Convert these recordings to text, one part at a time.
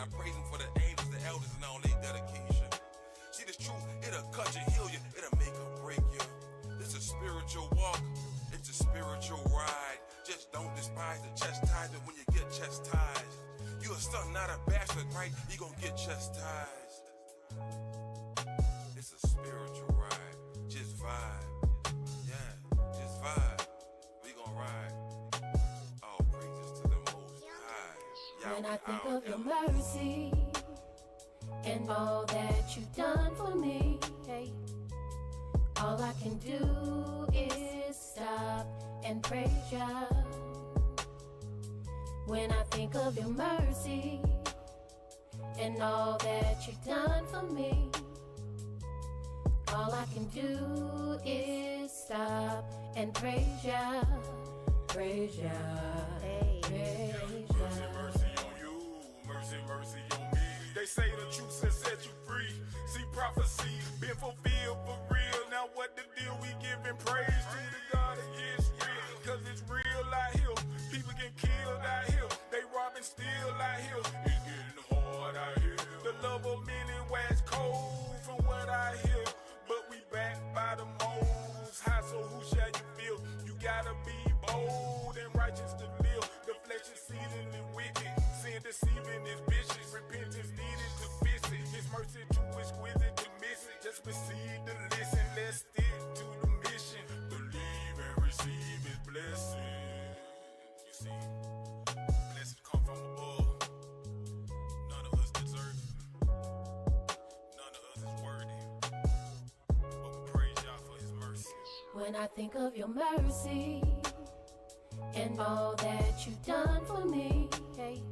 I praise him for the angels, the elders, and all their dedication. See, this truth, it'll cut you, heal you, it'll make or break you. This a spiritual walk, it's a spiritual ride. Just don't despise the chastisement when you get chastised. You a son, not a bastard, right? You gon' get chastised. It's a spiritual ride, just vibe. Yeah, just vibe. We gon' ride. All praises to the Most High. When I think of your mercy and all that you've done for me, hey, all I can do is stop and praise ya. When I think of your mercy and all that you've done for me, all I can do is stop and praise ya, praise ya, praise ya. Mercy on you, mercy on me. They say the truth has set you free. See, prophecy been fulfilled for real. Now what the deal? We giving praise to the God of Israel, cause it's real out here. People get killed out here. They robbing, steal out here. It's getting hard out here. The love of many wax cold from what I hear. But we backed by the Most High, so who shall you feel? You gotta be bold and righteous to live. The flesh is seething wicked. Sin deceiving is vicious. Repentance needed to fix it. His mercy too exquisite to miss it. Just receive the listen. Let's stick to the mission. Believe and receive his blessing. You see, blessings come from above. None of us deserve it. None of us is worthy. But we praise y'all for his mercy. When I think of your mercy and all that you've done for me, hey,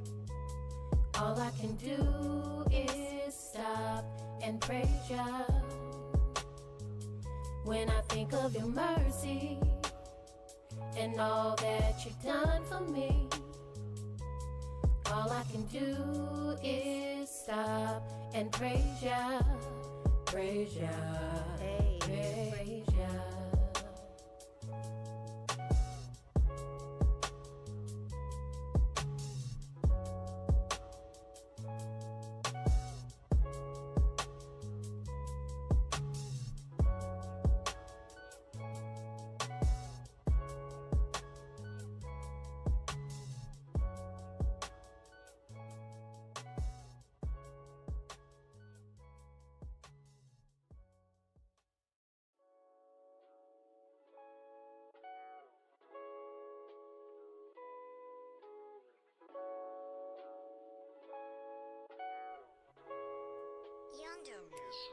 all I can do is stop and praise ya. When I think of your mercy and all that you've done for me, all I can do is stop and praise ya, praise ya, praise ya.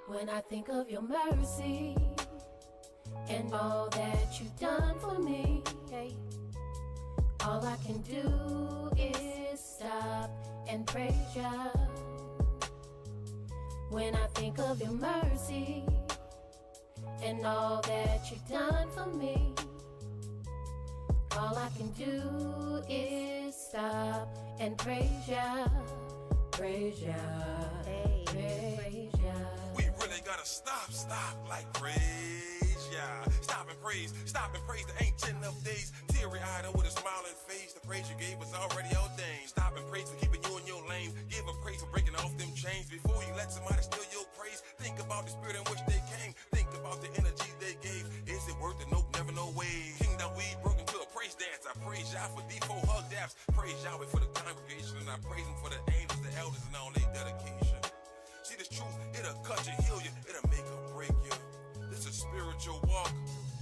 When I think of your mercy and all that you've done for me, hey, all I can do is stop and praise ya. When I think of your mercy and all that you've done for me, all I can do is stop and praise ya, praise ya, praise ya. We really gotta stop, like praise ya. Stop and praise the ancient of days. Teary-eyed and with a smiling face, the praise you gave was already ordained. Stop and praise for keeping you in your lane. Give a praise for breaking off them chains. Before you let somebody steal your praise, think about the spirit in which they came. Think about the energy they gave. Is it worth it? Nope, never no way. Kingdom we broke into a praise dance. I praise y'all for D4 hug daps. Praise Yahweh for the congregation, and I praise him for the angels, the elders, and all their dedication. See, this truth, it'll cut you, heal you, it'll make or break you. This a spiritual walk,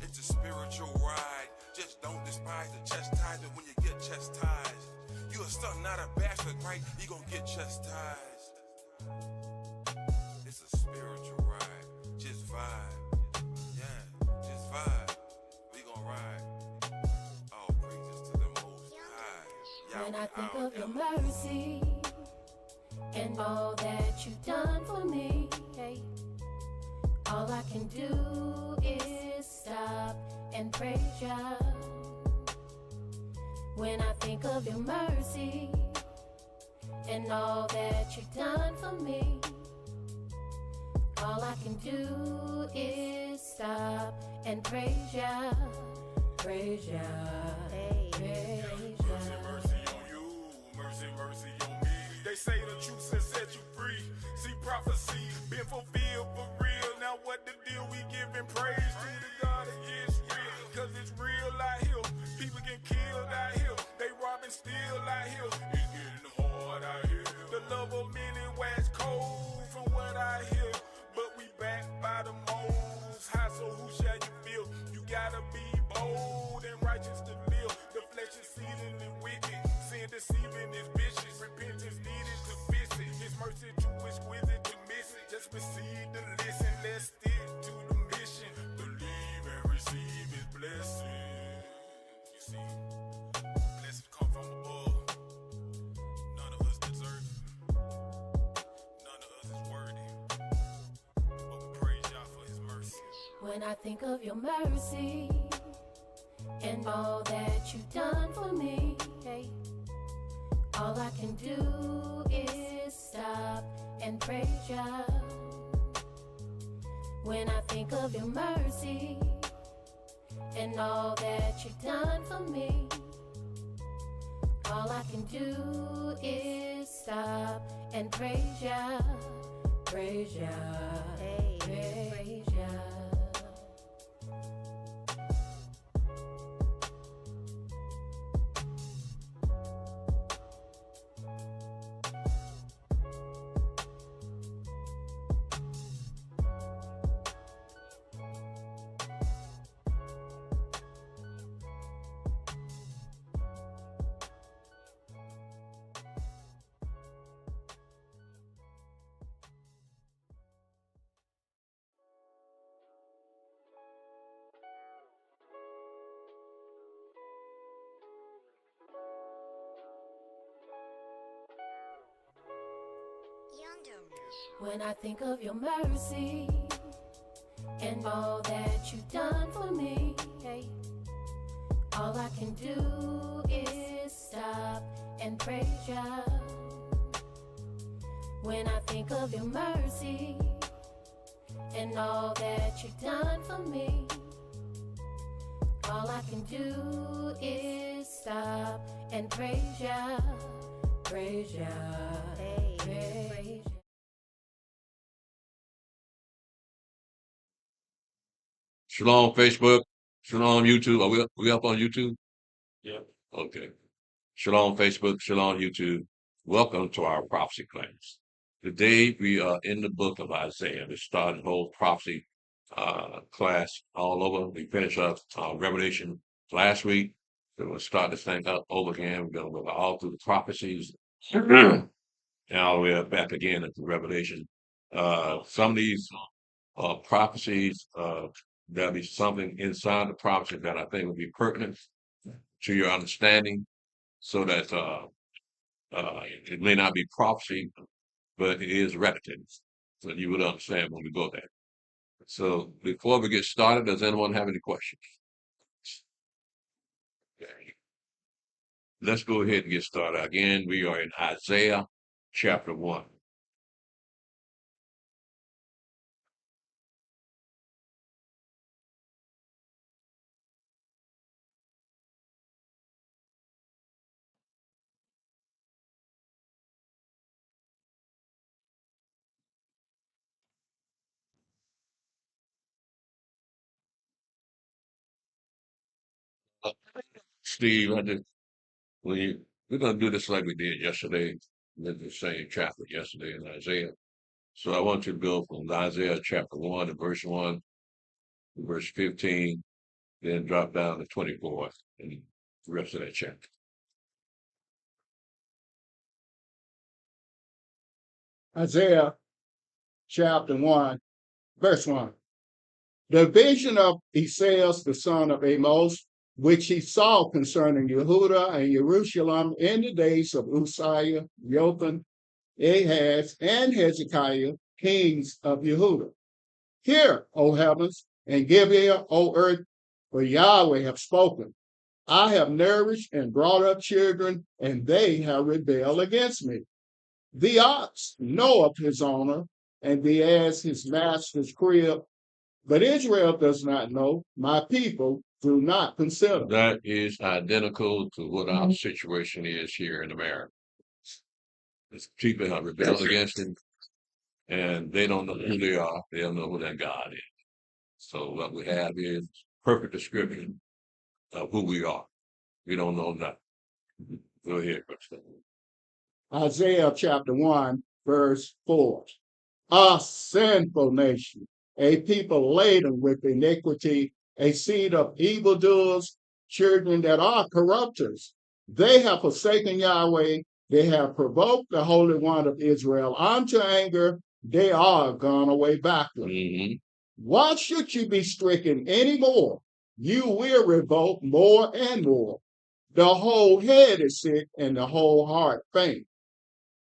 it's a spiritual ride. Just don't despise the chastisement when you get chastised. You a son, not a bastard, right? You gon' get chastised. It's a spiritual ride, just vibe. Yeah, just vibe. We gon' ride. All praises to the Most High. When I think of your mercy and all that you've done for me, hey, all I can do is stop and praise ya. When I think of your mercy and all that you've done for me, all I can do is stop and praise ya, praise ya, praise ya. Mercy on you, mercy, mercy on me. They say the truth will set you free. See, prophecy been fulfilled for real. Now what the deal? We giving praise to the God of Israel. Cause it's real out here. People get killed out here. They robbing still out here. It's getting hard out here. The love of many wax cold from what I hear. But we back by the most high, so who shall you feel? You gotta be bold and righteous to live. The flesh is seething and wicked. Sin deceiving is vicious. Repentance needed to fix it. His mercy too exquisite to miss it. Just receive the listen. Let's stick to the mission. Believe and receive his blessing. You see, blessings come from above. None of us deserve it. None of us is worthy. But we praise y'all for his mercy. When I think of your mercy and all that you've done for me, hey, all I can do is stop and praise ya. When I think of your mercy and all that you've done for me, all I can do is stop and praise ya, praise ya, praise ya. When I think of your mercy and all that you've done for me, hey, all I can do is stop and praise ya. When I think of your mercy and all that you've done for me, all I can do is stop and praise ya, praise ya, praise ya. Shalom, Facebook. Shalom, YouTube. Are we up on YouTube? Yeah. Okay. Shalom, Facebook. Shalom, YouTube. Welcome to our prophecy class. Today we are in the book of Isaiah. We started the whole prophecy class all over. We finished up Revelation last week. We're going to start this thing up over again. We're going to go all through the prophecies and all the way up back again into Revelation. Some of these prophecies, there'll be something inside the prophecy that I think will be pertinent to your understanding, so that it may not be prophecy, but it is repetitive, so you would understand when we go there. So before we get started, does anyone have any questions? Okay. Let's go ahead and get started. Again, we are in Isaiah chapter 1. Steve, we're going to do this like we did yesterday. We did the same chapter yesterday in Isaiah. So I want you to go from Isaiah chapter 1 to verse 1 to verse 15, then drop down to 24 and the rest of that chapter. Isaiah chapter 1, verse 1. The vision of Esaias, the son of Amos, which he saw concerning Yehuda and Jerusalem in the days of Uzziah, Jotham, Ahaz, and Hezekiah, kings of Yehuda. Hear, O heavens, and give ear, O earth, for Yahweh have spoken. I have nourished and brought up children, and they have rebelled against me. The ox knoweth his owner, and the ass his master's crib, but Israel does not know, my people do not consider. That is identical to what our situation is here in America. It's people have rebelled against him, and they don't know who they are. They don't know who their God is. So what we have is perfect description of who we are. We don't know nothing. Go ahead, Brother. Isaiah chapter 1, verse 4. A sinful nation, a people laden with iniquity, a seed of evildoers, children that are corrupters. They have forsaken Yahweh. They have provoked the Holy One of Israel unto anger. They are gone away backward. Mm-hmm. Why should you be stricken any more? You will revolt more and more. The whole head is sick and the whole heart faint.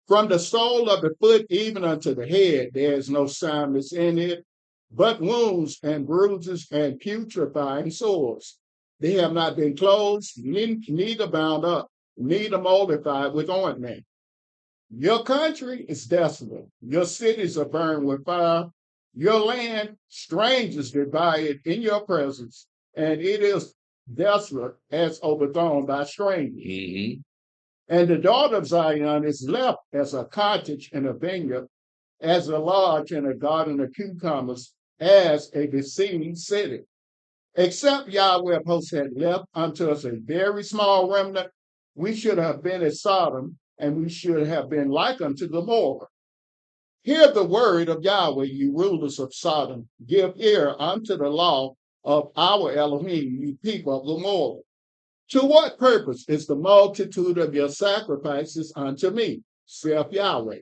From the sole of the foot even unto the head, there is no soundness in it, but wounds and bruises and putrefying sores. They have not been closed, neither bound up, neither moldified with ointment. Your country is desolate. Your cities are burned with fire. Your land, strangers divide it in your presence, and it is desolate as overthrown by strangers. Mm-hmm. And the daughter of Zion is left as a cottage in a vineyard, as a lodge in a garden of cucumbers, as a besieged city. Except Yahweh of hosts had left unto us a very small remnant, we should have been as Sodom, and we should have been like unto Gomorrah. Hear the word of Yahweh, you rulers of Sodom. Give ear unto the law of our Elohim, you people of Gomorrah. To what purpose is the multitude of your sacrifices unto me, saith Yahweh?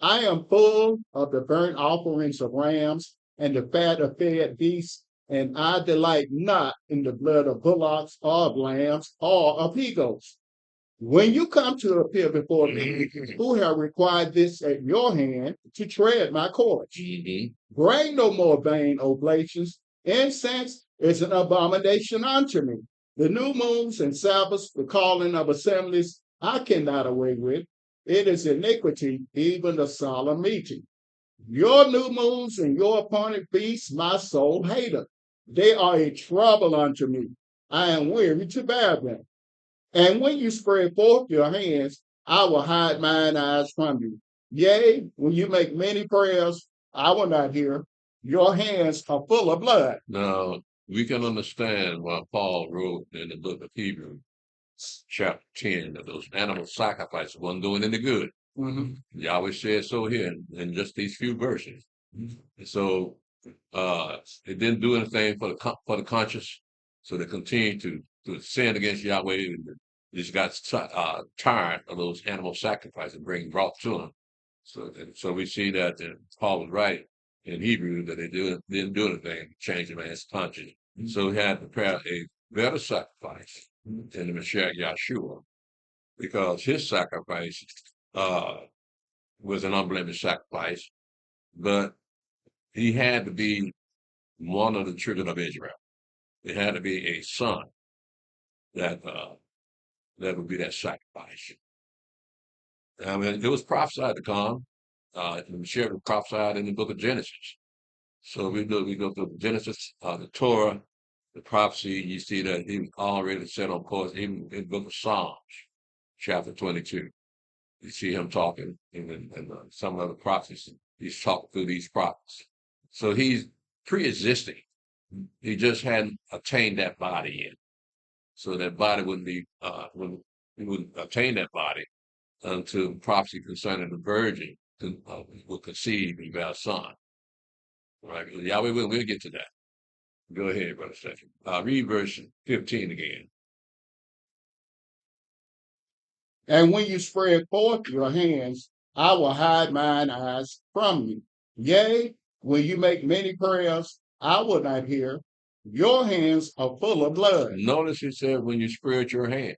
I am full of the burnt offerings of rams and the fat of fed beasts, and I delight not in the blood of bullocks or of lambs or of he-goats. When you come to appear before me, who have required this at your hand to tread my courts? Mm-hmm. Bring no more vain oblations. Incense is an abomination unto me. The new moons and Sabbaths, the calling of assemblies, I cannot away with. It is iniquity, even the solemn meeting. Your new moons and your appointed feasts, my soul hateth. They are a trouble unto me. I am weary to bear them. And when you spread forth your hands, I will hide mine eyes from you. Yea, when you make many prayers, I will not hear. Your hands are full of blood. Now, we can understand what Paul wrote in the book of Hebrews, chapter 10, that those animal sacrifices wasn't doing any good. Mm-hmm. Yahweh said so here in just these few verses. And so it didn't do anything for the conscience. So they continued to sin against Yahweh. And just got tired of those animal sacrifices being brought to them. So we see that Paul was right in Hebrew that they didn't do anything to change the man's conscience. So he had to prepare a better sacrifice in the Mashiach Yahshua, because his sacrifice was an unblemished sacrifice, but he had to be one of the children of Israel. It had to be a son that would be that sacrifice. I mean, it was prophesied to come. The Mashiach was prophesied in the book of Genesis. So we go through Genesis, the Torah, the prophecy. You see that he was already set on course, even in the book of Psalms, chapter 22. You see him talking in some of the prophecies. He's talking through these prophets. So he's pre-existing. He just hadn't attained that body yet. So that body wouldn't be, he wouldn't attain that body until prophecy concerning the virgin will conceive and bear a son. Right? Yahweh we'll get to that. Go ahead, Brother Stephen. Read verse 15 again. And when you spread forth your hands, I will hide mine eyes from you. Yea, when you make many prayers, I will not hear. Your hands are full of blood. Notice he said, when you spread your hands.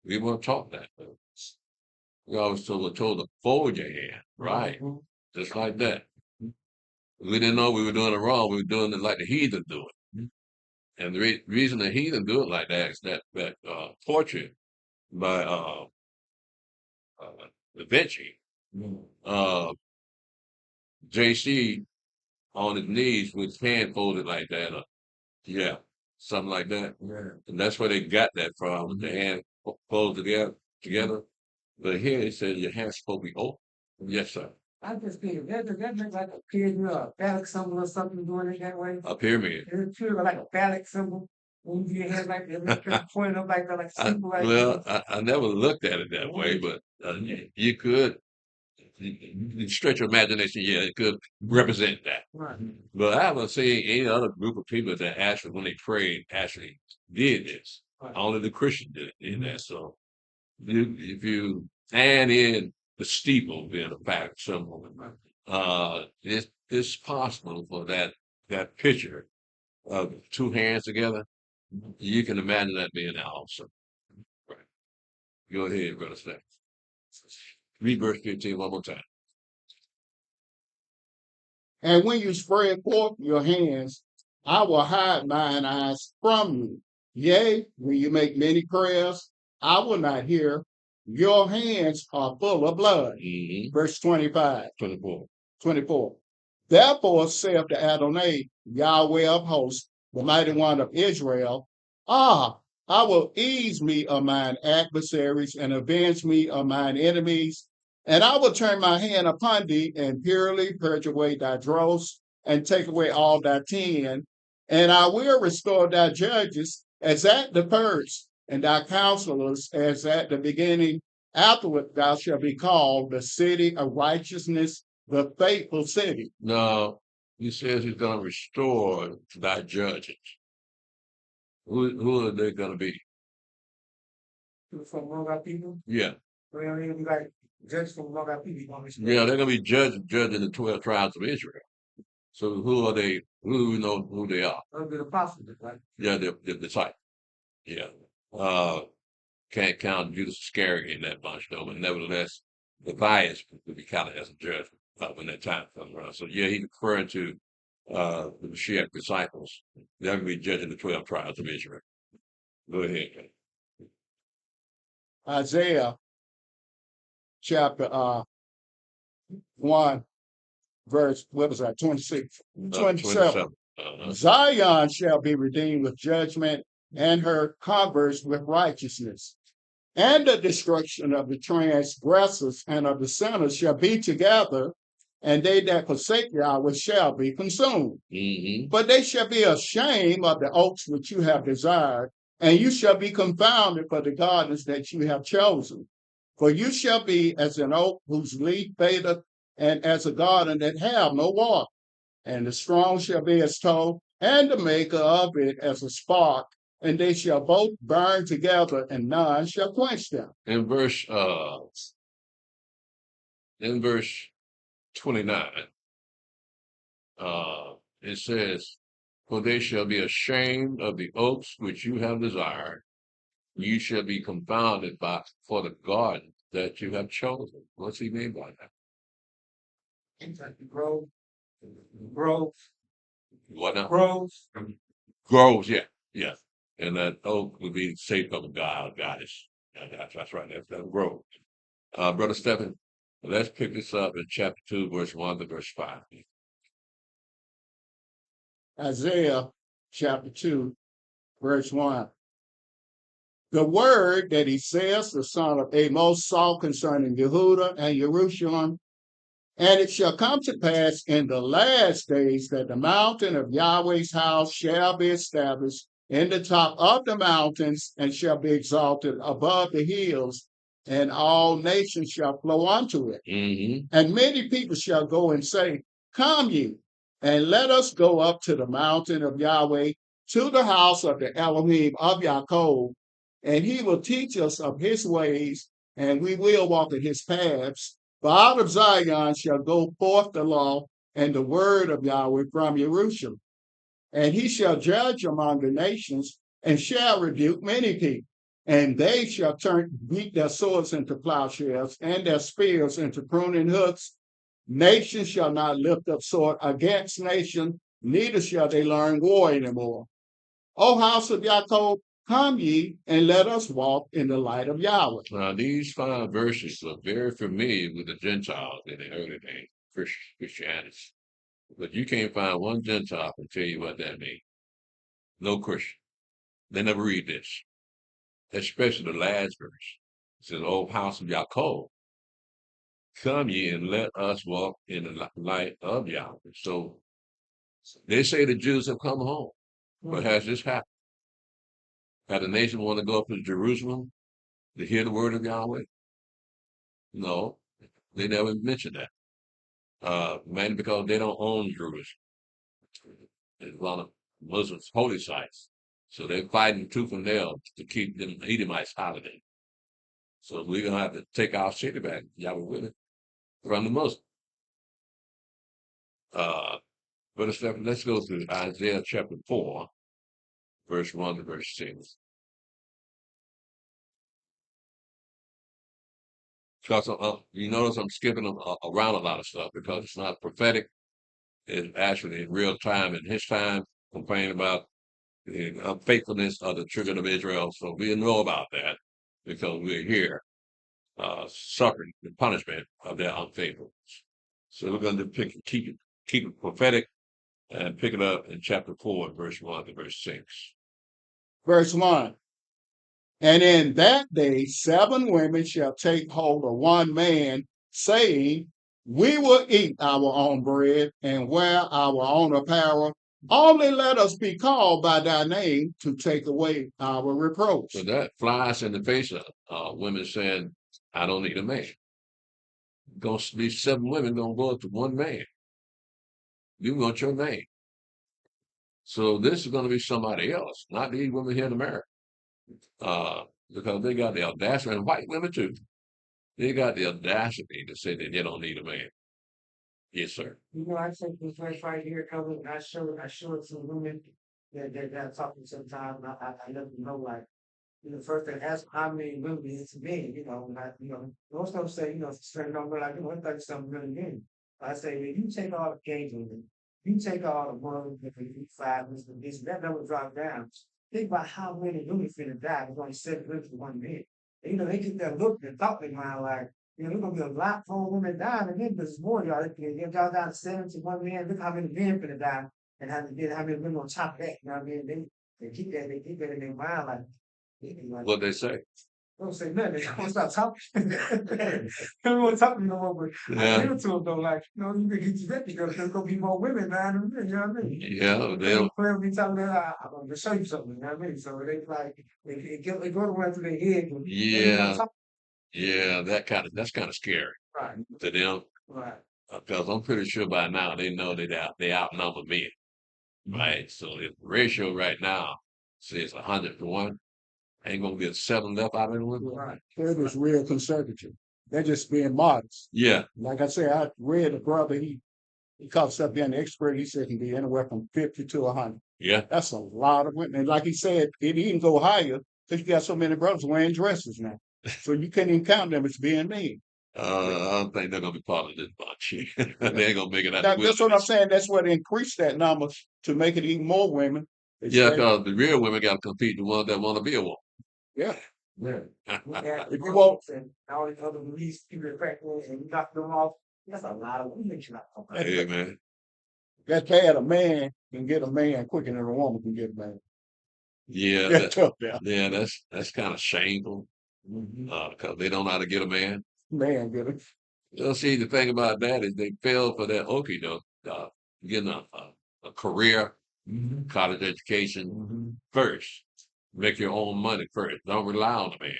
We won't talk that. We always told to fold your hand, right? Mm-hmm. Just like that. We didn't know we were doing it wrong. We were doing it like the heathen do it. And the reason the heathen do it like that is that portrait by Da Vinci, JC on his knees with his hand folded like that. Yeah, something like that. Yeah. And that's where they got that from, with the hand folded together. together. But here it says your hands supposed to be open. Yes, sir. I just think that looks like a pyramid or a phallic symbol or something doing it that way. A pyramid. It's sort of like a phallic symbol. When you have like the pointing up like that, like symbol like Well, this. I never looked at it that way, but you could you stretch your imagination. Yeah, it could represent that. Right. But I haven't seen any other group of people that actually, when they prayed, actually did this. Right. Only the Christian did that. So if you add in the steeple being a fact symbol, it's possible for that picture of two hands together. You can imagine that being there also. Right. Go ahead, brother Steph. Read verse 15 one more time. And when you spread forth your hands, I will hide mine eyes from you. Yea, when you make many prayers, I will not hear. Your hands are full of blood. Verse 25, 24. Therefore saith the Adonai, Yahweh of hosts, the mighty one of Israel, I will ease me of mine adversaries and avenge me of mine enemies. And I will turn my hand upon thee and purely purge away thy dross and take away all thy tin. And I will restore thy judges as at the first, and thy counselors as at the beginning. Afterward thou shalt be called the city of righteousness, the faithful city. No, he says he's going to restore thy judges. Who are they going to be? From among our people. Yeah. Well, they're gonna be like judges from among our people. Yeah, they're going to be judging the 12 tribes of Israel. So who are they? Who do we know who they are? They'll be the apostles, right? Yeah, the disciples. Yeah. Can't count Judas Iscariot in that bunch, though, but nevertheless, the bias will be counted as a judge when that time comes around. So, yeah, he's referring to the Mashiach disciples. They're going to be judging the 12 tribes of Israel. Go ahead. Isaiah chapter 1, verse, what was that, 26, 27. Zion shall be redeemed with judgment, and her converts with righteousness. And the destruction of the transgressors and of the sinners shall be together, and they that forsake Yahweh shall be consumed. But they shall be ashamed of the oaks which you have desired, and you shall be confounded for the gardens that you have chosen. For you shall be as an oak whose leaf fadeth, and as a garden that have no water. And the strong shall be as tow, and the maker of it as a spark, and they shall both burn together, and none shall quench them. In verse 29, it says, for they shall be ashamed of the oaks which you have desired. You shall be confounded for the garden that you have chosen. What's he mean by that? It's like the grove. What now? Groves. Groves, yeah. And that oak would be the shape of a god or goddess. That's right. That's grove. Brother Stephen, let's pick this up in chapter 2, verse 1 to verse 5. Isaiah chapter 2, verse 1. The word that he says, the son of Amos, saw concerning Yehuda and Jerusalem. And it shall come to pass in the last days that the mountain of Yahweh's house shall be established in the top of the mountains, and shall be exalted above the hills, and all nations shall flow unto it. And many people shall go and say, come ye, and let us go up to the mountain of Yahweh, to the house of the Elohim of Yaakov, and he will teach us of his ways, and we will walk in his paths. For out of Zion shall go forth the law and the word of Yahweh from Jerusalem. And he shall judge among the nations, and shall rebuke many people. And they shall beat their swords into plowshares, and their spears into pruning hooks. Nation shall not lift up sword against nation, neither shall they learn war anymore. O house of Yaakov, come ye, and let us walk in the light of Yahweh. Now, these 5 verses are very familiar with the Gentiles in the early days, Christianity. But you can't find one Gentile can tell you what that means. No Christian. They never read this, especially the last verse. It says, "O house of Yaakov, come ye and let us walk in the light of Yahweh." So they say the Jews have come home, but has this happened? Had the nation want to go up to Jerusalem to hear the word of Yahweh? No, they never mentioned that. Mainly because they don't own Jerusalem. There's a lot of Muslims holy sites, so they're fighting tooth and nail to keep them Edomites out of it. So we're gonna have to take our city back, Yahweh willing, from the Muslims. But let's go to Isaiah chapter 4, verse 1 to verse 6. Because you notice I'm skipping around a lot of stuff because it's not prophetic. It's actually in real time in his time, complaining about the unfaithfulness of the children of Israel. So we know about that because we're here suffering the punishment of their unfaithfulness. So we're going to keep it prophetic and pick it up in chapter 4, verse 1 to verse 6. Verse 1. And in that day 7 women shall take hold of one man, saying, we will eat our own bread and wear our own apparel. Only let us be called by thy name to take away our reproach. So that flies in the face of women saying, I don't need a man. Going to be 7 women going to go up to one man. You want your name. So this is going to be somebody else, not these women here in America. Because they got the audacity, and white women too. They got the audacity to say that they don't need a man. Yes, sir. You know, I take this verse right here, cover. I show it to women that talking sometimes. I let them know, like, you know, first they ask how many women it's men. You know, like, you know, most of them say, you know, straight on, but like, you know, it's like something really men. I say, when you take all the gay women, you take all the ones that you 5, this, that number drop down. Think about how many women finna die. There's only 7 women for one man. And, you know, they get that look and thought in their mind like, you know, there's gonna be a lot more women dying than men, but it's more y'all. If y'all down to 7 to 1 man, look how many men finna die and how many women on top of that. You know what I mean? They keep that in their mind like What they say. don't say nothing. They don't stop talking. They don't want to talk to me no more. But I give it to them though, like, you know, you can get you ready because there's gonna be more women now than men, you know what I mean? Yeah, they'll. Clearly telling them, I'm gonna show you something, you know what I mean? So they like it go around through their head. Yeah, yeah, that's kind of scary Right. to them. Right. Because I'm pretty sure by now they know that they outnumber men, right? So the ratio right now says 100 to 1. Ain't gonna get 7 left out of the women. Right. They're just real conservative. They're just being modest. Yeah, Like I said, I read a brother, he calls himself being an expert. He said he can be anywhere from 50 to 100. yeah. That's a lot of women. And like he said, it even go higher because you got so many brothers wearing dresses now. So you can't even count them as being men. I don't think they're gonna be part of this bunch. They ain't gonna make it out. That's what I'm saying. That's what increased that number to make it even more women. Yeah, because the real women got to compete the ones that want to be a woman. Yeah. Yeah. If you want, and all these other release people that practice and you knock them off, that's a lot of women you knock off. Hey, man. that's bad. A man can get a man quicker than a woman can get a man. Yeah, That's tough now. yeah, that's kind of shameful because they don't know how to get a man. Man, get it. Well, see, the thing about that is they fell for that okie doke, getting a career, college education first. Make your own money first. Don't rely on the man.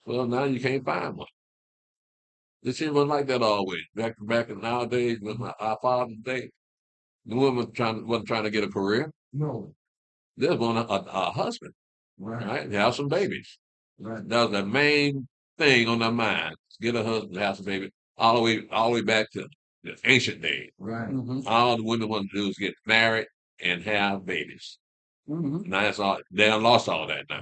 Well, now you can't find one. This shit wasn't like that always. Back in nowadays, with our father's day, the woman wasn't trying to get a career. No. They was want a husband, right? Have some babies. Right. That was the main thing on their mind. Get a husband, have some babies. All the way back to the ancient days. Right. All the women wanted to do is get married and have babies. Mm-hmm. Now that's all. They done lost all that now.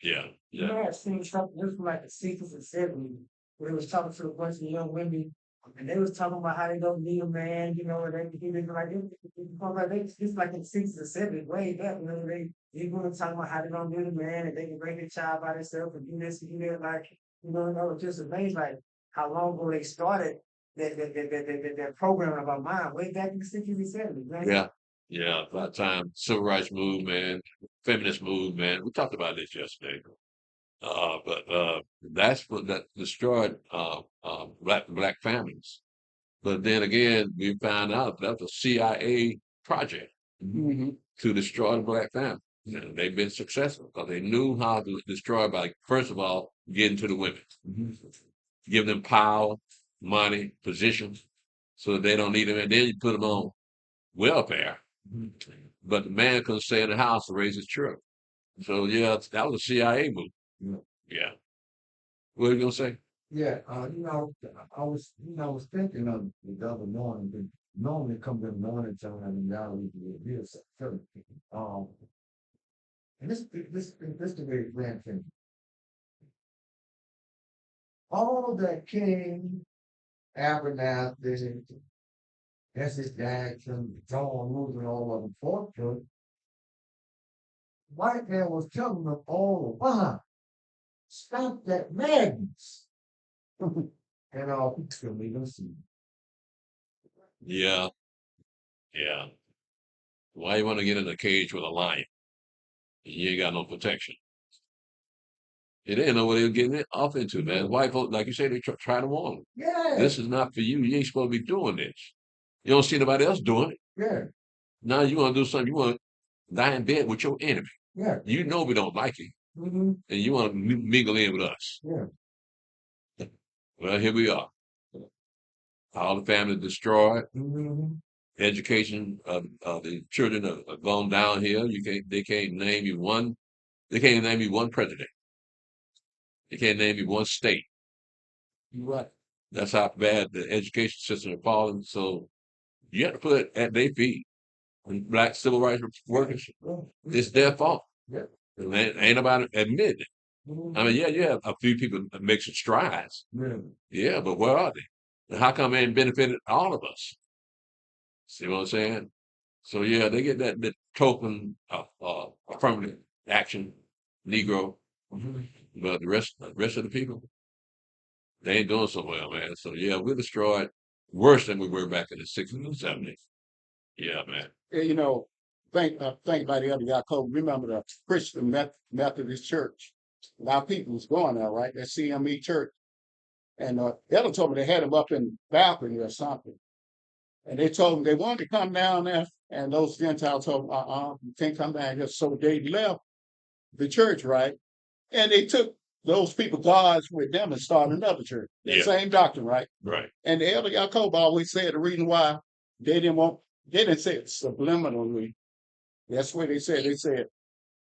Yeah, You yeah. know, I've seen something just from like the 60s and 70s where they was talking to a bunch of young women and they was talking about how they don't need a man, you know, and they like it's like in the 60s and 70s, way back, you know, they were talking about how they don't need a man and they can raise a child by themselves and do this and do that, like, you know, and I was just amazed like how long ago they started that programming of our mind way back in the 60s and 70s, right? Yeah. Yeah, by the time civil rights movement, feminist movement, we talked about this yesterday. But that's what that destroyed black families. But then again, we found out that was a CIA project Mm-hmm. to destroy the black family. And they've been successful because they knew how to destroy by, first of all, getting to the women, give them power, money, positions, so that they don't need them. And then you put them on welfare. But the man couldn't stay in the house to raise his children. So, yeah, that was a CIA move. Yeah. What are you going to say? Yeah, I was thinking of the other morning, but normally it comes in the morning time and now we do this. Um, and this the way grand thing. All that King, Abernathy, S.S. Jackson, John Lewis, and all of them fought for, white man was telling them all the while, stop that madness. And all we gonna see. Yeah. Yeah. Why you want to get in a cage with a lion? You ain't got no protection. They didn't know what they were getting off into, man. White folks, like you say, they try to warn them. Yeah, This is not for you. You ain't supposed to be doing this. You don't see nobody else doing it. yeah, Now you want to do something. You want to lie in bed with your enemy. yeah. You know we don't like you, Mm-hmm. and you want to mingle in with us. Yeah. Well, here we are. All the family destroyed. Mm-hmm. Education of the children are gone downhill. They can't name you one. They can't name you one president. They can't name you one state. Right. That's how bad the education system is falling. So you have to put it at their feet. And black civil rights workers, it's their fault. Yeah. And ain't nobody admitting it. Mm-hmm. I mean, yeah, you have a few people that make some strides. Yeah. Yeah, but where are they? And how come they ain't benefited all of us? See what I'm saying? So yeah, they get that token of affirmative action, Negro, Mm-hmm. but the rest of the people, they ain't doing so well, man. So yeah, we're destroyed worse than we were back in the 60s and 70s. Yeah, man. You know, think about the other Yaakov. Remember the Christian Methodist Church. A lot of people was going there, right? That CME church. And Ella told me they had them up in the balcony or something. And they told them they wanted to come down there. And those Gentiles told them, you can't come down here. So they left the church, right? And they took those people, gods, with them and started another church. The Yeah. same doctrine, right? Right. And the elder Yaakov always said the reason why they didn't say it subliminally. That's what they said. They said,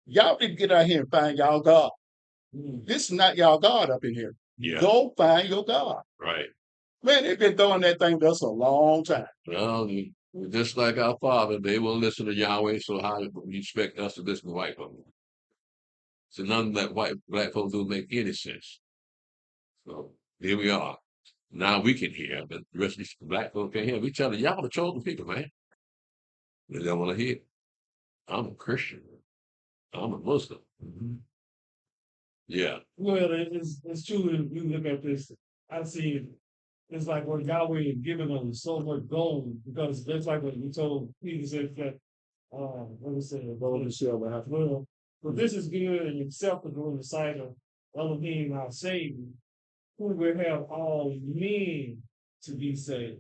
y'all need to get out here and find y'all God. This is not y'all God up in here. Yeah. Go find your God. Right. Man, they've been throwing that thing to us a long time. Well, just like our father, they will listen to Yahweh. So how do you expect us to listen to white folks? So none of that black folks don't make any sense. So here we are. Now we can hear, but the rest of these black folks can't hear. We tell them, y'all the chosen people, man. They don't want to hear. I'm a Christian. I'm a Muslim. Yeah. Well, it's true. If you look at this, I see it's like what Yahweh is giving them so much gold because that's like what you told Peter said that what was it? Gold and silver have Well, but this is good and acceptable in the sight of Elohim our Savior, who will have all men to be saved.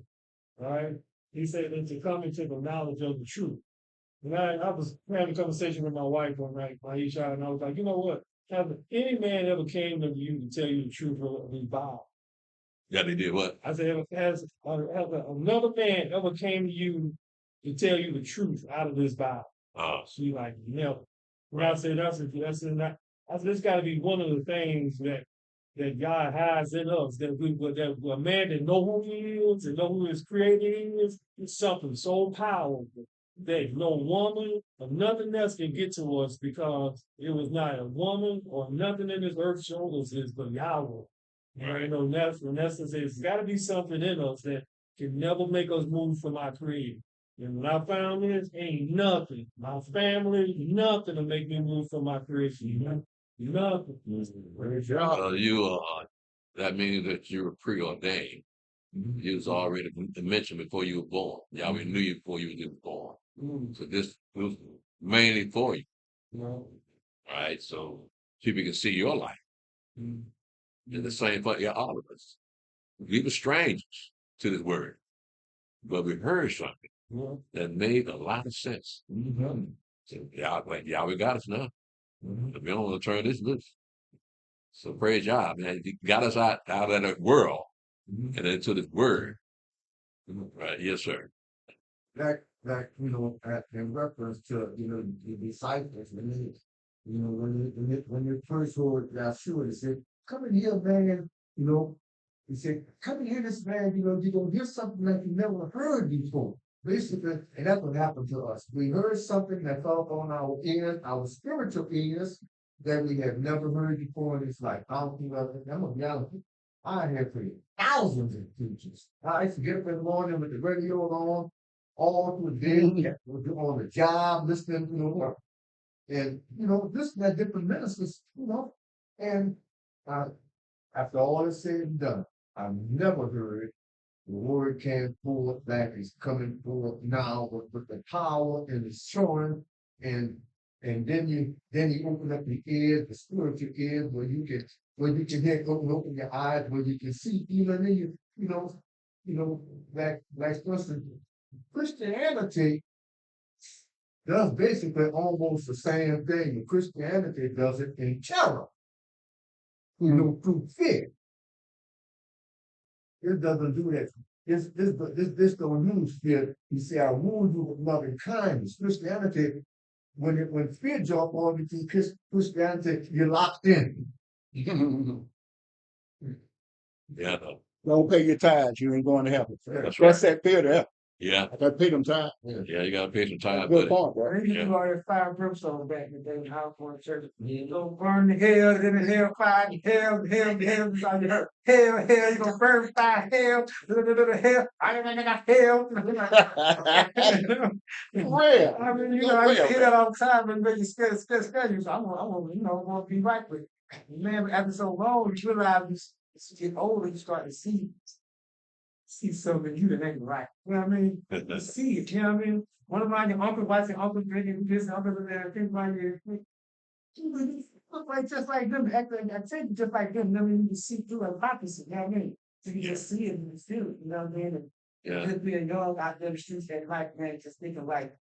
Right? He said that to come into the knowledge of the truth. And I was having a conversation with my wife one night, Maisha, and I was like, you know what? Have any man ever came to you to tell you the truth of the Bible? Yeah, they did what? I said, has another man ever came to you to tell you the truth out of this Bible? She like, never. And I said, that's not. I said, it's got to be one of the things that God has in us that a man that know who he is and know who his creator is something so powerful that no woman or nothing else can get to us because it was not a woman or nothing in this earth showed us this but Yahweh. Right. You know, in essence, it's got to be something in us that can never make us move from our creator. And when I found this, ain't nothing. My family, nothing to make me move from my creation. Nothing. That means that you were preordained. You was already mentioned before you were born. Yahweh knew you before you were born. So this was mainly for you. Right? So people can see your life. And the same for all of us. We were strangers to this word, but we heard something that made a lot of sense. So Yahweh got us now. We don't want to turn this loose. So praise Yah, man. He got us out of that world and into this word. Right? Yes, sir. That in reference to the disciples when they first heard Yahshua, they said, "Come in here, man." He said, "Come in here, this man. You're gonna hear something that you never heard before." Basically, and that's what happened to us. We heard something that fell on our ears, our spiritual ears, that we had never heard before in this life. I don't think I'm gonna be honest. I had for thousands of teachers. I used to get up in the morning with the radio on, all through the day, on the job, listening, and listening at different ministers, and after all is said and done, I've never heard the word came forth that is coming forth now with the power and the showing, and then you open up the ears, the spiritual ears, where you can hear, open your eyes, where you can see, and then like for instance, Christianity does basically almost the same thing, but Christianity does it in terror, through fear. It doesn't do that. This don't use fear. You see, I wound you with loving kindness. Christianity, when fear jump on you, Christianity, you're locked in. Yeah. Don't pay your tithes, you ain't going to heaven. That's That's that fear there. Yeah. I got to pay them tithes. Yeah, you got to pay some time. Good point, bro. They used to go to fire brimstone back in the day when I was going to church. Go burn the hell, then the hell fire, hell, you gonna burn fire, hell, hell, hell. Real. I mean, I used to hear that all the time and make you scared. So I want to be right with it. Man, after so long, you realize you get older, you start to see something you that ain't right. You know what I mean? You see it, you know what I mean? One of my uncle wife and uncle drinking this, uncle there, think about it. Look like just like them, act like I tell you, just like them. I mean, you see through a prophecy, you know what I mean? So you just see it and you feel it, you know what I mean? And just being young out there in the streets that night, man, just thinking like,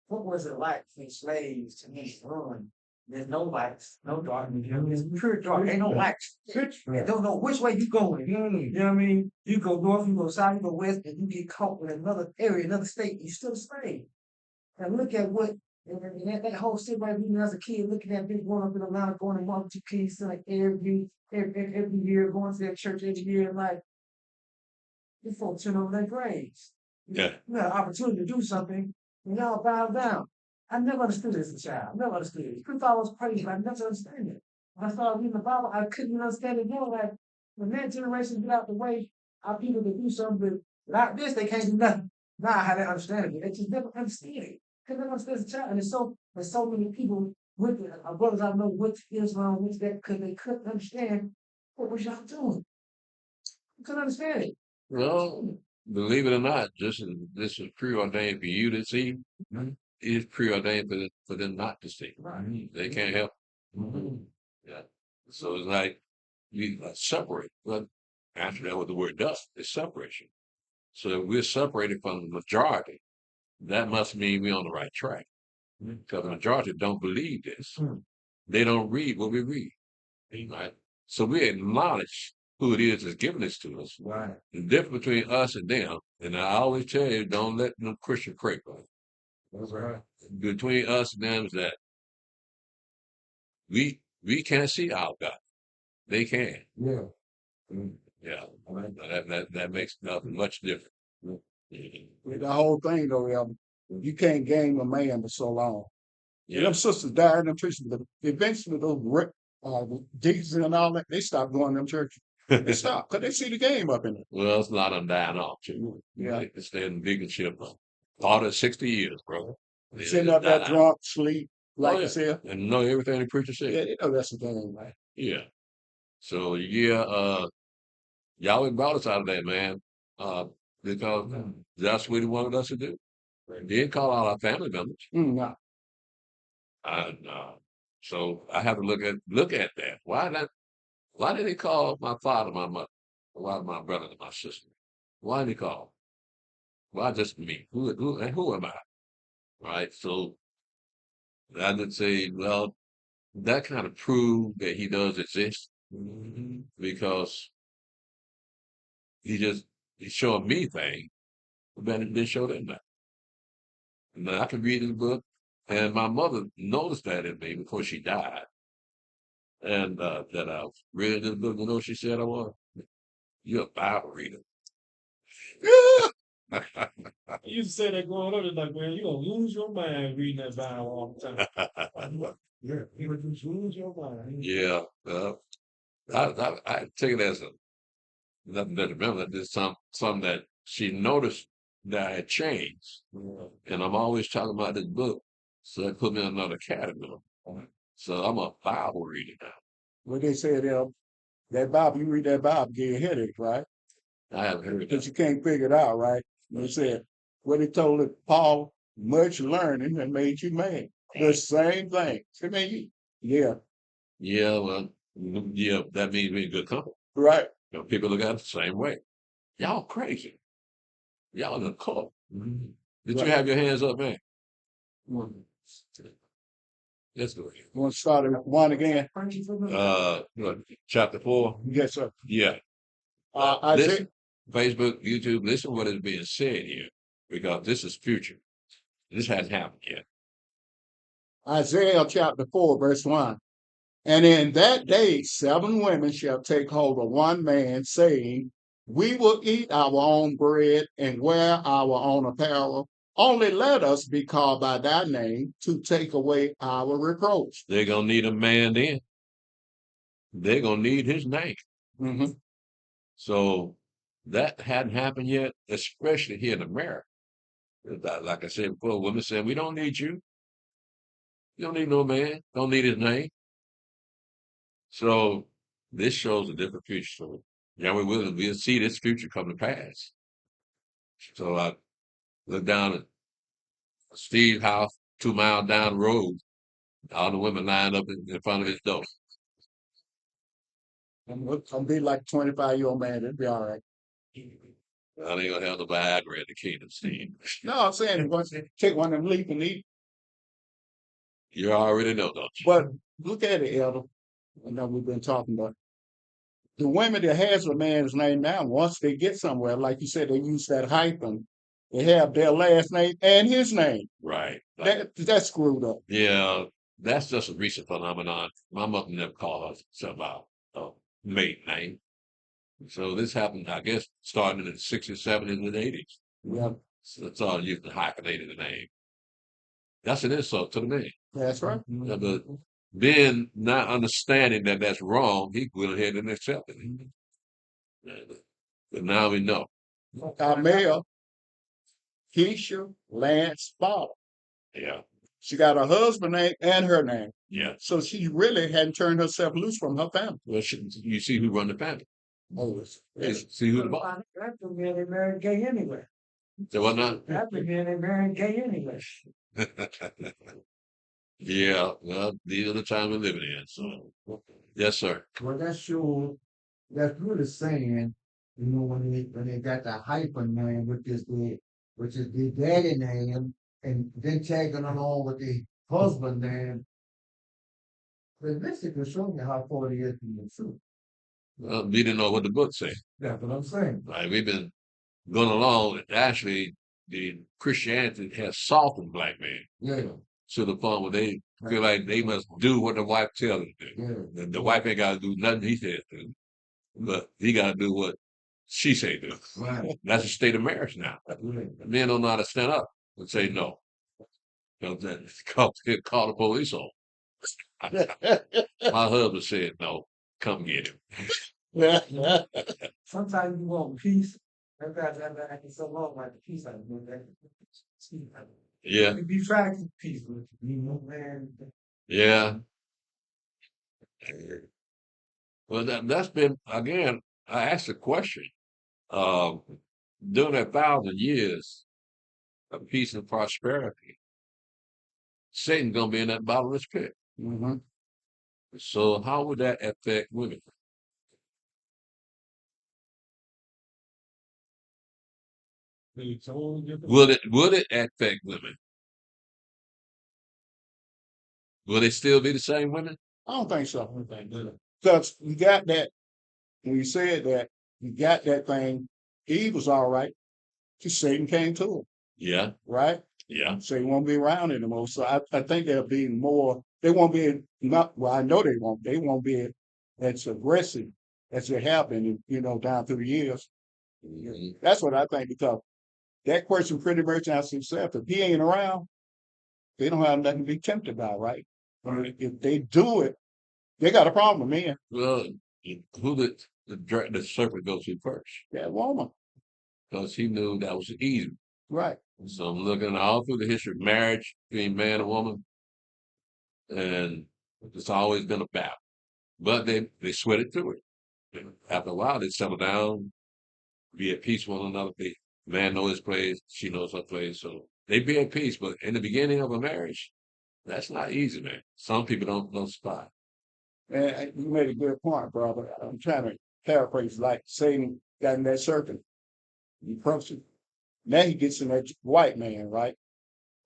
what was it like for slaves to be run? There's no lights, no darkness. You know, it's pure dark. Ain't no lights. You don't know which way you going. You know what I mean? You go north, you go south, you go west, and you get caught in another area, another state. You still a slave. And look at what and that whole city right now as a kid, looking at big growing up in Atlanta, going to multi kids like every year, going to that church every year, and like you folks turn over their graves. Yeah. You got an opportunity to do something, and y'all bow down. I never understood this as a child. I never understood it. You thought I was crazy, but I never understood it. When I started reading the Bible, I couldn't understand it more. Like, when that generation get out the way, our people can do something, but without this, they can't do nothing. Now I had to understand it. They just never understand it. Couldn't never understand as a child. And there's so many people with it. Our brothers I know went to Islam, went to that, because they couldn't understand what was y'all doing. They couldn't understand it. Well, believe it or not, this is preordained for you to see. It is preordained for them not to see. Right. They can't help. Yeah. So it's like we separate. But after that, what the word does is separation. So if we're separated from the majority, that must mean we're on the right track. Because the majority don't believe this. They don't read what we read. Right? So we acknowledge who it is that's giving this to us. Right. The difference between us and them, and I always tell you, don't let no Christian creep on. That's right. Between us and them is that we can't see our God. They can. Yeah. Yeah. That makes nothing much different. The whole thing, though, you can't game a man for so long. Yeah. Them sisters died in them churches, but eventually those deacons and all that, they stopped going to them churches. They stopped because they see the game up in it. Well, it's a lot of them dying off too. Yeah. They stay in deaconship all the 60 years, bro. They Sitting just up there die. drunk, sleep, like Oh, you yeah. said. And know everything the preacher said. Yeah, they know that's the game, man. Yeah. So yeah, Yahweh brought us out of that, man. Because that's what he wanted us to do. He didn't call out our family members. No. So I have to look at that. Why not? Why did he call my father, my mother? Why my brother and my sister? Why did he call? Why just me? Who am I? Right? So I would say, well, that kind of proved that he does exist because he's showing me things, but it didn't show them that. Now I can read his book, and my mother noticed that in me before she died, and that I was reading this book. You know what she said I was? You're a Bible reader. I used to say that growing up, it's like, man, you're gonna lose your mind reading that Bible all the time. Yeah, you would just lose your mind. Yeah, I take it as a nothing to remember. There's some that she noticed that I had changed, and I'm always talking about this book, so it put me in another category. So I'm a Bible reader now. What they say that Bible, you read that Bible, get a headache, right? I haven't heard Because that. you can't figure it out, right? They said what he told it, Paul, much learning and made you mad. The same thing. I mean, yeah, Yeah, well, yeah, that means we're in good company. right. You know, people look at it the same way. Y'all crazy. Y'all in a cult. Did you Right. have your hands up, man? Let's go ahead. Want to start at one again? What, chapter 4? Yes, sir. Yeah. Isaiah, Listen, Facebook, YouTube, listen what is being said here, because this is future. This hasn't happened yet. Isaiah chapter 4, verse 1. And in that day, 7 women shall take hold of one man, saying, we will eat our own bread and wear our own apparel. Only let us be called by thy name to take away our reproach. They're going to need a man then. They're going to need his name. Mm-hmm. So that hadn't happened yet, especially here in America. Like I said before, women saying, we don't need you. You don't need no man. Don't need his name. So this shows a different future. So yeah, we'll see this future come to pass. So I look down at Steve's house, 2 miles down the road. All the women lined up in front of his door. I'm gonna be like a 25-year-old man, it'll be all right. I ain't gonna have no Viagra in the kingdom, Steve. No, I'm saying once they take one of them leap and eat. You already know, don't you? But look at it, Elder. I know we've been talking about the women that has a man's name now, once they get somewhere, like you said, they use that hyphen. They have their last name and his name. Right. That's screwed up. Yeah, that's just a recent phenomenon. My mother never called herself a maiden name. So this happened, I guess, starting in the 60s, 70s, and 80s. Yeah, So that's all used to hyphenated the name. That's an insult to the man. that's right. Yeah, but then not understanding that that's wrong, he went ahead and accepted it. But now we know. Carmel, Keisha, Lance, Paul. Yeah, She got her husband name and her name. yeah. So she really hadn't turned herself loose from her family. Well, you see who run the family. See who the boss. That's the man they married gay anyway. So what not? That's the man they married gay anyway. Yeah, well, these are the times we're living in. So, yes, sir. Well, that's sure. That's really saying, when they got the hyphen name, which is the daddy name, and then tagging along with the husband name. Realistically, showing you how far it is from the truth. We didn't know what the book said. That's what I'm saying. Right? We've been going along. Actually, the Christianity has softened black men Yeah, to the point where they feel like they must do what the wife tells them to do. yeah. The wife ain't got to do nothing he says to do, but he got to do what she say do. Right. That's the state of marriage now. Men don't know how to stand up and say no. You know, call the police on. My husband said no. Come get him. Sometimes you want peace. That's so long like the peace I do that. Yeah, You try to keep peace with you, man. yeah. Well, that's been again. I asked a question. During 1,000 years of peace and prosperity, Satan's gonna be in that bottomless pit. Mm-hmm. So how would that affect women? It's a whole different. Would it affect women? Will they still be the same women? I don't think so. Because you got that, when you said that, you got that thing, Eve was all right. Just Satan came to her, Yeah, right? yeah, So he won't be around anymore. So I think there'll be more, they won't be, not, well, I know they won't be as aggressive as they have been, down through the years. mhm, That's what I think, because that question pretty much answers itself. If he ain't around, they don't have nothing to be tempted by, right? If they do it, they got a problem, man. Well, who did the serpent go to first? That woman, Because he knew that was easy. right? So I'm looking all through the history of marriage between man and woman, and it's always been a battle. But they sweated through it. After a while, they settle down, be at peace with one another. The man knows his place, she knows her place, so they be at peace. But in the beginning of a marriage, that's not easy, man. Some people don't spot. And you made a good point, brother. I'm trying to paraphrase, like Satan got in that serpent. He approached it. Now he gets in that white man, right?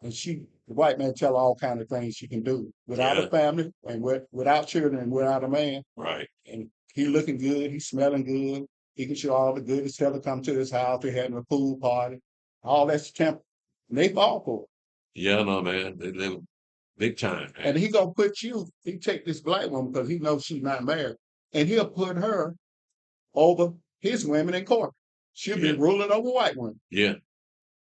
And the white man tell her all kind of things she can do without Yeah. a family and without children and without a man. Right. And he looking good, he's smelling good. He can show all the goodies, tell her come to his house, they're having a pool party. All that's temp. And they fall for it. Yeah, no, man. They live big time, man. And he gonna put he take this black woman because he knows she's not married. And he'll put her over his women in court. She'll be Yeah. ruling over white women. Yeah.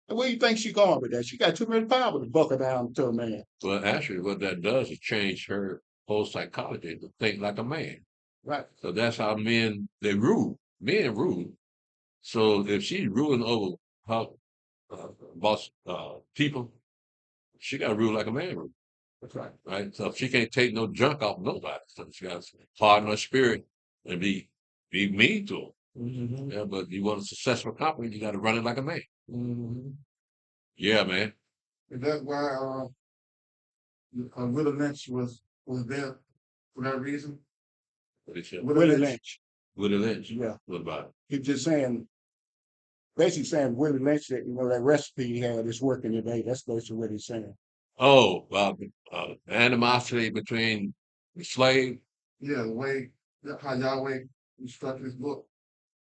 And where you think she going with that? She got too much power to buckle down to a man. Well, actually, what that does is change her whole psychology to think like a man. Right. So that's how they rule. Men rule. So if she's ruling over her boss people, she got to rule like a man rule, That's right. right? So she can't take no junk off nobody. So she got to harden her spirit and be mean to them. Mm-hmm. Yeah, but you want a successful company, you got to run it like a man. Mm-hmm. Yeah, man. And that's why Willie Lynch was there for that reason. What he said. Willie Lynch. Willie Lynch. Yeah. What about it? He's just saying, basically saying Willie Lynch that, that recipe he had is working today. That's basically what he's saying. Oh, animosity between the slave. Yeah, the way how Yahweh instructed his book,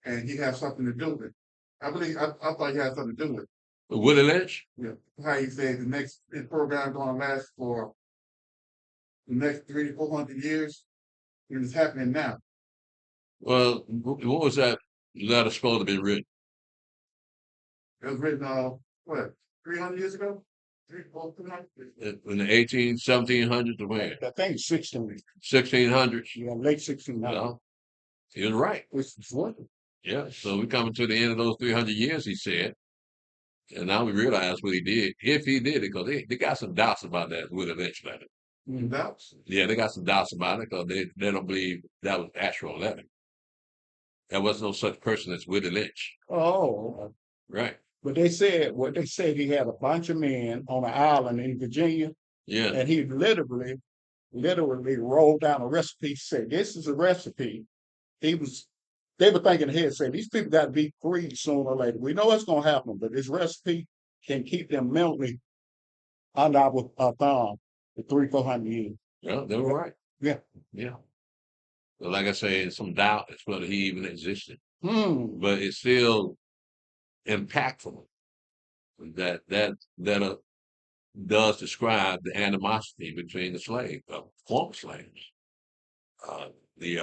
and he had something to do with it. I thought he had something to do with it. Willie Lynch? Yeah, how he said his program going to last for the next 300 to 400 years, and it's happening now. Well, what was that letter supposed to be written? It was written, 300 years ago? 300? In the 1700s or when? I think it's 1600s? Yeah, late 1600s. Well, he was right. Which is working. Yeah, so we're coming to the end of those 300 years, he said. And now we realize what he did, if he did it, because they got some doubts about that Willie Lynch letter. Doubts? Yeah, they got some doubts about it because they don't believe that was the actual letter. There was no such person as Willie Lynch. Oh, Right. but what they said he had a bunch of men on an island in Virginia, Yeah. and he literally rolled down a recipe, said, this is a recipe. They were thinking ahead, saying, these people got to be free sooner or later. We know what's going to happen, but this recipe can keep them mentally under our thumb for 300-400 years. Yeah, they were right. Yeah. Yeah. But like I say, some doubt as whether he even existed. But it's still impactful that does describe the animosity between the former slaves. The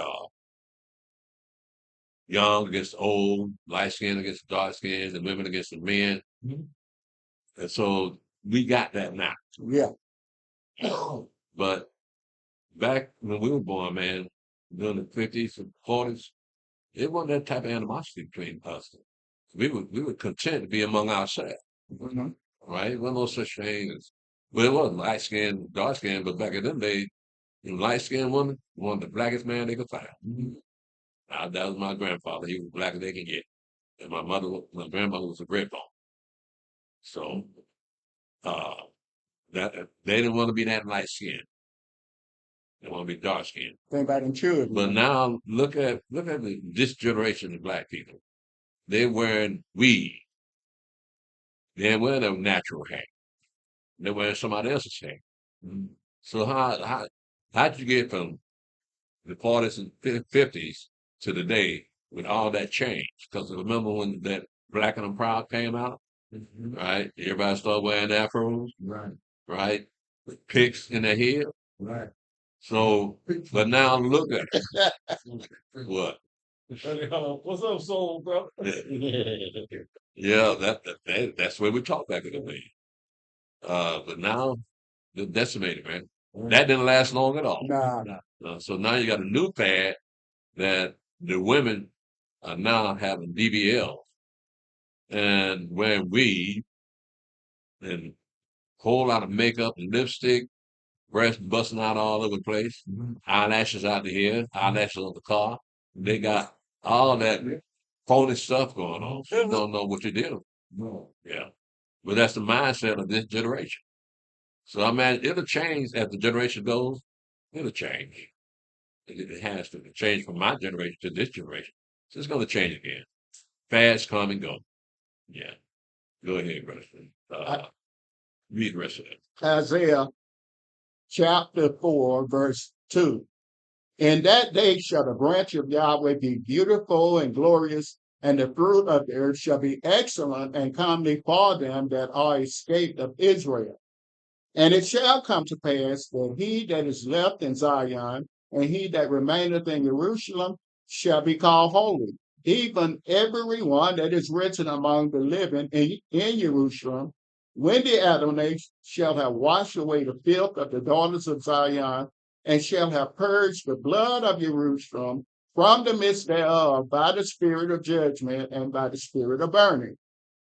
young against old, light skin against dark skin, the women against the men. And so we got that now. Yeah. But back when we were born, man, during the 50s and 40s, it wasn't that type of animosity between us. We were content to be among ourselves. Mm-hmm. Right? It wasn't no such thing as, well, it wasn't light skin, dark skin, but back in them days, light skinned woman wanted the blackest man they could find. That was my grandfather. He was black as they can get. And my grandmother was a red bone. So that they didn't want to be that light skinned. They want to be dark skinned. Think about them children. But now look at this generation of black people. They're wearing weed. They ain't wearing their natural hair. They're wearing somebody else's hair. So how'd you get from the 40s and 50s to today with all that change? Because remember when that Black and Proud came out, right? Everybody started wearing afros, Right. right? With picks in their head. Right. So, but now look at it. What? What's up, soul, bro? Yeah, that's where we talk back in the day. But now they're decimated, man. That didn't last long at all. Nah. So now you got a new fad that the women are now having BBL and wearing weave and whole lot of makeup and lipstick, breasts busting out all over the place, eyelashes out the head, eyelashes on the car. They got all that phony stuff going on. You don't know what you're dealing with. No. Yeah. But that's the mindset of this generation. So I mean, it'll change as the generation goes. It'll change. It has to change from my generation to this generation. So it's going to change again. Fads come and go. Yeah. Go ahead, brother. Read the rest of it. Isaiah chapter 4, verse 2. In that day shall the branch of Yahweh be beautiful and glorious, and the fruit of the earth shall be excellent and comely for them that are escaped of Israel. And it shall come to pass that he that is left in Zion and he that remaineth in Jerusalem shall be called holy, even every one that is written among the living in Jerusalem, when the Adonai shall have washed away the filth of the daughters of Zion, and shall have purged the blood of Jerusalem from the midst thereof by the spirit of judgment and by the spirit of burning.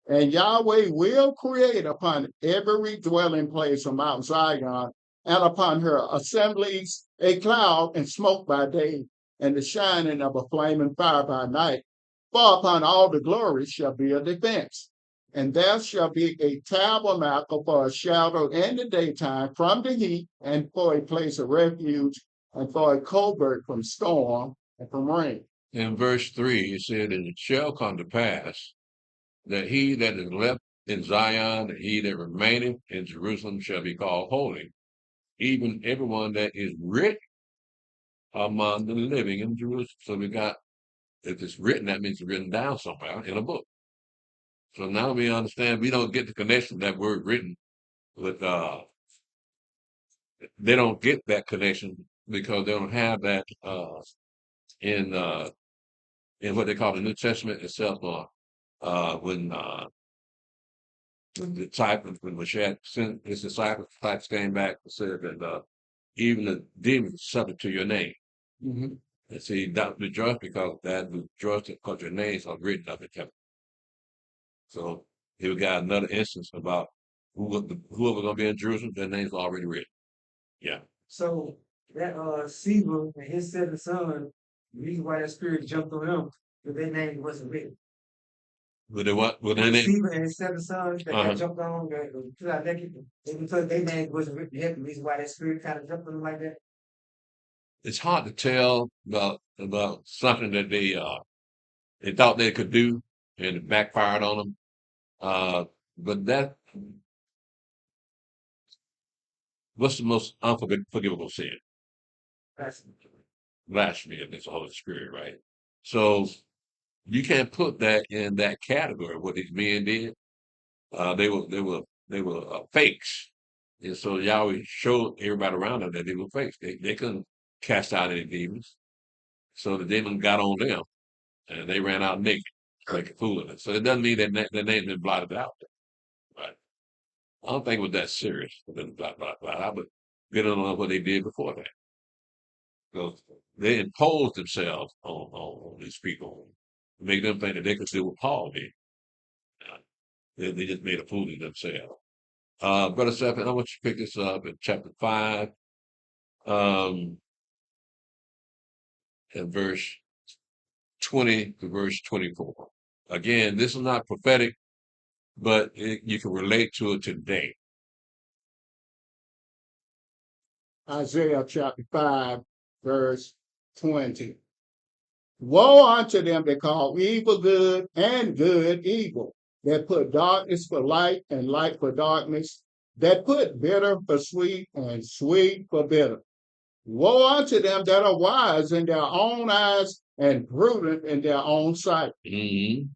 And Yahweh will create upon every dwelling place of Mount Zion and upon her assemblies a cloud and smoke by day, and the shining of a flaming fire by night. For upon all the glory shall be a defense. And there shall be a tabernacle for a shadow in the daytime from the heat, and for a place of refuge, and for a covert from storm and from rain. In verse 3, it said, and it shall come to pass that he that is left in Zion, and he that remaineth in Jerusalem shall be called holy, even everyone that is written among the living in Jerusalem. So we got, if it's written, that means it's written down somewhere in a book. So now we understand we don't get the connection that word written with, they don't get that connection because they don't have that in what they call the New Testament itself, when the disciples, when Mashiach sent his disciples came back and said that even the demons subject to your name. Mm-hmm. And see, don't rejoice because that rejoice because your names are written up in heaven. So here we got another instance about whoever going to be in Jerusalem, their names are already written. Yeah. So that Siba and his 7 sons, the reason why that spirit jumped on them, because their name wasn't written. Would they what? Would they name? Siba and his 7 sons that got jumped on, because their name wasn't written in heaven. The reason why that spirit kind of jumped on them like that. It's hard to tell about something that they thought they could do and it backfired on them. But that, what's the most unforgivable sin? Blasphemy against the Holy Spirit, right? So you can't put that in that category. What these men did, they were fakes, and so Yahweh showed everybody around them that they were fakes. They couldn't cast out any demons, so the demon got on them, and they ran out naked, like a fool of it. So it doesn't mean that their name's been blotted out, right? I don't think it was that serious for them to blot out, but get on what they did before that. Because they imposed themselves on these people, make them think that they could do what Paul did. They just made a fool of themselves. Brother Stephen, I want you to pick this up in chapter 5, and verse 20 to verse 24. Again, this is not prophetic, but you can relate to it today. Isaiah chapter 5, verse 20. Woe unto them that call evil good and good evil, that put darkness for light and light for darkness, that put bitter for sweet and sweet for bitter. Woe unto them that are wise in their own eyes and prudent in their own sight.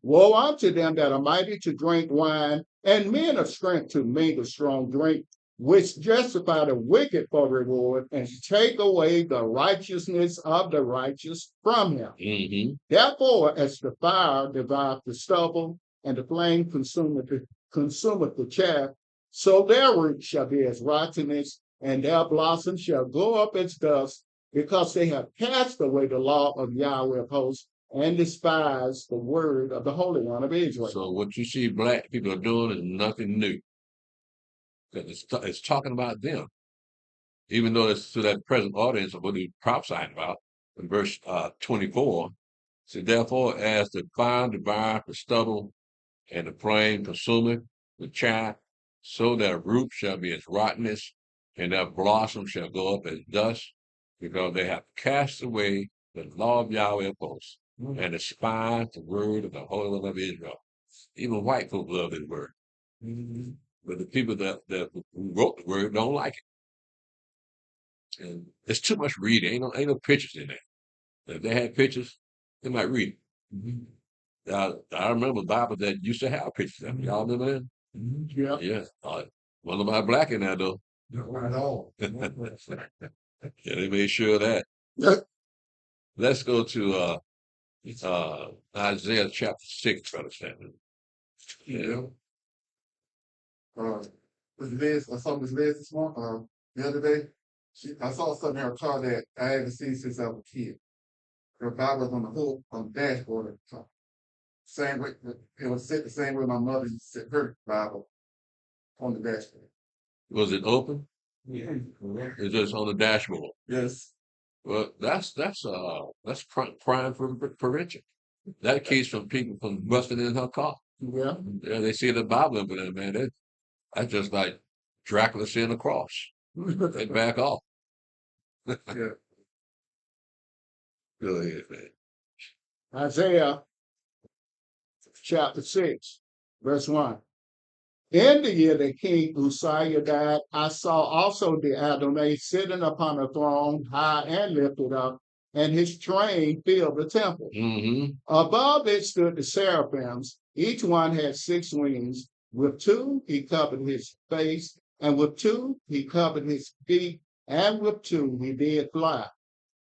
Woe unto them that are mighty to drink wine and men of strength to mingle strong drink, which justify the wicked for reward and take away the righteousness of the righteous from him. Therefore, as the fire devoureth the stubble and the flame consumeth the chaff, so their root shall be as rottenness, and their blossom shall go up as dust, because they have cast away the law of Yahweh of hosts and despised the word of the Holy One of Israel. So what you see black people are doing is nothing new. Because it's talking about them. Even though it's to that present audience of what he's prophesying about in verse 24. So therefore, as the fire devoureth the stubble and the flame consumeth the chaff, so their root shall be as rottenness, and their blossom shall go up as dust, because they have cast away the law of Yahweh of hosts and despised the word of the Holy One of Israel. Even white folk love his word. But the people that wrote the word don't like it. And there's too much reading. Ain't no pictures in there. If they had pictures, they might read it. I remember Bible that used to have pictures. Y'all remember that? Yeah. Yeah. One of my black in there though. Not at all. Yeah, they made sure of that. Let's go to Isaiah chapter 6, Brother Stanley. Yeah. Miss Liz, I saw Miss Liz this morning, the other day. I saw something in her car that I haven't seen since I was a kid. Her Bible was on the hook on the dashboard at the top. Same way, it was set the same way my mother used to set her Bible on the dashboard. Was it open? Yeah. It's just on the dashboard. Yes. Well, that's prime for prevention. That keeps from people from busting in her car. Yeah. Yeah, they see the Bible up in there, man. That's just like Dracula seeing the cross. They back off. Yeah. Go ahead, man. Isaiah chapter 6, verse 1. In the year that King Uzziah died, I saw also the Adonai sitting upon a throne, high and lifted up, and his train filled the temple. Above it stood the seraphims. Each one had 6 wings. With 2 he covered his face, and with 2 he covered his feet, and with 2 he did fly.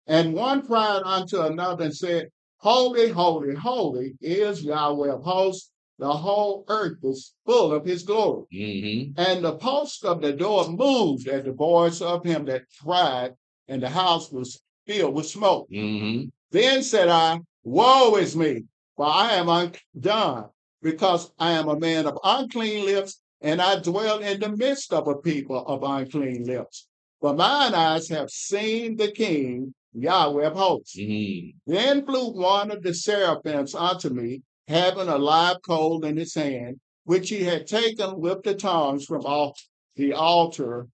And one cried unto another and said, Holy, holy, holy is Yahweh of hosts. The whole earth is full of his glory. And the post of the door moved at the voice of him that cried, and the house was filled with smoke. Then said I, Woe is me, for I am undone, because I am a man of unclean lips, and I dwell in the midst of a people of unclean lips. For mine eyes have seen the King, Yahweh of hosts. Then flew one of the seraphims unto me, having a live coal in his hand, which he had taken with the tongs from off the altar,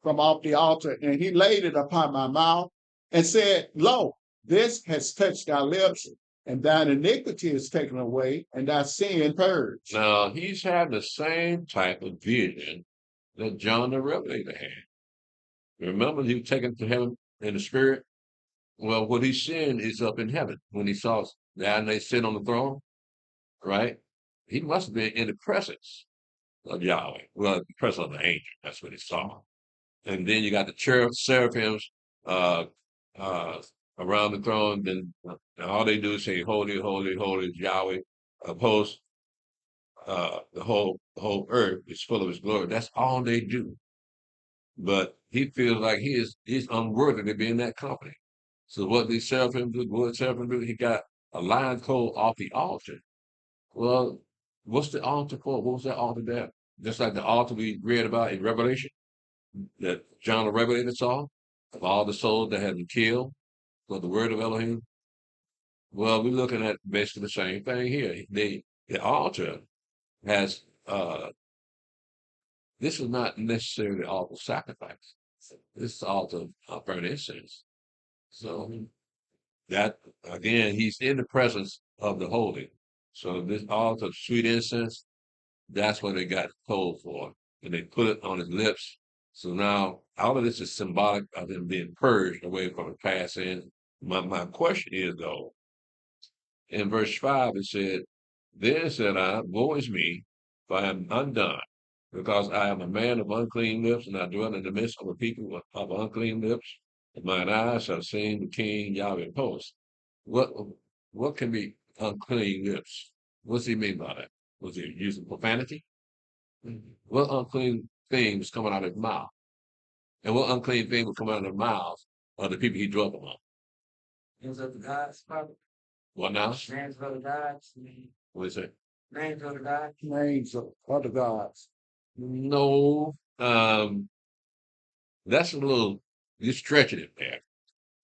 and he laid it upon my mouth, and said, Lo, this has touched thy lips, and thine iniquity is taken away, and thy sin purged. Now, he's having the same type of vision that John the Revelator had. Remember, he was taken to heaven in the spirit? Well, what he's seeing is up in heaven. When he saw the Adonai sit on the throne, right? He must have been in the presence of Yahweh. Well, the presence of the angel. That's what he saw. And then you got the seraphims around the throne. Then all they do is say, Holy, holy, holy is Yahweh of hosts. The whole earth is full of his glory. That's all they do. But he feels like he's unworthy to be in that company. So what these seraphim do, he got a lion coal off the altar. Well, what's the altar for? What was that altar there? Just like the altar we read about in Revelation, that John the Revelator saw, of all the souls that had been killed for the word of Elohim. Well, we're looking at basically the same thing here. The altar has, this is not necessarily the altar of sacrifice. This is the altar of burnt incense. So that, again, he's in the presence of the holy. So this altar of sweet incense That's what they got told for. And they put it on his lips. So now all of this is symbolic of him being purged away from the past sins. My question is, though, in verse 5, it said, Then said I, Woe is me, for I am undone, because I am a man of unclean lips, and I dwell in the midst of a people of unclean lips, and mine eyes have seen the King Yahweh of hosts. What can be unclean lips? What does he mean by that? Was he using profanity? What unclean thing was coming out of his mouth? And what unclean thing would come out of the mouths of the people he dwelt among? Names of the gods, probably. What now? Names of the gods. What is it? Names of the gods. Names of other gods. No, that's a little, you're stretching it there.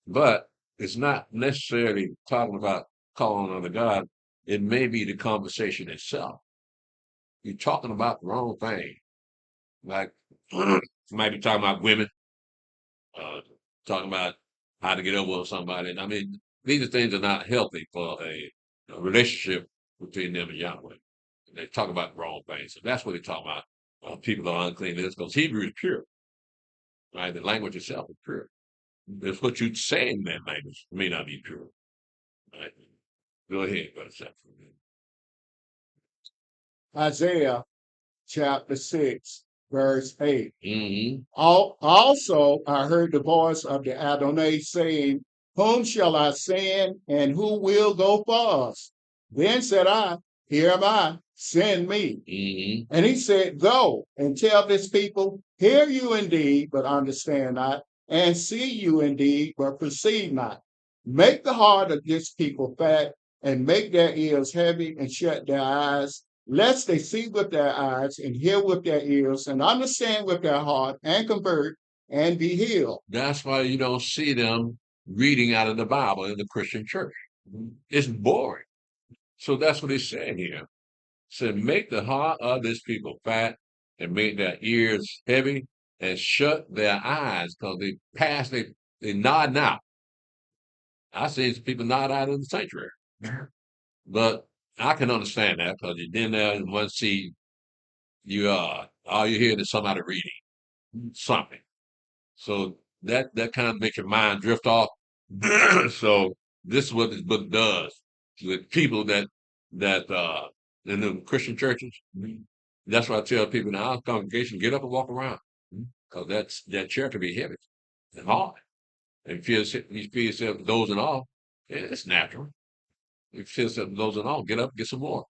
But it's not necessarily talking about calling on the God. It may be the conversation itself. You're talking about the wrong thing. Like, you might be talking about women, talking about how to get over on somebody. And I mean, these are things that are not healthy for a relationship between them and Yahweh. They talk about the wrong things. So that's what they talk about. People are unclean. Because Hebrew is pure, right? The language itself is pure. It's what you say in that language may not be pure, right? Go ahead, Brother Seth. Isaiah chapter 6, verse 8. Mm-hmm. Also, I heard the voice of the Adonai saying, Whom shall I send, and who will go for us? Then said I, Here am I, send me. Mm-hmm. And he said, Go and tell this people, Hear you indeed, but understand not, and see you indeed, but perceive not. Make the heart of this people fat, and make their ears heavy, and shut their eyes, lest they see with their eyes, and hear with their ears, and understand with their heart, and convert, and be healed. That's why you don't see them reading out of the Bible in the Christian church. It's boring. So that's what he's saying here. Said, make the heart of this people fat and make their ears heavy and shut their eyes because they nod out. I see people nod out in the sanctuary. But I can understand that because you're in there in one seat, all you hear is somebody reading something. So that kind of makes your mind drift off. So this is what this book does with people that in the Christian churches. That's why I tell people in our congregation, get up and walk around. Because that chair can be heavy and hard. And you feel yourself dozing off, it's natural. You feel yourself dozing off, get up, get some more.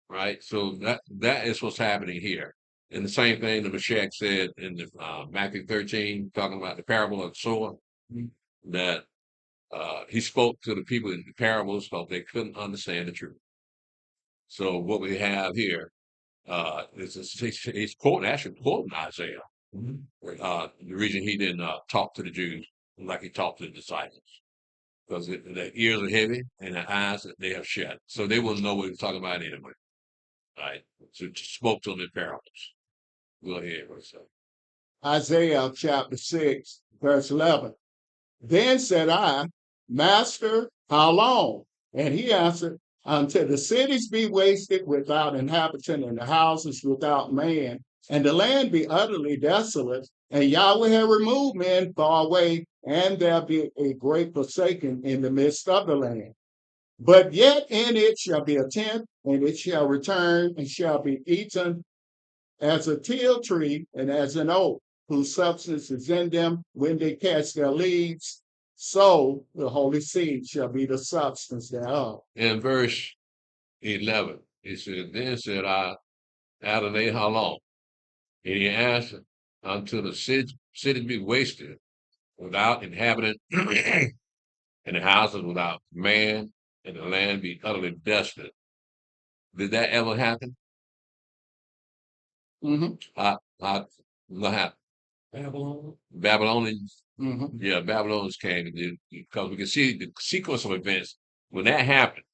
Right? So that is what's happening here. And the same thing the Mashiach said in the Matthew 13, talking about the parable of the sower, that he spoke to the people in the parables because they couldn't understand the truth. So what we have here he's actually quoting Isaiah. The reason he didn't talk to the Jews like he talked to the disciples, because their ears are heavy and their eyes that they have shut, so they wouldn't know what he was talking about anyway. Right? So spoke to them in parables. Go ahead, verse Isaiah chapter 6, verse 11. Then said I, Master, how long? And he answered, Until the cities be wasted without inhabitant, and the houses without man, and the land be utterly desolate, and Yahweh have removed men far away, and there be a great forsaking in the midst of the land. But yet in it shall be a tent, and it shall return, and shall be eaten as a teal tree, and as an oak, whose substance is in them when they cast their leaves, so the holy seed shall be the substance thereof. In verse 11, it said, Then said I, Adonai, how long? And he answered, Until the city be wasted without inhabitant, and the houses without man, and the land be utterly desolate. Did that ever happen? Mm-hmm. What happened? Babylon. Babylonians. Mm-hmm. Yeah, Babylonians came because we can see the sequence of events when that happens.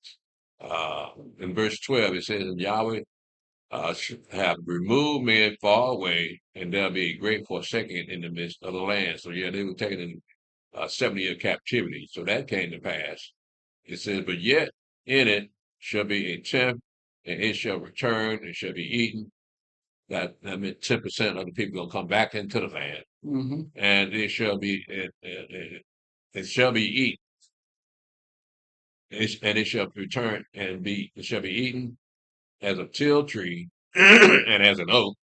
In verse 12, it says, And Yahweh have removed men far away, and there'll be a great forsaking in the midst of the land. So yeah, they were taken in 70-year captivity. So that came to pass. It says, But yet in it shall be a tenth and it shall return and shall be eaten. That meant 10% of the people gonna come back into the land, and it shall be it shall be eaten. And it shall return and it shall be eaten as a tilled tree and as an oak.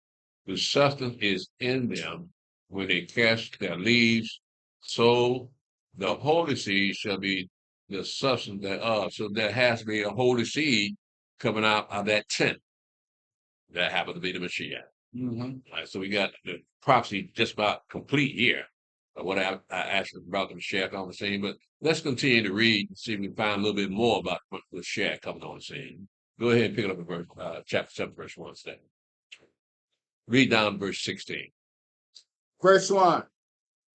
The substance is in them when they cast their leaves. So the holy seed shall be the substance thereof. So there has to be a holy seed coming out of that tent. That happened to be the Mashiach. Right, so we got the prophecy just about complete here. What I asked about the Mashiach on the scene, but let's continue to read and see if we can find a little bit more about the Mashiach coming on the scene. Go ahead and pick it up in verse, chapter 7, verse 1 instead. Read down verse 16. Verse 1.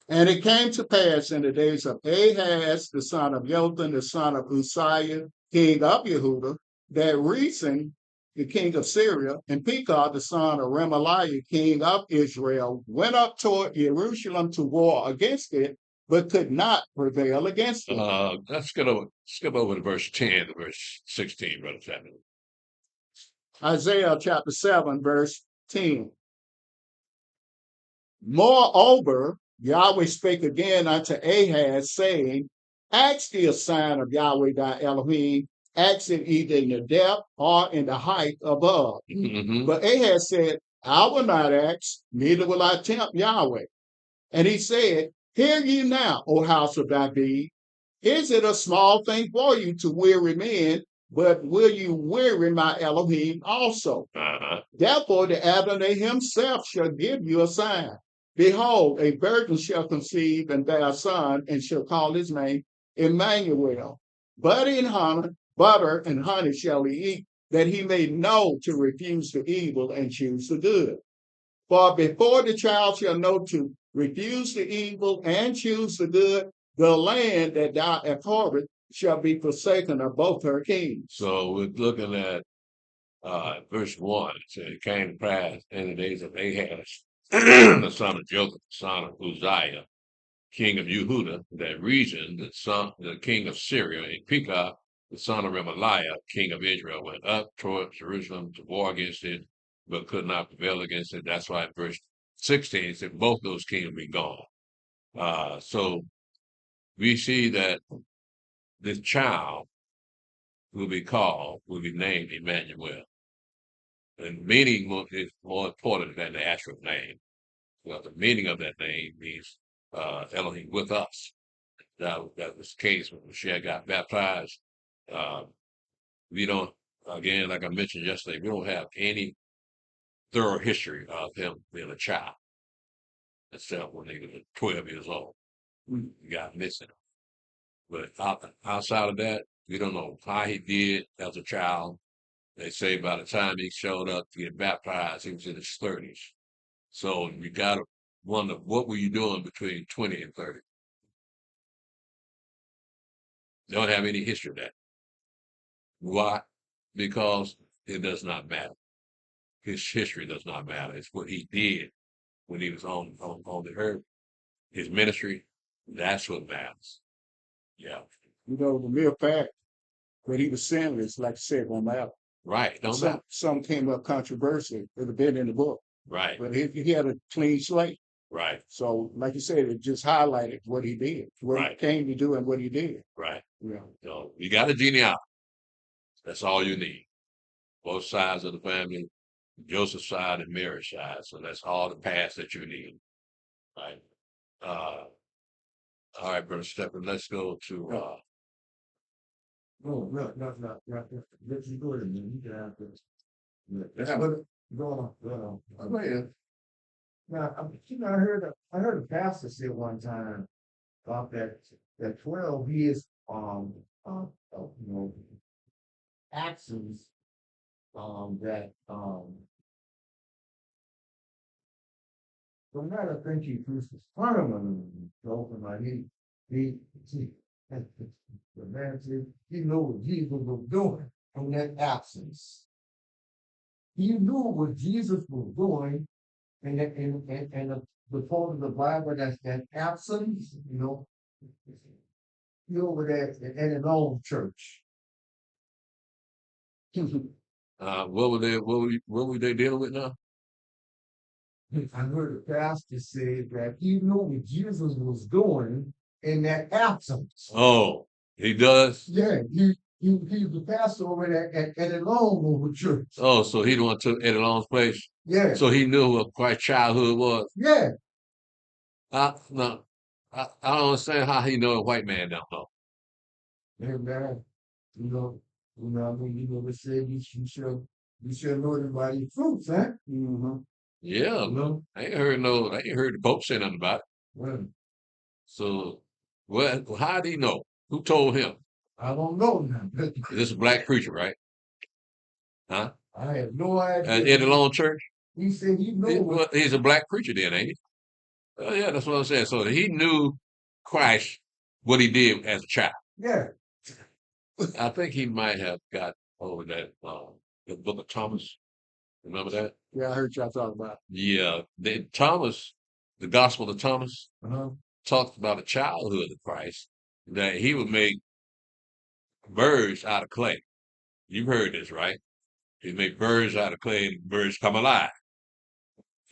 And it came to pass in the days of Ahaz, the son of Jotham, the son of Uzziah, king of Yehuda, that Rezin, the king of Syria, and Pekah, the son of Remaliah, king of Israel, went up toward Jerusalem to war against it, but could not prevail against it. Let's skip over to verse 10 to verse 16, Brother Chapman. Isaiah chapter 7, verse 10. Moreover, Yahweh spake again unto Ahaz, saying, Ask thee a sign of Yahweh thy Elohim, ask it either in the depth or in the height above. But Ahaz said, I will not ask, neither will I tempt Yahweh. And he said, Hear ye now, O house of David, is it a small thing for you to weary men, but will you weary my Elohim also? Therefore the Adonai himself shall give you a sign. Behold, a virgin shall conceive and bear a son, and shall call his name Emmanuel. Butter and honey shall he eat, that he may know to refuse the evil and choose the good. For before the child shall know to refuse the evil and choose the good, the land that thou abhorrest shall be forsaken of both her kings. So we're looking at verse 1. So it came to pass in the days of Ahaz, the son of Jotham, the son of Uzziah, king of Yehuda, that Rezin, the king of Syria, and Pekah, the son of Remaliah, king of Israel, went up toward Jerusalem to war against it, but could not prevail against it. That's why verse 16 said both those kings will be gone. So we see that this child will be named Emmanuel. And meaning is more important than the actual name. Well, the meaning of that name means Elohim with us. That was the case when Mashiach got baptized. We don't, again, like I mentioned yesterday, we don't have any thorough history of him being a child, except when he was 12 years old. We got missing. But outside of that, we don't know how he did as a child. They say by the time he showed up to get baptized, he was in his 30s. So you got to wonder, what were you doing between 20 and 30? Don't have any history of that. Why? Because it does not matter. His history does not matter. It's what he did when he was on the earth. His ministry, that's what matters. Yeah. You know, the mere fact that he was sinless, like I said, won't matter. Right. Don't matter. Some came up controversial. It would have been in the book. Right. But he had a clean slate. Right. So, like you said, it just highlighted what he did, what he came to do and what he did. Right. Yeah. So you got a genealogy. That's all you need. Both sides of the family, Joseph's side and Mary's side. So that's all the past that you need. Right. All right, Brother Stephen, let's go to No. Let you go ahead, man. You can have this. Yeah, but Go on. go ahead. Now, I heard a pastor say one time about that 12 years, actions, that, no matter, think he preached his sermon, like he, the man said, he knew what Jesus was doing in that absence. He knew what Jesus was doing in the part of the Bible that absence, he over there in an old church. What were they dealing with now? I heard the pastor say that he knew what Jesus was doing in that absence. Oh, he does? Yeah, he's the pastor over at a long over church. Oh, so he the one took Eddie Long's place? Yeah, So he knew what Christ's childhood was? yeah. No, I don't understand how he know a white man don't know. Hey man, I mean, they say you should know everybody's fruits, huh? Mm-hmm. Yeah, I ain't heard the Pope say nothing about it. Well, So, how did he know? Who told him? I don't know now. This is a black preacher, right? Huh? I have no idea. In the Long Church? He said he know Well, he's a black preacher then, ain't he? Oh, yeah, that's what I'm saying. So he knew Christ, what he did as a child. Yeah. I think he might have got over that, the book of Thomas. Remember that? Yeah, I heard y'all talk about Yeah. The Gospel of Thomas Uh-huh. talks about the childhood of Christ, that he would make birds out of clay. You've heard this, right? He'd make birds out of clay and birds come alive.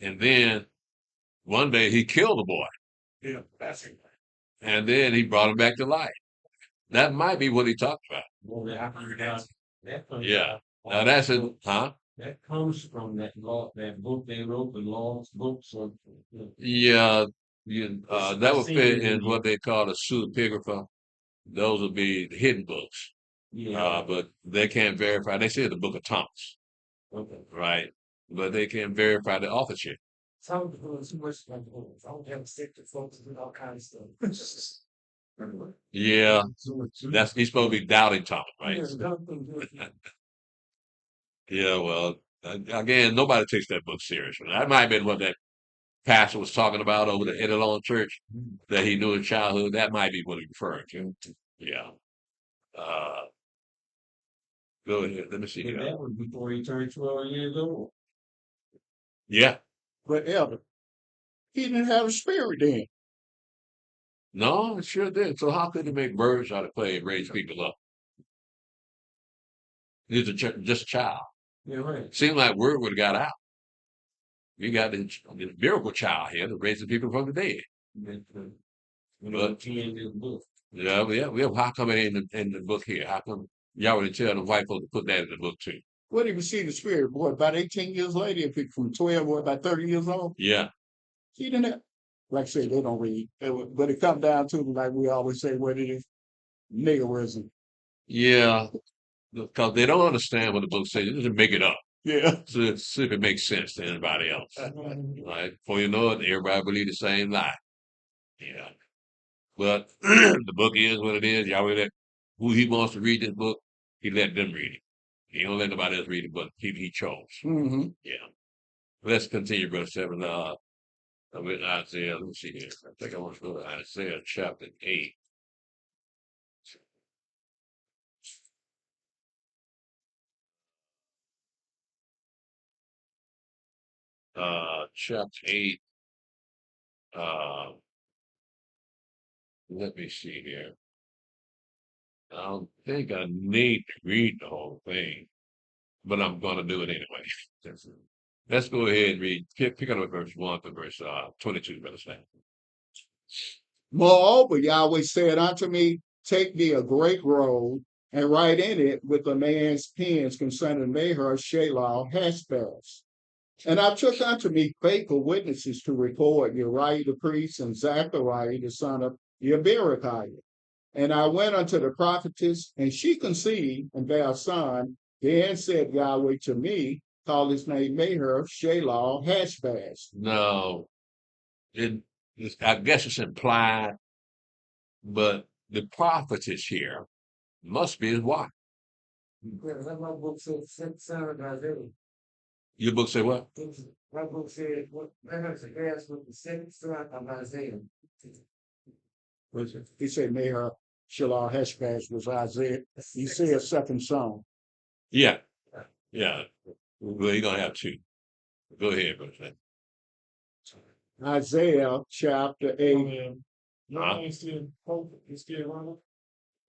And then one day he killed a boy. Yeah, that's it. And then he brought him back to life. That might be what he talked about. Well, I heard that comes Yeah. Now that's it, huh? that comes from that law, that book they wrote, the laws books of. Yeah, that would seen fit it in in what they call a pseudepigrapha. Those would be the hidden books. Yeah. But they can't verify. They say the Book of Thomas, Okay. right? But they can't verify the authorship. Some people too much like I don't have to stick to folks and all kinds of stuff. Yeah, he's supposed to be doubting Thomas, right? Yeah, Yeah, well, again, nobody takes that book seriously. That might have been what that pastor was talking about over the Long Church that he knew in childhood. That might be what he's referring to. Yeah. Uh, Go ahead. Let me see But here. that was before he turned 12 years old. Yeah. But Elder, he didn't have a spirit then. No, it sure did. So how could he make birds out of clay and raise people up? He's just a child. Yeah, right. Seemed like word would have got out. You got this miracle child here that raises people from the dead. But yeah. How come it ain't in the book here? How come y'all would tell the white folks to put that in the book too? What did we see the spirit? Boy, about 18 years later, if it from 12, boy, about 30 years old. Yeah. He didn't have, like I said, they don't read. But it come down to, like we always say, what it is, niggerism. Yeah. Because they don't understand what the book says. They just make it up. Yeah. So see if it makes sense to anybody else. Right? Before you know it, everybody believe the same lie. Yeah. But the book is what it is. Y'all let who he wants to read this book, he let them read it. He don't let nobody else read the book. He chose. Mm-hmm. Yeah. Let's continue, Brother Seven. With Isaiah. Let me see here. I think I want to go to Isaiah chapter 8. Chapter 8. Let me see here. I don't think I need to read the whole thing, but I'm going to do it anyway. Let's go ahead and read. Pick up at verse 1 to verse 22, Brother Sam. Moreover, Yahweh said unto me, take thee a great roll and write in it with a man's pens concerning Mahar, Shalom, Hashbaz. And I took unto me faithful witnesses to record Uriah the priest and Zachariah the son of Yeberichiah. And I went unto the prophetess, and she conceived and bare a son. Then said Yahweh to me, call his name Mahar, Shalom, Hashbaz. No, I guess it's implied, but the prophetess here must be his wife. Yeah, that my book said son of Isaiah. Your book say what? My book said what that has a gas with the second son of Isaiah. He said Mahar, Shalom, Hashbaz was Isaiah. He said second son. Yeah. Yeah. Well, you're going to have two. Go ahead, Brother Sam. Isaiah chapter 8. Your thing still open? It's still running?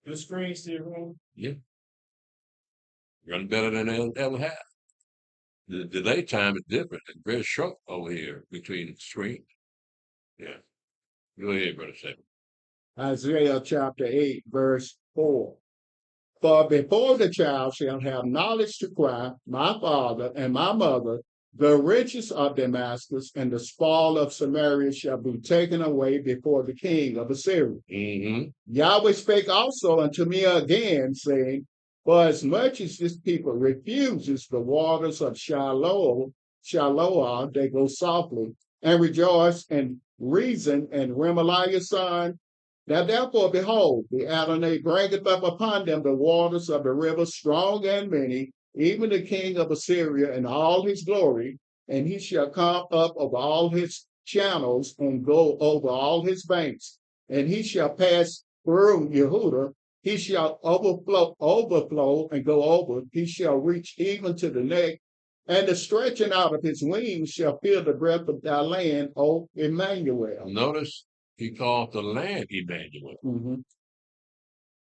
Your screen still running? Yeah. Running better than they ever have. The delay time is different. It's very short over here between the screen. Yeah. Go ahead, Brother Sam. Isaiah chapter 8, verse 4. For before the child shall have knowledge to cry, my father and my mother, the riches of Damascus and the spoil of Samaria shall be taken away before the king of Assyria. Yahweh spake also unto me again, saying, for as much as this people refuses the waters of Shalom, they go softly, and rejoice and reason and Remaliah's son. Now therefore, behold, the Adonai bringeth up upon them the waters of the river strong and many, even the king of Assyria in all his glory, and he shall come up over all his channels and go over all his banks, and he shall pass through Yehuda. He shall overflow and go over. He shall reach even to the neck, and the stretching out of his wings shall fill the breadth of thy land, O Emmanuel. Notice he called the land Emmanuel. Mm-hmm.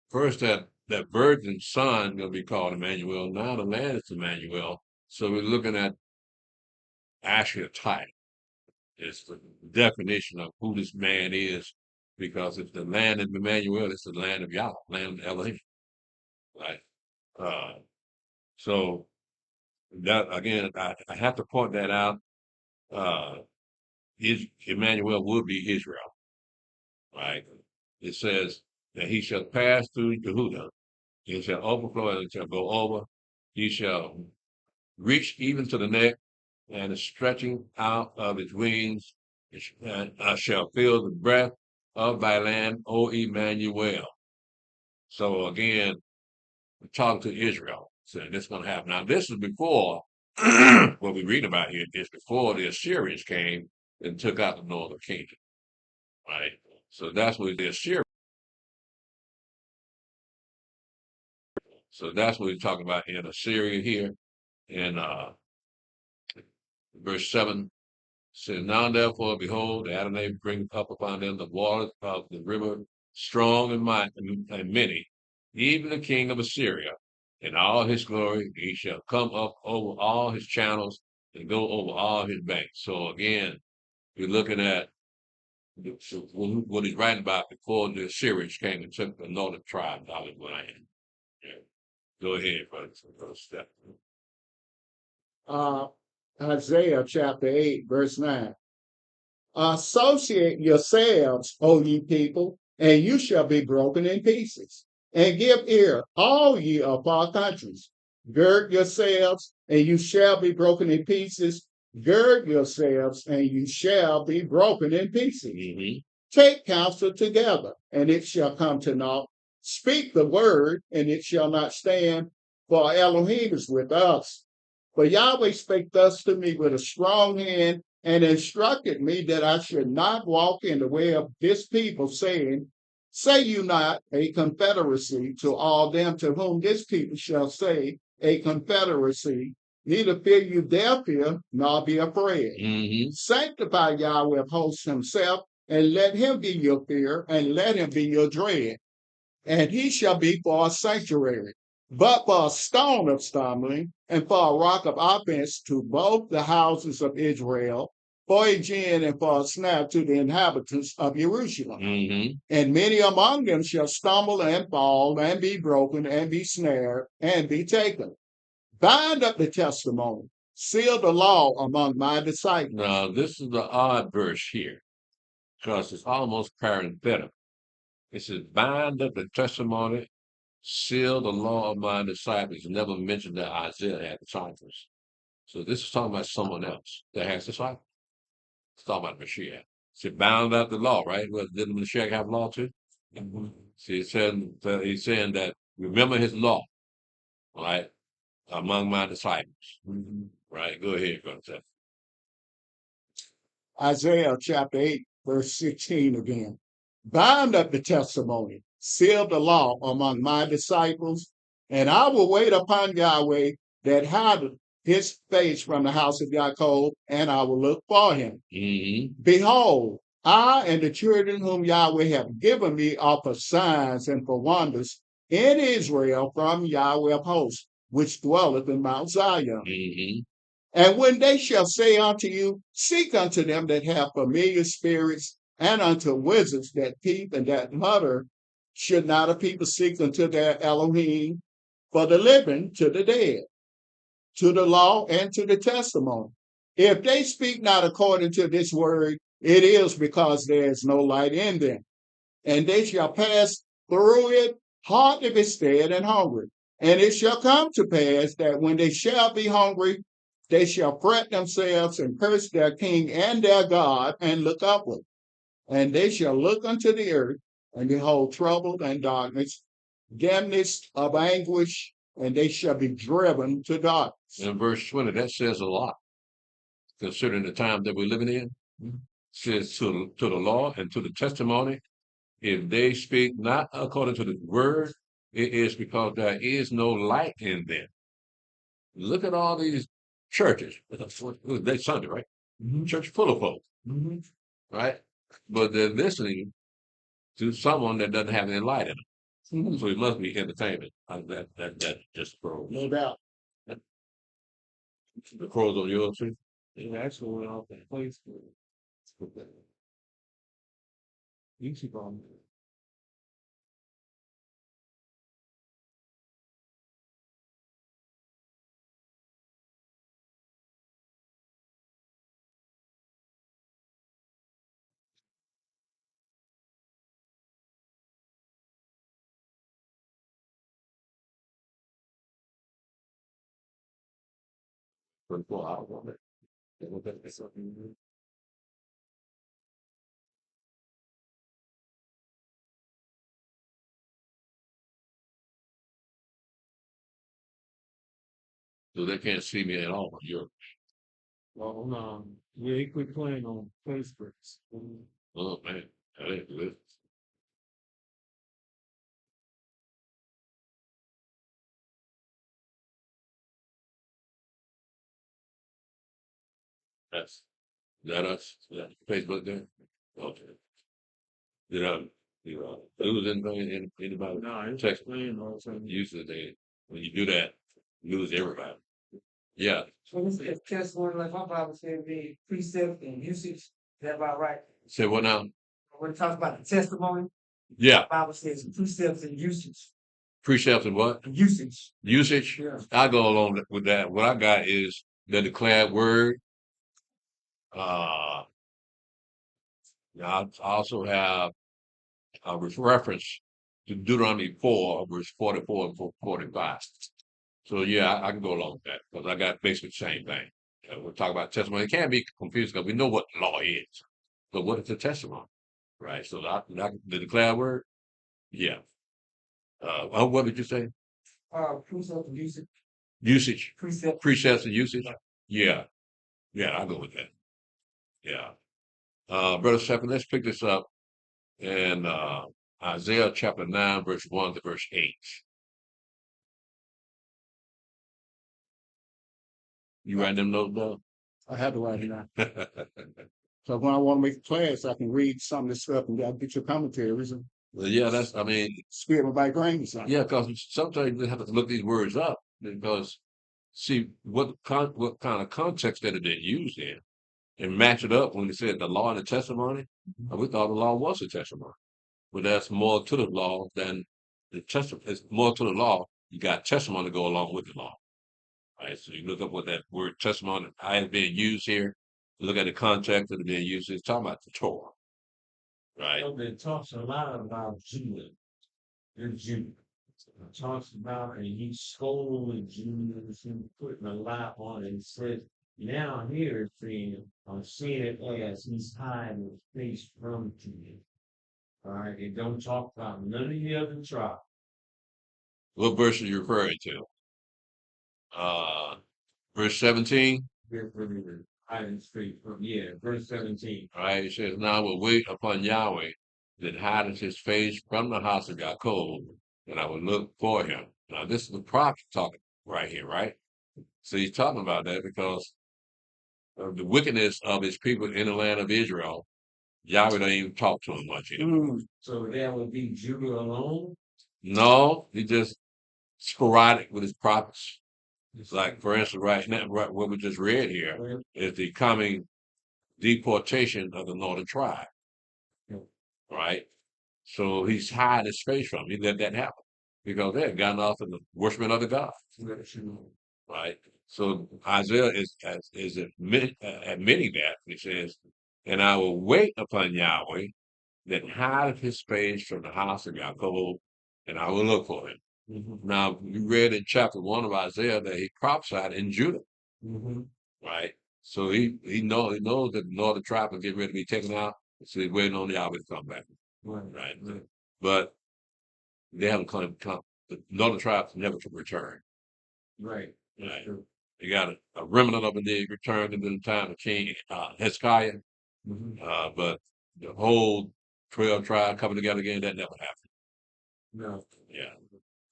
First, that virgin son going to be called Emmanuel. Now the land is Emmanuel. So we're looking at actually a type. It's the definition of who this man is, because if the land of Emmanuel, it's the land of Yahweh, land of Elohim. Right? So that again, I have to point that out. Emmanuel would be Israel. Right? It says that he shall pass through Yehuda, he shall overflow and shall go over, he shall reach even to the neck, and the stretching out of his wings, and I shall feel the breath of thy land, O Emmanuel. So again, we're talking to Israel, saying this is going to happen. Now, this is before what we read about here is before the Assyrians came and took out the northern kingdom, right? So that's what the Assyrians. So that's what we're talking about in Assyria here. In verse 7 says, now therefore, behold, the Adonai bring up upon them the waters of the river, strong and mighty and many, even the king of Assyria, in all his glory, he shall come up over all his channels and go over all his banks. So again, we're looking at what he's writing about before the Assyrians came and took the northern tribes out of the land. Yeah. Go ahead, brother. Step. Isaiah chapter 8, verse 9. Associate yourselves, O ye people, and you shall be broken in pieces. And give ear, all ye of far countries. Gird yourselves, and you shall be broken in pieces. Gird yourselves, and you shall be broken in pieces. Mm-hmm. Take counsel together, and it shall come to naught. Speak the word, and it shall not stand, for Elohim is with us. For Yahweh spake thus to me with a strong hand, and instructed me that I should not walk in the way of this people, saying, say you not a confederacy to all them to whom this people shall say a confederacy, neither fear you their fear, nor be afraid. Mm-hmm. Sanctify Yahweh of hosts himself, and let him be your fear, and let him be your dread. And he shall be for a sanctuary, but for a stone of stumbling, and for a rock of offense to both the houses of Israel, for a gin and for a snare to the inhabitants of Jerusalem. Mm-hmm. And many among them shall stumble and fall, and be broken, and be snared, and be taken. Bind up the testimony, seal the law among my disciples. Now, this is the odd verse here, because it's almost parenthetical. It says, bind up the testimony, seal the law of my disciples. It never mentioned that Isaiah had disciples. So this is talking about someone else that has disciples. It's talking about Mashiach. So bound up the law, right? Well, didn't Mashiach have law too? Mm-hmm. See, he's saying that remember his law, right? Among my disciples. Mm-hmm. Right? Go ahead, brother. Isaiah chapter 8, verse 16 again. Bind up the testimony, seal the law among my disciples, and I will wait upon Yahweh that hideth his face from the house of Jacob, and I will look for him. Mm-hmm. Behold, I and the children whom Yahweh have given me are for signs and for wonders in Israel from Yahweh of hosts, which dwelleth in Mount Zion. Mm-hmm. And when they shall say unto you, seek unto them that have familiar spirits, and unto wizards that peep and that mutter, should not a people seek unto their Elohim for the living to the dead, to the law and to the testimony? If they speak not according to this word, it is because there is no light in them. And they shall pass through it hardly bestead and hungry. And it shall come to pass that when they shall be hungry, they shall fret themselves and curse their king and their God and look upward. And they shall look unto the earth and behold trouble and darkness, dimness of anguish, and they shall be driven to darkness. In verse 20, that says a lot, considering the time that we're living in. It says to the law and to the testimony, if they speak not according to the word, it is because there is no light in them. Look at all these churches. That's Sunday, right? Church full of folks, right? But they're listening to someone that doesn't have any light in them. So it must be entertainment. That just crows. No doubt. The crows on yours too? It actually went off that place. YouTube on. For 4 hours on it. They look at something. So they can't see me at all on yours. Well, no. Yeah, he quit playing on Facebook. Oh man, that ain't good. That's that us? That Facebook there? Okay. Lose anything? Anybody? No, it's Text playing all the time. usually when you do that, you lose everybody. Yeah. So this is testimony, like my Bible said, the precept and usage. Is that about right? Say what now? When it talks about the testimony, Yeah. the Bible says precepts and usage. Precepts and what? Usage. Usage. Yeah. I go along with that. What I got is the declared word. I also have a reference to Deuteronomy 4, verse 44 and 45. So yeah, I can go along with that because I got basically the same thing. We'll talk about testimony. It can be confusing because we know what law is, but what is the testimony, right? So the declared word, yeah. What did you say? Precept and usage. Usage, Precept. precepts, and usage. Yeah, I'll go with that. Yeah. Brother Stephen, let's pick this up in Isaiah chapter 9, verse 1 to verse 8. You write them notes down? I had to write it down. So when I want to make a class, I can read some of this stuff and I'll get your commentaries and Well, yeah, spit my brain or something. yeah, because sometimes you have to look these words up because see what kind of context that it been used in and match it up when it said the law and the testimony. We thought the law was a testimony, but that's more to the law than the testimony. It's more to the law. You got testimony to go along with the law. Right, so you look up what that word testimony, how it's being used here. Look at the context that it's being used. It's talking about the Torah, right? It talks a lot about Judah. And Judah. It talks about, and he scolded Judah and putting a lot on it. It says, now here it's saying, I'm seeing it as he's hiding his face from Judah. All right, it don't talk about none of the other tribes. What verse are you referring to? Verse 17. Hiding his face from, verse 17. All right, it says, now I will wait upon Yahweh that hideth his face from the house of Jacob, and I will look for him. Now, this is the prophet talking right here, right? So he's talking about that because of the wickedness of his people in the land of Israel. Yahweh don't even talk to him much anymore. So that would be Judah alone? No, he just sporadic with his prophets. It's like, for instance, right now, what we just read here is the coming deportation of the northern tribe, right? So he's hiding his face from him. He let that happen because they had gotten off in the worshiping of the gods, right? So Isaiah is admitting that. He says, and I will wait upon Yahweh that hideth his face from the house of Jacob, and I will look for him. Now, we read in chapter 1 of Isaiah that he prophesied in Judah, right? So he knows that the northern tribe will get ready to be taken out. So he's waiting on Yahweh to come back, right? But they haven't come. The northern tribes never can return. Right. Right. You got a remnant of it they returned into the time of King Hezekiah, but the whole 12 tribe coming together again, that never happened. No. Yeah.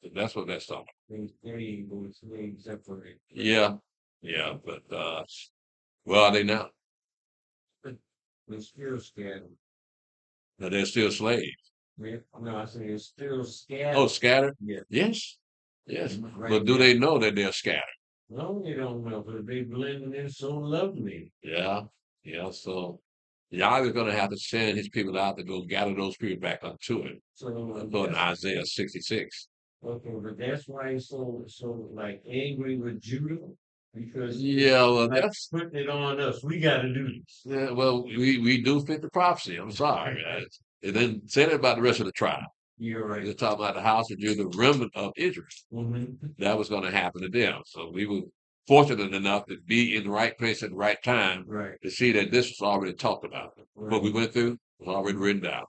So that's what that's talking about. They separate. Yeah. Yeah. But where are they now? They're still scattered. Now they're still slaves. Yeah. No, I say they're still scattered. Oh, scattered? Yeah. Yes. Yes. Right. But do they know that they're scattered? No, they don't know, but they blending in so lovely. Yeah. Yeah. So Yahweh's going to have to send his people out to go gather those people back unto him. So According to Isaiah 66. okay, but that's why he's so like angry with Judah, because Yeah, well, like, that's putting it on us. We got to do this. yeah, well, we do fit the prophecy. I'm sorry. It didn't say that about the rest of the tribe. You're right. It's talking about the house of Judah, the remnant of Israel. Mm-hmm. That was going to happen to them. So we were fortunate enough to be in the right place at the right time Right. to see that this was already talked about. Right. What we went through was already written down.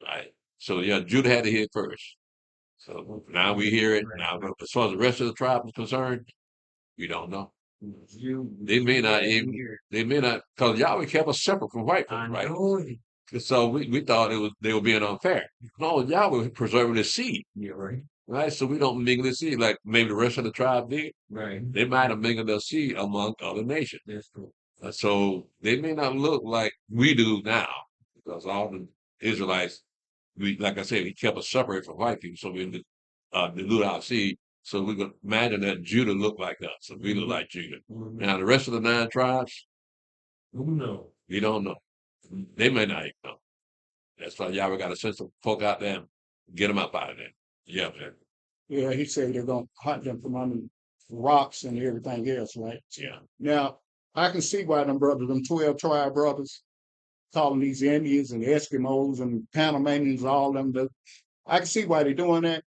Right. So yeah, Judah had to hear it first. So now we hear it. Now, but as far as the rest of the tribe is concerned, we don't know. They may not even. They may not, because Yahweh kept us separate from white folks, right? So we thought they were being unfair. No, Yahweh was preserving the seed. Yeah, right. Right, so we don't mingle the seed like maybe the rest of the tribe did. Right. They might have mingled their seed among other nations. That's true. So they may not look like we do now, because all the Israelites, like I said, we kept us separate from white people, so we dilute our seed. So we could imagine that Judah looked like us, so we look like Judah. Now the rest of the 9 tribes, Who knows? we don't know. They may not even know. That's why Yahweh got to send some folk out there and get them up out of there. Yeah, man. Yeah, he said they're going to hunt them from under rocks and everything else, right? Yeah. Now, I can see why them 12 tribe brothers, calling these Indians and Eskimos and Panamanians, all them. I can see why they're doing that,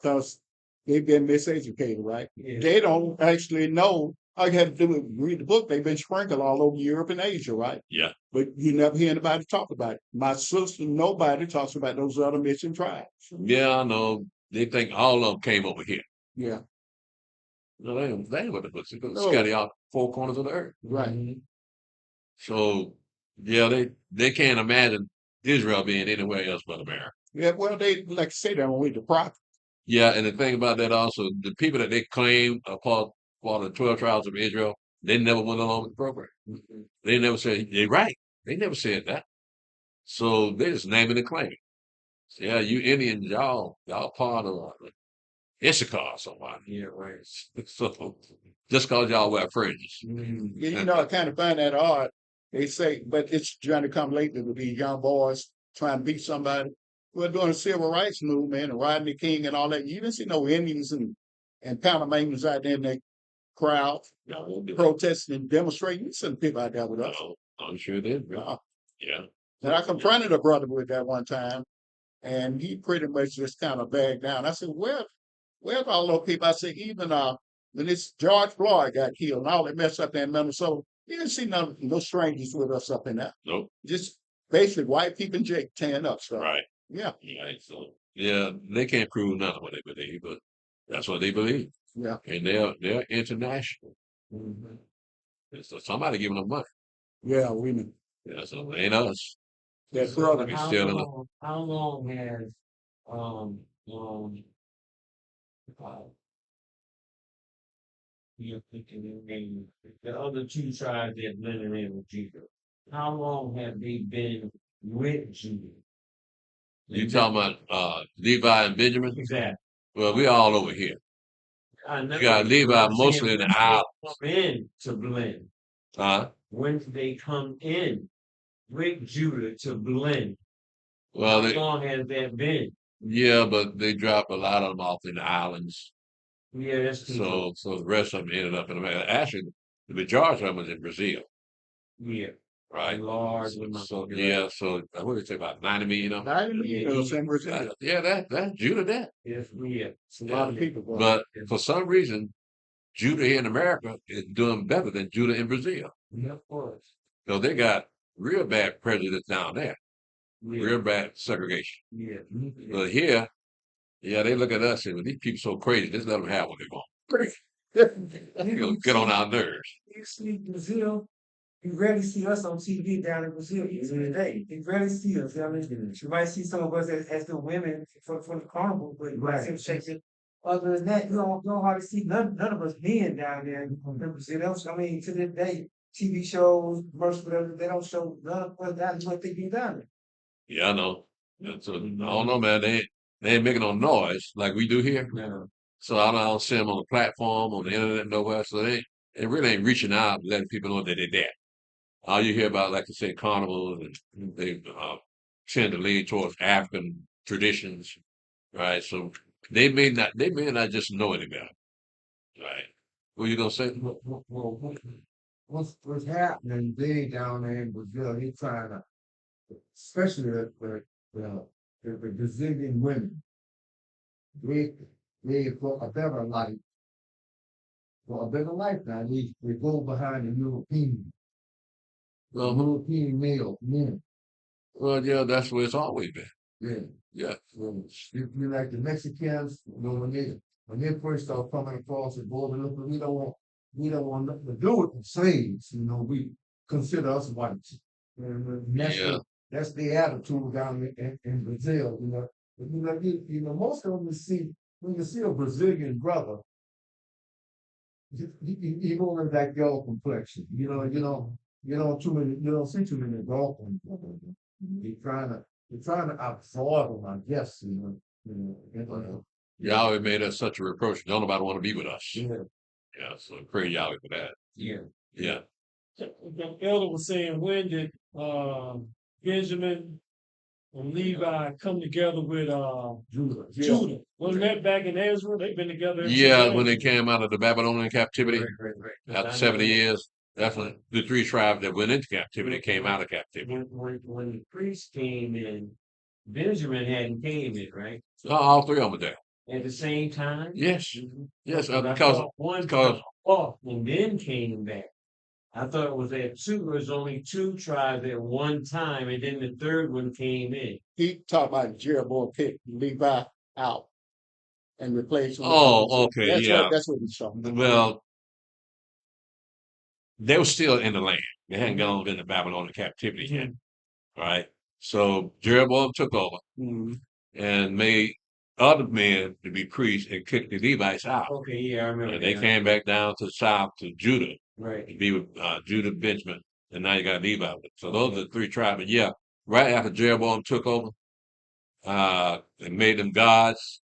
because they've been miseducated, right? Yeah. They don't actually know. All you have to do is read the book. They've been sprinkled all over Europe and Asia, right? Yeah. But you never hear anybody talk about it. My sister, nobody talks about those other mission tribes. Yeah, I know. They think all of them came over here. Yeah. No, they ain't what the books. They're going to No. scatter out 4 corners of the earth. Right. So, yeah, they can't imagine Israel being anywhere else but America. Yeah, well, they, like I say, they don't read the prophet. Yeah, and the thing about that also, the people that they claim are part of the 12 tribes of Israel, they never went along with the program. They never said, they're right. They never said that. So they just name it and claim it. So, yeah, you Indians, y'all part of Issachar or somebody. Yeah, right. So just because y'all wear fringes. Yeah, you know, I kind of find that odd. They say, but it's trying to come lately with these young boys trying to beat somebody. We're doing a civil rights movement and Rodney King and all that. You didn't see no Indians and Panamanians out there in that crowd protesting and demonstrating. You see people out there with us. No, I'm sure they did. Yeah. And I confronted a brother with that one time, and he pretty much just kind of backed down. I said, where's all those people? I said, even when this George Floyd got killed and all that mess up there in Minnesota, you didn't see no strangers with us up in there. Nope. Just basically white people and Jake tearing up stuff. Right. Yeah. Right. So yeah, they can't prove none of what they believe, but that's what they believe. Yeah. And they're international. So somebody giving them money. Yeah, we know. Yeah, so it ain't us. That brother. We still in How long has you're thinking in the other 2 tribes that blended in with Judah? How long have they been with Judah? You talking about Levi and Benjamin? Exactly. Well, we all over here. I know. You got Levi I'm saying, mostly in when the do they islands. come in to blend? When do they come in with Judah to blend? Well, How long has that been? yeah, but they drop a lot of them off in the islands. Yeah, that's true. So the rest of them ended up in America. Actually, the majority of them was in Brazil, Yeah. right? Large So, amount. so yeah, so what did they say about 90 million of them? 90 million of them was in it. Yeah, that's Judah that. Yes, yeah. It's a lot of people. Boy. But for some reason, Judah here in America is doing better than Judah in Brazil. Yeah, of course. So they got real bad prejudice down there, Yeah. real bad segregation. Yeah. But here, yeah, they look at us and these people so crazy, just let them have what they want. Get on our nerves. You see Brazil, you rarely see us on TV down in Brazil even today. You rarely see us. I mean, you might see some of us as the women for the carnival, but you might see them shaking. Other than that, you don't hardly see none of us men down there in Brazil. I mean, to this day, TV shows, commercials, whatever, they don't show none of us down what they do down there. Yeah, I know. So, I don't know, man. They ain't making no noise like we do here. Yeah. So I don't see them on the platform, on the internet, nowhere. So they really ain't reaching out, letting people know that they're there. All you hear about, like you say, carnivals, and they tend to lean towards African traditions, right? So they may not just know any better, right? What you gonna say? Well, what's happening big down there in Brazil? He's trying to, especially the Brazilian women, they for a better life. For a better life now, they go behind the European male men. Well, yeah, that's where it's always been. Yeah. Yeah. So you like the Mexicans, when they first start coming across the border, we don't want nothing to do with the slaves. We consider us whites. And that's the attitude down in Brazil. Most of them when you see a Brazilian brother, he only that yellow complexion. You don't see too many dark ones. You're trying to absorb them, I guess. Yahweh made us such a reproach. Don't nobody want to be with us. Yeah. Yeah, so praise Yahweh for that. Yeah. Yeah. The elder was saying, when did Benjamin and Levi come together with Judah? Wasn't that back in Ezra? They've been together. Yeah, when they came out of the Babylonian captivity Right. after 70 years, that's when the three tribes that went into captivity came out of captivity. When the priest came in, Benjamin hadn't came in, right? All three of them were there. At the same time? Yes. Yes, I because thought one got off and then came back. I thought it was at two. There was only two tribes at one time, and then the third one came in. He talked about Jeroboam picked Levi out and replaced him. Oh, okay, yeah. That's what he's talking about. Well, they were still in the land. They hadn't gone into Babylonian captivity yet, right? So Jeroboam took over and made other men to be priests and kicked the Levites out. Okay, yeah, I remember. And they came back down to the south to Judah Right. to be with Judah, Benjamin, and now you got Levi. So those are the three tribes. But yeah, right after Jeroboam took over, and made them gods,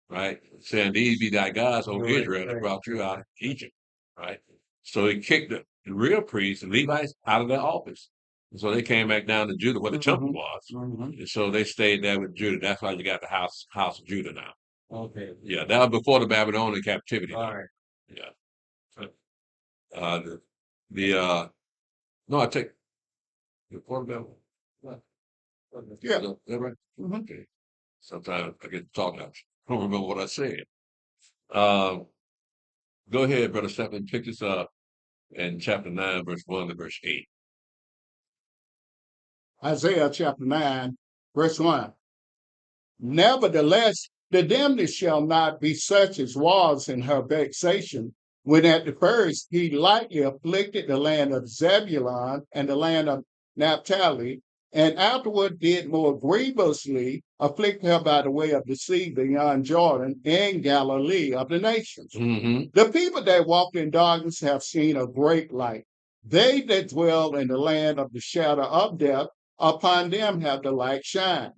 right? Saying these be thy gods, O Israel, that brought you out of Egypt, right? So he kicked the real priests, the Levites, out of their office. And so they came back down to Judah where the temple was. And so they stayed there with Judah. That's why you got the house of Judah now. Okay. Yeah, that was before the Babylonian captivity. All right. Yeah. No, I take before the Babylonian. Yeah. Is that right? Okay. Sometimes I get to talk. I don't remember what I said. Go ahead, Brother Stephen. Pick this up in chapter 9, verse 1 to verse 8. Isaiah chapter 9, verse 1. Nevertheless, the damned shall not be such as was in her vexation, when at the first he lightly afflicted the land of Zebulun and the land of Naphtali, and afterward did more grievously afflict her by the way of the sea beyond Jordan in Galilee of the nations. The people that walked in darkness have seen a great light. They that dwell in the land of the shadow of death, upon them have the light shine.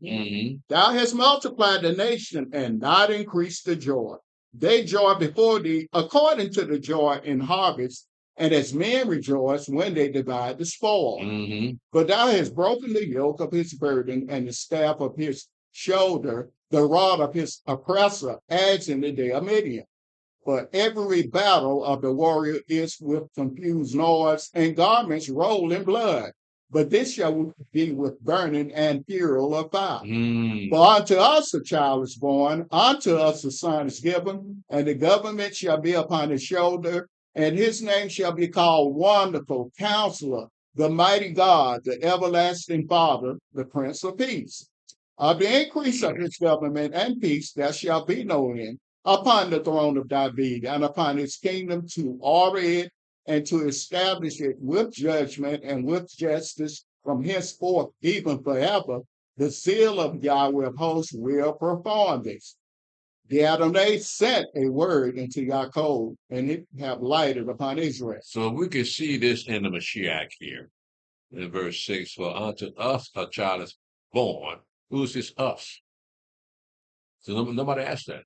Thou hast multiplied the nation and not increased the joy. They joy before thee according to the joy in harvest, and as men rejoice when they divide the spoil. Mm-hmm. But thou hast broken the yoke of his burden and the staff of his shoulder, the rod of his oppressor, as in the day of Midian. For every battle of the warrior is with confused noise, and garments roll in blood. But this shall be with burning and fuel of fire. Mm. For unto us a child is born, unto us a son is given, and the government shall be upon his shoulder, and his name shall be called Wonderful, Counselor, the Mighty God, the Everlasting Father, the Prince of Peace. Of the increase of his government and peace there shall be no end upon the throne of David and upon his kingdom, to order it and to establish it with judgment and with justice from henceforth even forever. The seal of Yahweh of hosts will perform this. The Adonai sent a word into Yaakov, and it have lighted upon Israel. So we can see this in the Mashiach here in verse 6. For unto us a child is born. Who's this us? So nobody asked that.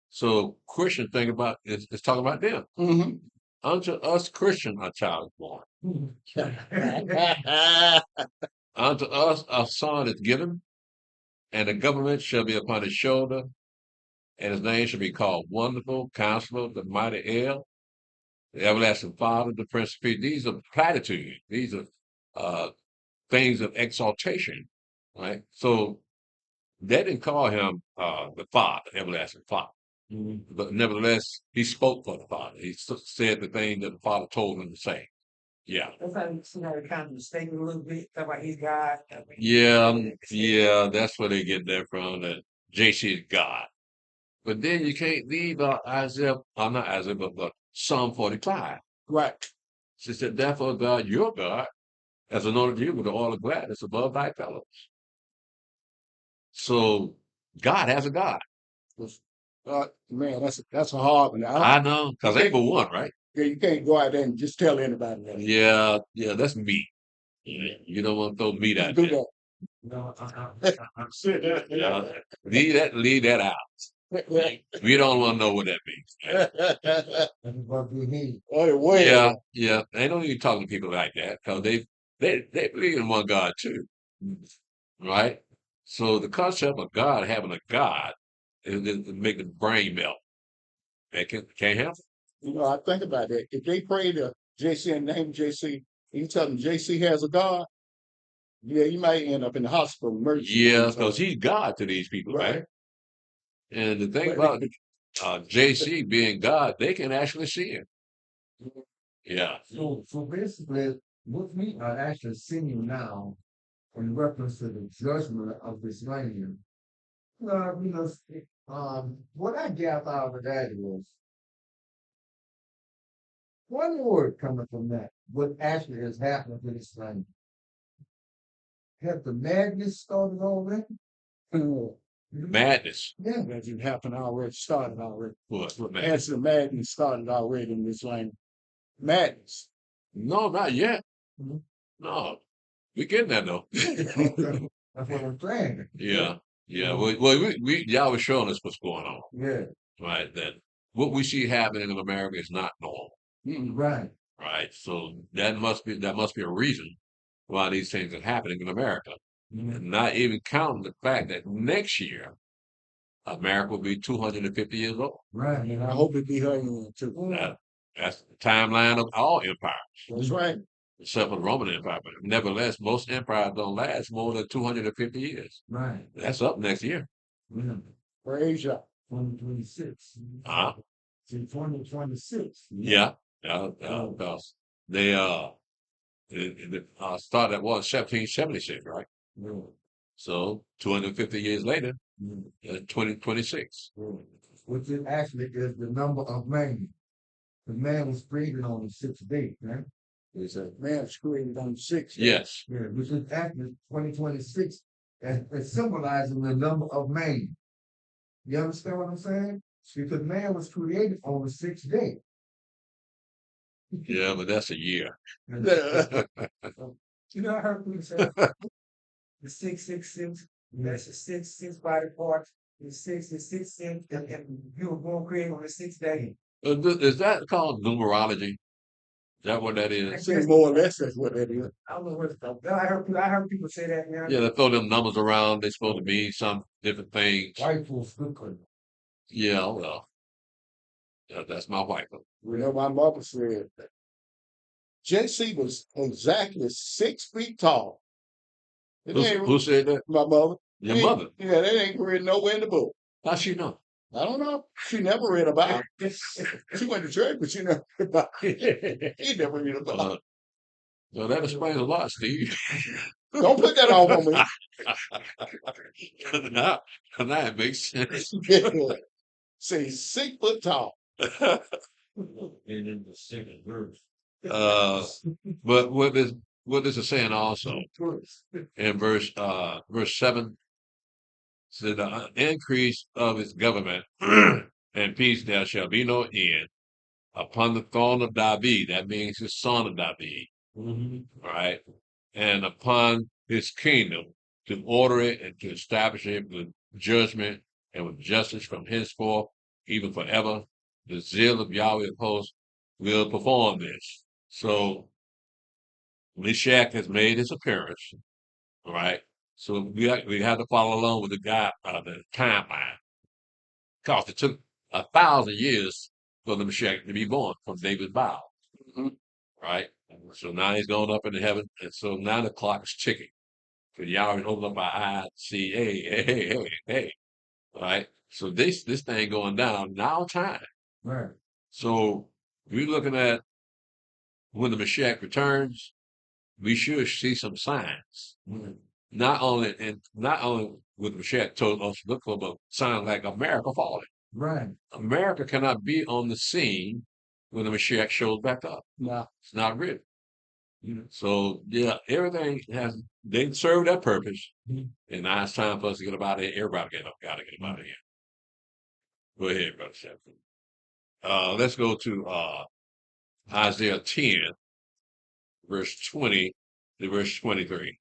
So Christian thing about it's talking about them. Mm-hmm. Unto us Christian a child is born. Unto us a son is given, and the government shall be upon his shoulder, and his name shall be called Wonderful, Counselor, the Mighty El, the Everlasting Father, the Prince of Peace. These are platitudes. These are things of exaltation, right? So they didn't call him the Father, Everlasting Father. Mm-hmm. But nevertheless, he spoke for the Father. He said the thing that the Father told him to say. Yeah. That's how you see how they kind of mistaken a little bit. Talk about he's God. Yeah, that's where they get that from. That JC is God. But then you can't leave Isaiah, not Isaiah, but Psalm 45. Right. She said, therefore, God, your God, has anointed you with the oil of gladness above thy fellows. So God has a God. Man, that's a hard one. I know, because ain't but one, right? Yeah, you can't go out there and just tell anybody that. Yeah, that's meat. You don't want to throw meat out there. No, Yeah. Leave that out. We don't want to know what that means. Yeah. They don't even talk to people like that because they believe in one God too, right? So the concept of God having a God is making the brain melt. They can't have it. I think about that. If they pray to JC and name JC, you tell them JC has a God, yeah, you might end up in the hospital. Emergency. Yeah, because he's God to these people, right? And the thing about JC being God, they can actually see him. Yeah. So basically, what we are actually seeing now in reference to the judgment of this land, what I got out of that was one word coming from that. What actually has happened to this land? Have the madness started already? Madness. Yeah, that didn't happen already. Started already. What Has the madness started already in this land? Madness. No, not yet. No, we getting that though. That's what I'm saying. Yeah. Well, y'all was showing us what's going on. Yeah. Right. That what we see happening in America is not normal. Right. Right. So that must be a reason why these things are happening in America. Not even counting the fact that next year America will be 250 years old. Right. And I hope it be her too. That's the timeline of all empires. That's right. Except for the Roman Empire. But nevertheless, most empires don't last more than 250 years. Right. That's up next year. Yeah. Praise you. 2026. Uh-huh. 2026. Yeah. Because they started at 1776, right? Yeah. So 250 years later, 2026. Which is actually is the number of man. The man was created on the sixth day, right? It's a man was created on the sixth day. Yes. Yeah, which is actually 2026, and it's symbolizing the number of man. You understand what I'm saying? Because man was created on the sixth day. Yeah, but that's a year. You know, I heard people say the 666. That's the six body parts. the sixth, and you were born created on the sixth day. Is that called numerology? Is that what that I is? Say guess more or less that's what that is. I don't know what it's called. I heard people say that now. Yeah, they throw them numbers around. They're supposed to mean some different things. White folks good for it. Yeah, well, that's my wife. You know, my mother said that JC was exactly 6 feet tall. It ain't Who said that? my mother. Your mother. Yeah, that ain't written nowhere in the book. How she know? I don't know. She never read about it. She went to church, but she never read about it. He never read about it. So that explains a lot, Steve. Don't put that on me. now it makes sense. Say 6 foot tall. And in the second verse. But what this is saying also in verse 7 said the increase of its government and peace there shall be no end upon the throne of David. That means the son of David, right? And upon his kingdom to order it and to establish it with judgment and with justice from henceforth, even forever. The zeal of Yahweh of hosts will perform this. So Meshach has made his appearance, all right? So we have to follow along with the timeline. Because it took 1,000 years for the Meshach to be born from David's bow, right? So now he's going up into heaven, and so now the clock is ticking. So Yahweh open up our eyes, see, hey, right? So this thing going down now time. Right. So we're looking at when the Meshach returns, we should see some signs. Not only with Meshach told us to look for, but signs like America falling. Right. America cannot be on the scene when the Meshach shows back up. No. It's not real. So yeah, everything they serve that purpose, and now it's time for us to get up out of here. Everybody gotta get up out of here. Go ahead, Brother Shepard. Let's go to Isaiah 10, verse 20 to verse 23.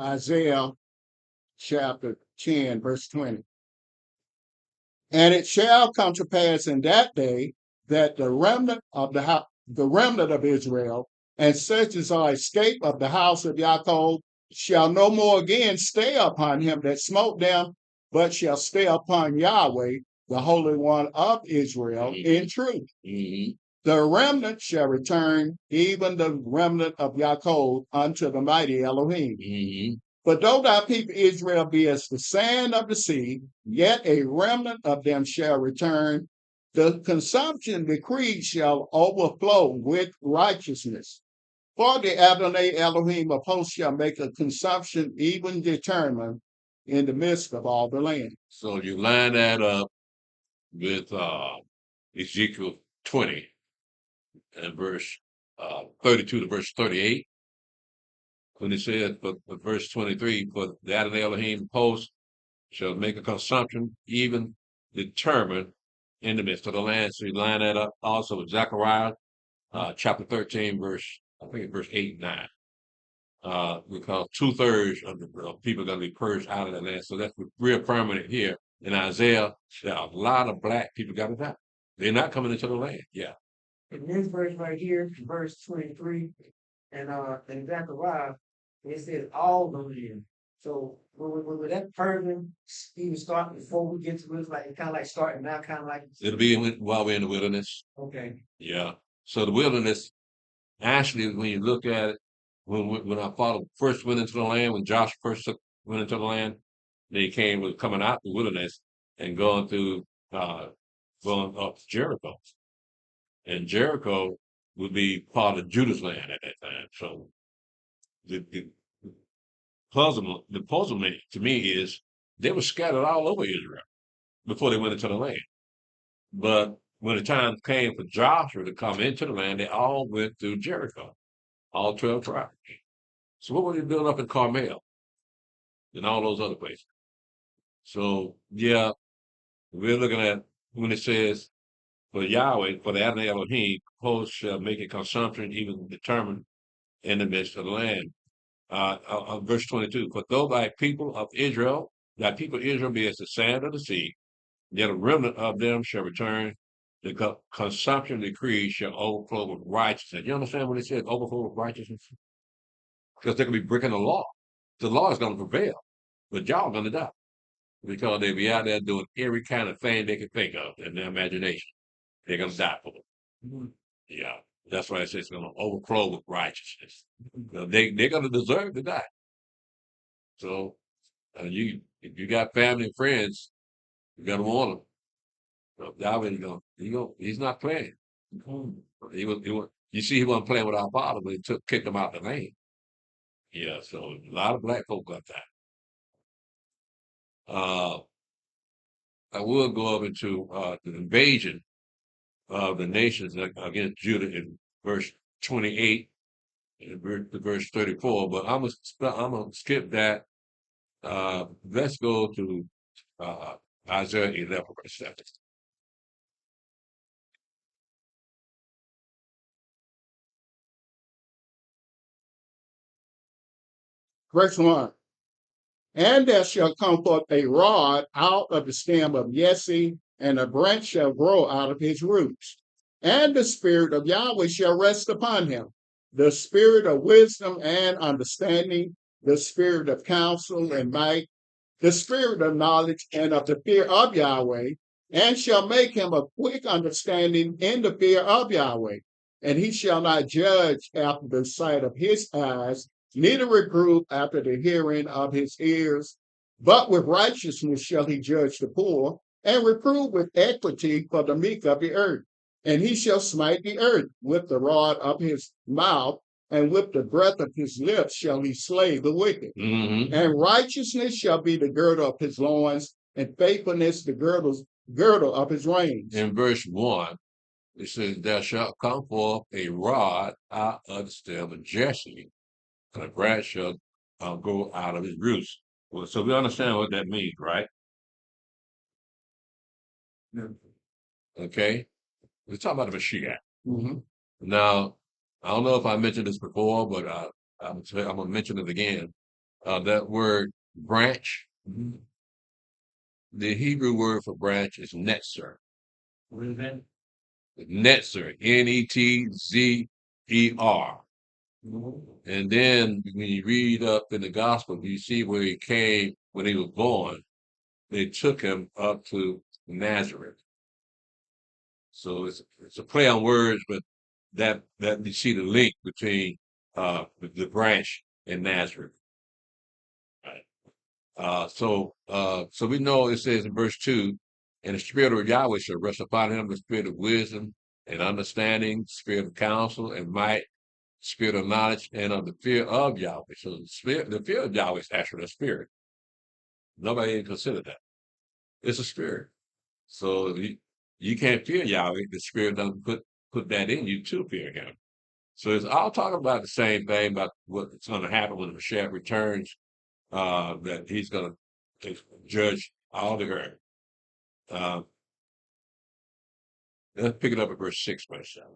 Isaiah chapter 10, verse 20. And it shall come to pass in that day that the remnant of Israel, and such as are escaped of the house of Jacob, shall no more again stay upon him that smote them, but shall stay upon Yahweh, the Holy One of Israel, in truth. The remnant shall return, even the remnant of Jacob, unto the mighty Elohim. But though thy people Israel be as the sand of the sea, yet a remnant of them shall return. The consumption decreed shall overflow with righteousness. For the Adonai Elohim of hosts shall make a consumption even determined in the midst of all the land. So you line that up with Ezekiel 20 and verse 32 to verse 38. When it says, for verse 23, for the Adonai Elohim host shall make a consumption even determined in the midst of the land. So you line that up also with Zechariah chapter 13, verse 8 and 9. Because 2/3 of the people are going to be purged out of the land. So that's real permanent here. In Isaiah, there are a lot of black people got to die. They're not coming into the land. Yeah. In this verse right here, verse 23, and in Zechariah, it says all the land. So with that purging even starting before we get to it, like kind of like starting now, kind of like It'll be while we're in the wilderness. okay. Yeah. So the wilderness, actually, when you look at it, when our father first went into the land, when Joshua first went into the land, they coming out the wilderness and going up to Jericho. And Jericho would be part of Judah's land at that time. So the puzzle to me is they were scattered all over Israel before they went into the land. But when the time came for Joshua to come into the land, they all went through Jericho, all 12 tribes. So what were they doing up in Carmel and all those other places? So yeah, we're looking at when it says For Yahweh, for the Adonai Elohim, hosts shall make a consumption even determined in the midst of the land. Verse 22, for though thy people of Israel, be as the sand of the sea, yet a remnant of them shall return. The consumption decree shall overflow with righteousness. You understand what it says, overflow with righteousness? Because they're going to be breaking the law. The law is going to prevail, but y'all are going to die because they'll be out there doing every kind of thing they can think of in their imagination. They're going to die for it. Yeah, that's why it says it's going to overflow with righteousness. They're going to deserve to die. So if you got family and friends, you got to warn them. He's not playing. You see, he wasn't playing with our father, but he kicked him out the lane. Yeah, so a lot of black folk got that. I will go over to the invasion of the nations against Judah in verse 28 and verse 34, but I'm gonna skip that. Let's go to Isaiah 11, verse 7. Verse 1. And there shall come forth a rod out of the stem of Jesse, and a branch shall grow out of his roots. And the Spirit of Yahweh shall rest upon him, the Spirit of wisdom and understanding, the Spirit of counsel and might, the Spirit of knowledge and of the fear of Yahweh, and shall make him of quick understanding in the fear of Yahweh. And he shall not judge after the sight of his eyes, neither reprove after the hearing of his ears, but with righteousness shall he judge the poor, and reprove with equity for the meek of the earth. And he shall smite the earth with the rod of his mouth, and with the breath of his lips shall he slay the wicked. Mm-hmm. And righteousness shall be the girdle of his loins, and faithfulness the girdle of his reins. In verse 1, it says, there shall come forth a rod out of the stem of Jesse, and a branch shall go out of his roots. Well, so we understand what that means, right? Yeah. Okay. We're talking about the Mashiach. Mm-hmm. Now, I don't know if I mentioned this before, but I'm going to mention it again. That word branch, the Hebrew word for branch is netzer. What is that? Netzer, Netzer. And then when you read up in the gospel, you see where he came when he was born. They took him up to Nazareth. So it's a play on words, but that you see the link between the branch and Nazareth. Right. So we know it says in verse 2, and the Spirit of Yahweh shall rest upon him, the Spirit of wisdom and understanding, Spirit of counsel and might, Spirit of knowledge and of the fear of Yahweh. So the fear of Yahweh is actually a spirit. Nobody even considered that. It's a spirit. So you can't fear Yahweh. The Spirit doesn't put that in you to fear him. So it's all talking about the same thing about what's going to happen when the Mashiach returns, that he's going to judge all the earth. Let's pick it up at verse 6, verse 7.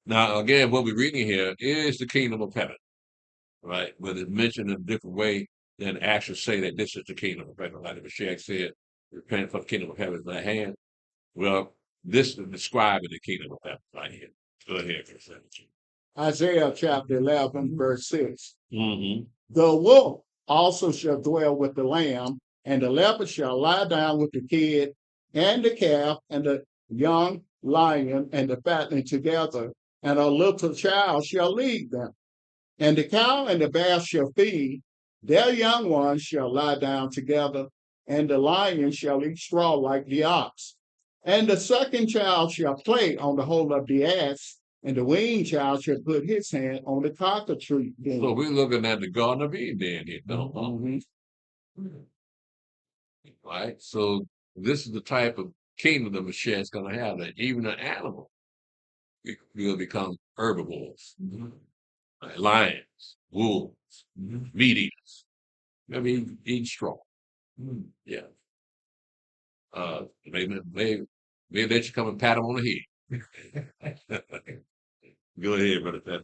Now, again, what we're reading here is the kingdom of heaven, right? But it's mentioned in a different way than actually say that this is the kingdom of heaven. Like the Mashiach said, repent for the kingdom of heaven is at hand. Well, this is describing the kingdom of heaven right here. Go ahead, verse 17. Isaiah chapter 11, verse 6. Mm-hmm. The wolf also shall dwell with the lamb, and the leopard shall lie down with the kid, and the calf, and the young lion, and the fatling together, and a little child shall lead them. And the cow and the bear shall feed, their young ones shall lie down together, and the lion shall eat straw like the ox. And the second child shall play on the hole of the ass, and the weaned child shall put his hand on the cockatrice. So we're looking at the Garden of Eden here, don't we? Right? So this is the type of kingdom the Mashiach is going to have, that even an animal will become herbivores, like lions, wolves, meat eaters. Maybe eat straw. Yeah. Maybe Maybe they should come and pat him on the head. Go ahead, Brother Pat.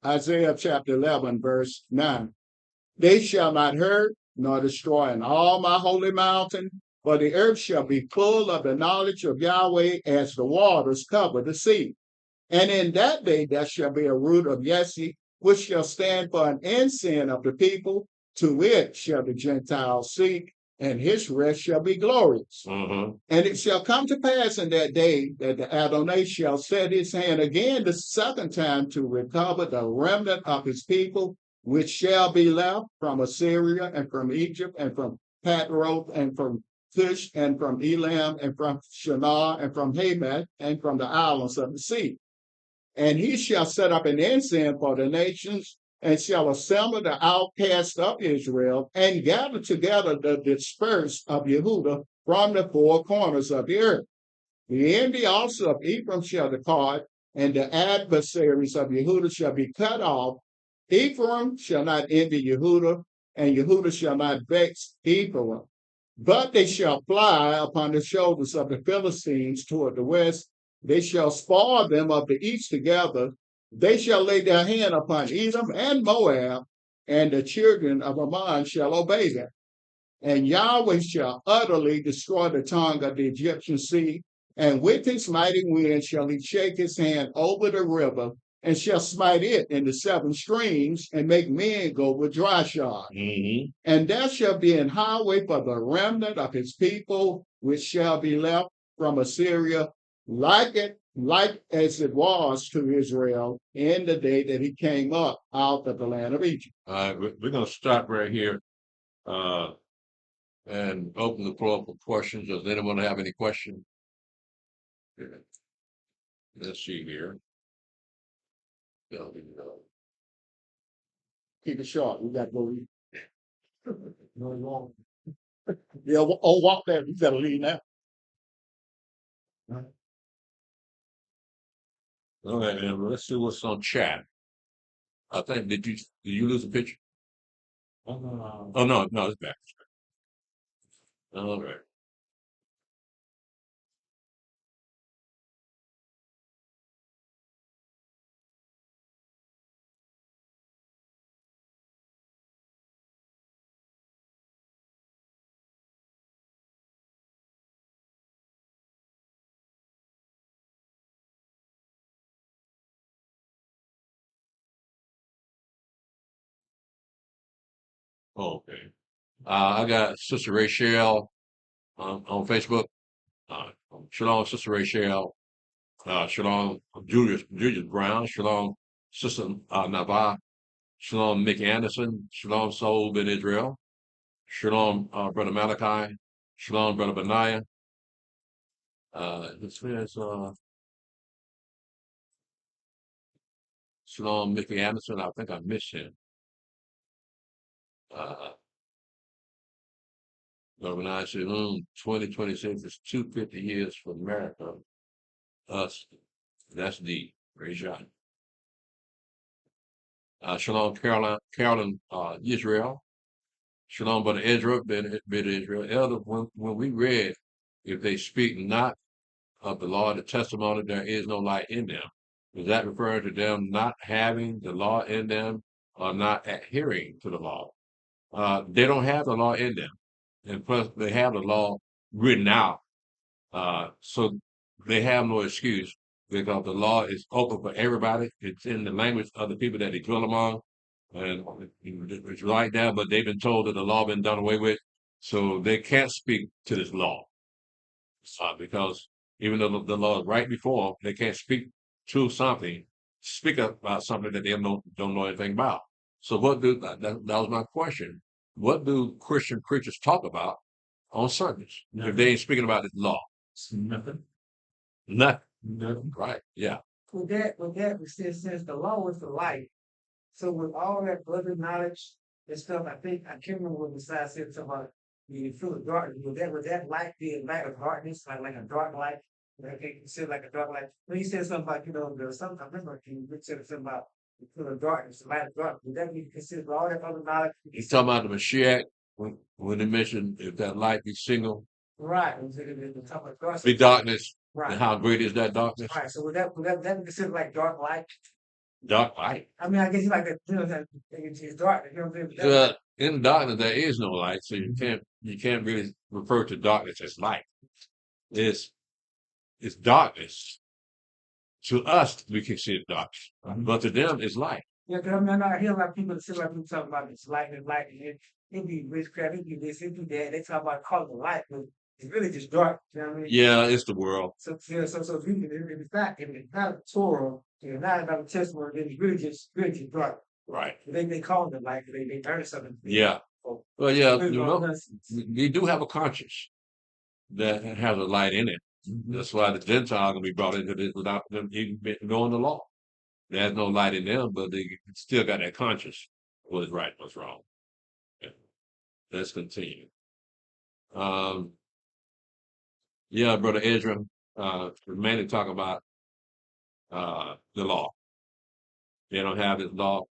Isaiah chapter 11, verse 9. They shall not hurt nor destroy in all my holy mountain, for the earth shall be full of the knowledge of Yahweh as the waters cover the sea. And in that day there shall be a root of Jesse, which shall stand for an ensign of the people. To it shall the Gentiles seek, and his rest shall be glorious. Mm-hmm. And it shall come to pass in that day that the Adonai shall set his hand again the second time to recover the remnant of his people, which shall be left from Assyria and from Egypt and from Patroth and from Cush and from Elam and from Shinar and from Hamath and from the islands of the sea. And he shall set up an ensign for the nations, and shall assemble the outcasts of Israel, and gather together the dispersed of Yehudah from the four corners of the earth. The envy also of Ephraim shall depart, and the adversaries of Yehudah shall be cut off. Ephraim shall not envy Yehudah, and Yehudah shall not vex Ephraim. But they shall fly upon the shoulders of the Philistines toward the west. They shall spoil them of the east together. They shall lay their hand upon Edom and Moab, and the children of Ammon shall obey them. And Yahweh shall utterly destroy the tongue of the Egyptian sea, and with his mighty wind shall he shake his hand over the river, and shall smite it into 7 streams, and make men go with dry shod. Mm-hmm. And there shall be an highway for the remnant of his people, which shall be left from Assyria, like as it was to Israel in the day that he came up out of the land of Egypt. All right, we're going to stop right here and open the floor for questions. Does anyone have any questions? Let's see here. Keep it short. We got to go. No long. Yeah, walk there. You got to leave now. All right, and let's see what's on chat. I think did you lose a picture? Oh no, it's back. All right. Okay. I got Sister Rachel on Facebook. Shalom, Sister Rachel. Shalom, Julius Brown. Shalom, Sister Nava. Shalom, Mickey Anderson. Shalom, Soul in Israel. Shalom, Brother Malachi. Shalom, Brother Benaiah. This is Shalom, Mickey Anderson. I think I missed him. But when I said 2026 is 250 years for America, us, that's deep. Great shot. Shalom, Carolyn, Israel. Shalom, Brother Ezra, been Israel. Elder, when we read, if they speak not of the law, the testimony, there is no light in them. Is that referring to them not having the law in them or not adhering to the law? They don't have the law in them. And plus, they have the law written out. So they have no excuse because the law is open for everybody. It's in the language of the people that they dwell among. And it's right there, but they've been told that the law been done away with. So they can't speak to this law. Because even though the law is right before, they can't speak to something, speak about something that they don't know anything about. So that was my question. What do Christian preachers talk about on Sundays if they ain't speaking about this law? Nothing. Nothing. Right. Yeah. With that, we still since the law was the light. So with all that other knowledge and stuff, I can't remember what the side said about the full of darkness. Would that light be a light of darkness, like a dark light? I think you said like a dark light. When you said something about, there's something I remember you said something about the full of darkness, the light of darkness. Would that be considered all that other knowledge? He's talking about the Mashiach when they mentioned if that light be single Right. It was the top of darkness. Be darkness. Right. And how great is that darkness? Right. So would that be considered like dark light? Dark light. I mean, I guess you like that. That it's dark. You know what I'm saying? In darkness there is no light, so you can't really refer to darkness as light. It's darkness. To us, we can see it darkness, but to them, it's light. Yeah, because I mean, I hear a lot of people talking about this light, and it be witchcraft, it be this, it be that. They talk about calling it light, but it's really just dark. You know what I mean? Yeah, it's the world. So if it's not a Torah, it's not about a testimony, then it's really just dark. Right. They call it light, they learn something. Yeah. So, Well, yeah, really you don't know, listen. we do have a conscience that has a light in it. That's why the Gentile can be brought into this without them even knowing the law. There's no light in them, but they still got that conscience. What's right, what's wrong. Yeah. Let's continue. Yeah, Brother Ezra, mainly talk about the law. They don't have this law,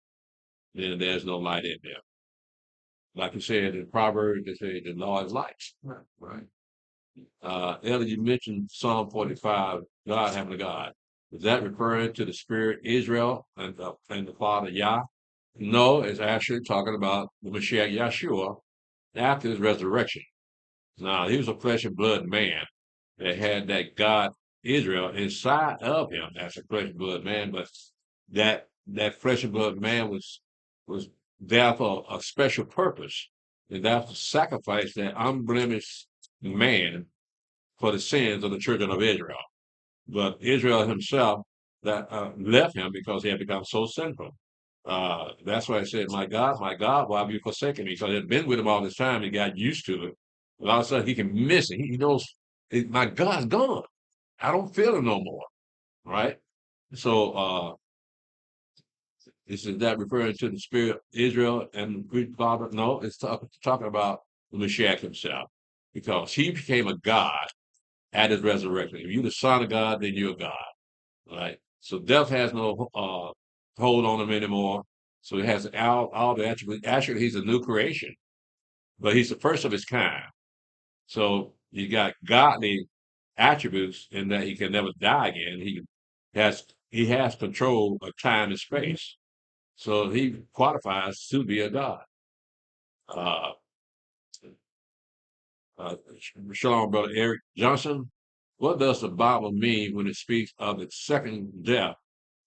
then there's no light in them. Like you said in Proverbs, they say the law is light. Right. Elder, you mentioned Psalm 45, God having a God. Is that referring to the spirit Israel and the Father Yah? No, it's actually talking about the Mashiach Yeshua after his resurrection. Now, he was a flesh and blood man that had that God Israel inside of him as a flesh and blood man, but that flesh and blood man was there for a special purpose, and that's to sacrifice that unblemished man for the sins of the children of Israel. But Israel himself that left him because he had become so sinful. That's why I said, my God, why have you forsaken me? Because he had been with him all this time. He got used to it. And all of a sudden he can miss it. He knows, my God's gone. I don't feel him no more. Right? So, is that referring to the spirit of Israel and the Greek Father? No, it's talking about the Mashiach himself. Because he became a God at his resurrection. If you're the Son of God, then you're God. Right? So death has no hold on him anymore. So he has all the attributes. Actually, he's a new creation, but he's the first of his kind. So he got godly attributes in that he can never die again. He has control of time and space. So he qualifies to be a God. Uh, Shalom, Brother Eric Johnson. What does the Bible mean when it speaks of the second death?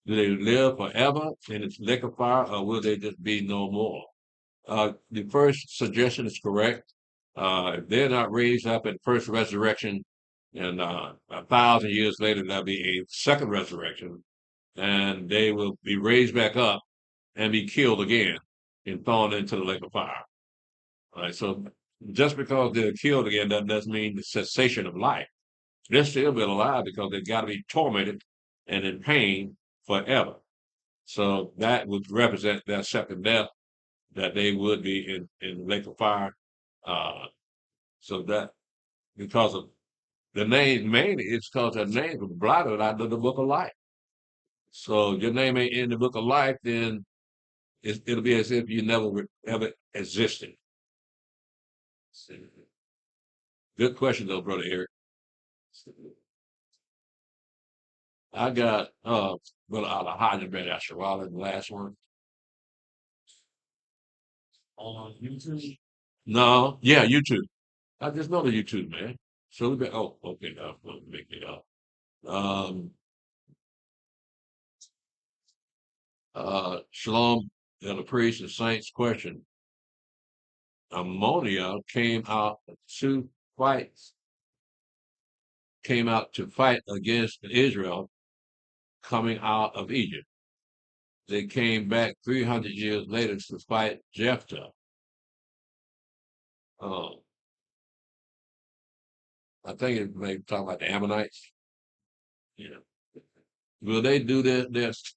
Do they live forever in its lake of fire, or will they just be no more? The first suggestion is correct. If they're not raised up in first resurrection, and 1,000 years later there'll be a second resurrection, and they will be raised back up and be killed again and thrown into the lake of fire. All right, so just because they're killed again, that doesn't mean the cessation of life. They're still be alive because they've got to be tormented and in pain forever. So that would represent their second death, that they would be in the lake of fire. So that because of the name, mainly it's because their name was blotted out of the book of life. So your name ain't in the book of life, then it'll be as if you never ever existed. Good question though, Brother Eric. I got Brother Alhaji Ben Asherwala, the last one. On YouTube. No, yeah, YouTube. I just know the YouTube, man. So we been, oh, okay, make it up. Shalom, the priest and saints question. Ammonia came out to fight against Israel coming out of Egypt. They came back 300 years later to fight Jephthah. I think it may talk about the Ammonites. Yeah. Will they do this?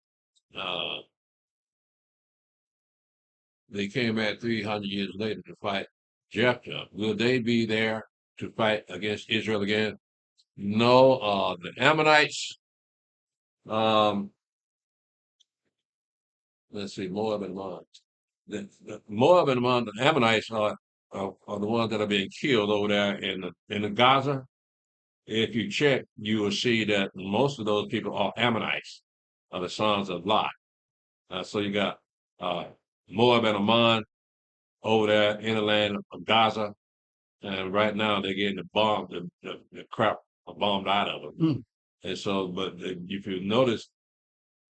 They came back 300 years later to fight Jephthah. Will they be there to fight against Israel again? No. The Ammonites. Let's see, Moab and Ammon. The Moab and Ammon, the Ammonites are are the ones that are being killed over there in the Gaza. If you check, you will see that most of those people are Ammonites, are the sons of Lot. So you got Moab and Ammon over there in the land of Gaza, and right now they're getting the crap bombed out of them. Mm. And so, but if you notice,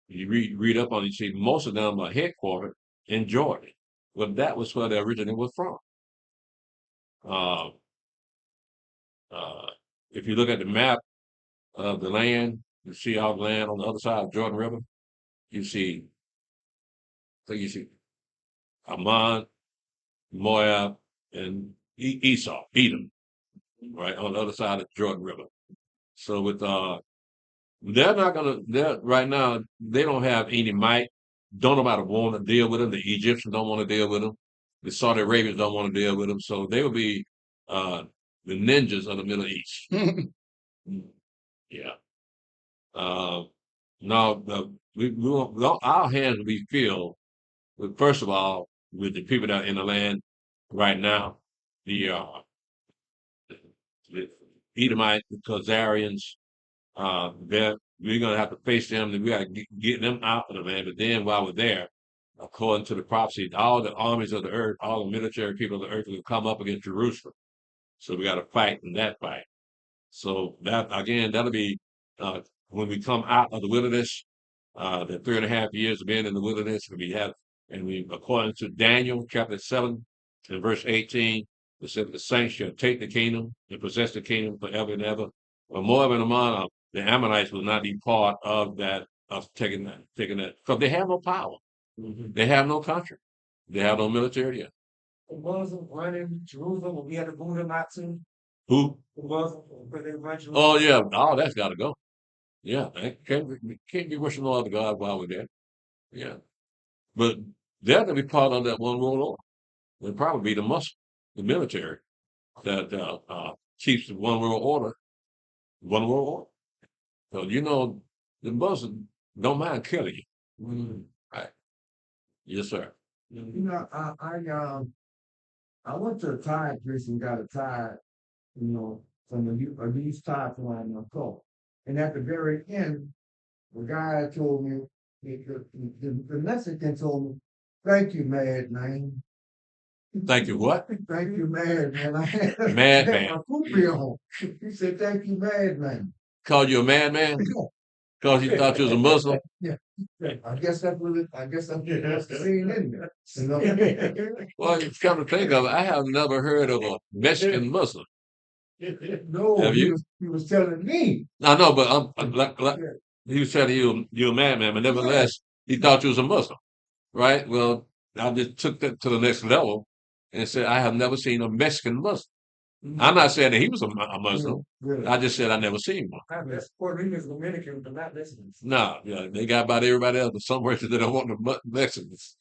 you read up on it, you see most of them are headquartered in Jordan. Well, that was where they originally was from. Uh, uh, if you look at the map of the land, you see all the land on the other side of Jordan River. You see, so you see Ammon, Moab, and Esau, Edom, right on the other side of the Jordan River. So with they're not gonna. They're right now. They don't have any might. Don't nobody want to deal with them. The Egyptians don't want to deal with them. The Saudi Arabians don't want to deal with them. So they will be the ninjas of the Middle East. Yeah. No, our hands will be filled with, first of all, with the people that are in the land right now, the the Edomites, the Khazarians. We're gonna have to face them, and we got to get them out of the land. But then, while we're there, according to the prophecy, all the armies of the earth, all the military people of the earth will come up against Jerusalem. So we got to fight in that fight. So that again, that'll be when we come out of the wilderness. The 3.5 years of being in the wilderness, according to Daniel chapter 7 and verse 18, it said the saints shall take the kingdom and possess the kingdom forever and ever. But Moab and Ammon, the Ammonites will not be part of that, of taking that, because they have no power. They have no country. They have no military yet. It wasn't running Jerusalem when we had to boot them out to. Who? It wasn't where they run Jerusalem. Oh yeah, all that's got to go. Yeah, can't be worshiping no other God while we're there. Yeah, but they're going to be part of that one world order. It'll probably be the military that keeps the one world order. One world order. So the Muslims don't mind killing you. Right? Yes, sir. I went to a tie place and got a tie, from a used tie from my coat. And at the very end, the guy told me, the Mexican told me, "Thank you, madman." Thank you, what? Thank you, madman. I had Madman. my poopy on. He said, "Thank you, madman." Called you a madman? Because he thought you was a Muslim? Yeah. I guess that's what the scene in there. Well, come to think of it, I have never heard of a Mexican Muslim. No, Have you? he was telling me. I know, but he was telling you a madman, but nevertheless, he thought you was a Muslim, right? Well, I just took that to the next level and said, I have never seen a Mexican Muslim. I'm not saying that he was a Muslim. Really? I just said I never seen one. Puerto Ricans, Dominicans, but not Mexicans. No, yeah, they got about everybody else, but somewhere they don't want the Mexicans.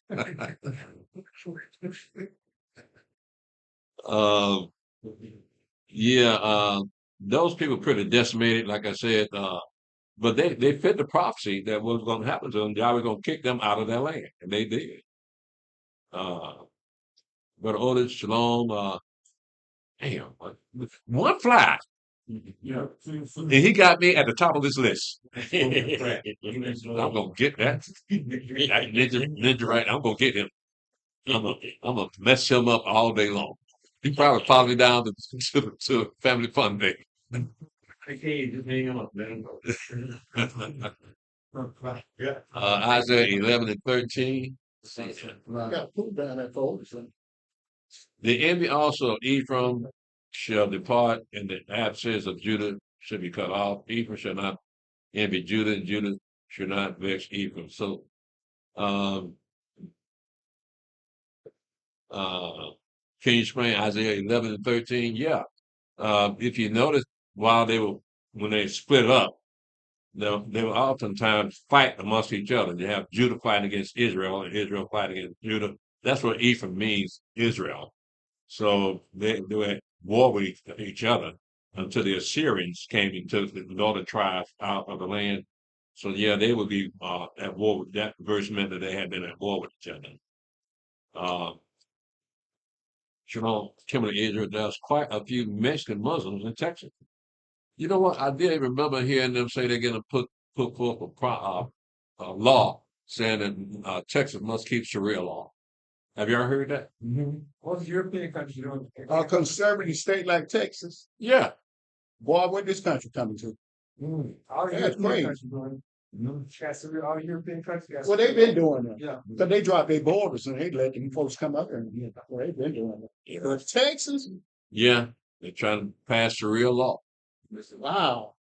Those people pretty decimated, like I said, but they fit the prophecy that was going to happen to them. God was going to kick them out of their land, and they did. But Otis, Shalom, damn, one fly. Yeah. And he got me at the top of this list. I'm gonna get that. Ninja right. I'm gonna get him. I'm gonna mess him up all day long. He probably follow me down to Family Fun Day. Okay, just hang on, man. Isaiah 11 and 13. Got food down there for Otis. The envy also of Ephraim shall depart, and the abscess of Judah shall be cut off. Ephraim shall not envy Judah, and Judah shall not vex Ephraim. So, can you explain Isaiah 11 and 13? Yeah. If you notice, when they split up, they will oftentimes fight amongst each other. You have Judah fighting against Israel, and Israel fighting against Judah. That's what Ephraim means, Israel. So they were at war with each other until the Assyrians came and took the northern tribes out of the land. So yeah, they would be at war with that. Verse meant that they had been at war with each other. Shalom, Kimberly Israel, there's quite a few Mexican Muslims in Texas. You know what? I did remember hearing them say they're going to put forth a law saying that Texas must keep Sharia law. Have you ever heard that? What's European country doing? A conservative state like Texas, Yeah. boy, what this country coming to? All the That's European crazy. countries doing it. All the European countries. Well, they've been doing it. Yeah. But they dropped their borders and they let them folks come up there. Well, they've been doing it. But Texas, Yeah. They're trying to pass Sharia law. wow.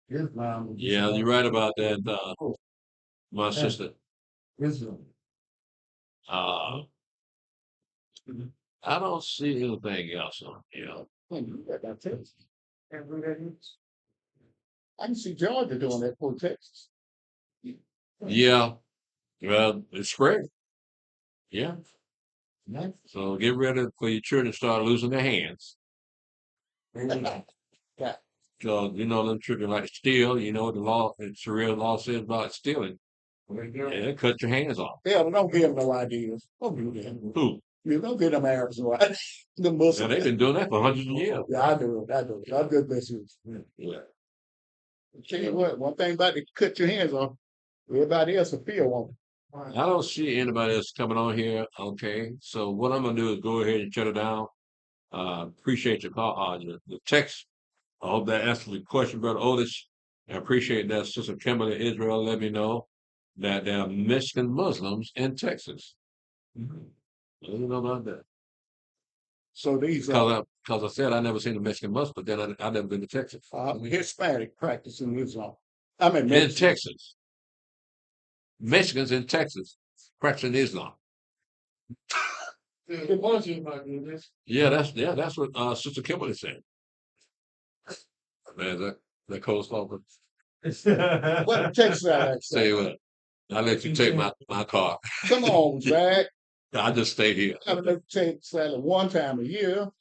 Islam. Yeah, you're right about that, my Yeah. sister. Islam. I don't see anything else on here. That's Texas. And who that is? I can see Georgia doing that for Texas. Yeah. Well, it's spread. Yeah. Nice. So get ready for your children to start losing their hands. Yeah. Because, you know, them children like to steal. You know what the law, the Sharia law says about stealing. Yeah, cut your hands off. Yeah, but don't give them no ideas. Don't do that. Who? You don't give them Arabs no ideas. The Yeah, Muslims. they've been doing that for hundreds of years. Yeah, I do it. I do it. I'm good business. Yeah. Tell you what, one thing about it, cut your hands off. Everybody else will feel one. I don't see anybody else coming on here. Okay. So what I'm gonna do is go ahead and shut it down. Appreciate your call, the text. I hope that answers the question, Brother Otis. I appreciate that, Sister Kimberly Israel. Let me know that there are Mexican Muslims in Texas. I didn't know about that. So these Because I said I never seen a Mexican Muslim, but then I never been to Texas. Hispanic practicing Islam. I mean, In Mexican. Texas. Mexicans in Texas practicing Islam. The Muslim might do this. Yeah, that's what Sister Kimberly said. Man, that cold spoken. What Texas I Say what? I'll let you take my car. Come on, Zach. I just stay here. I would let you take salad one time a year.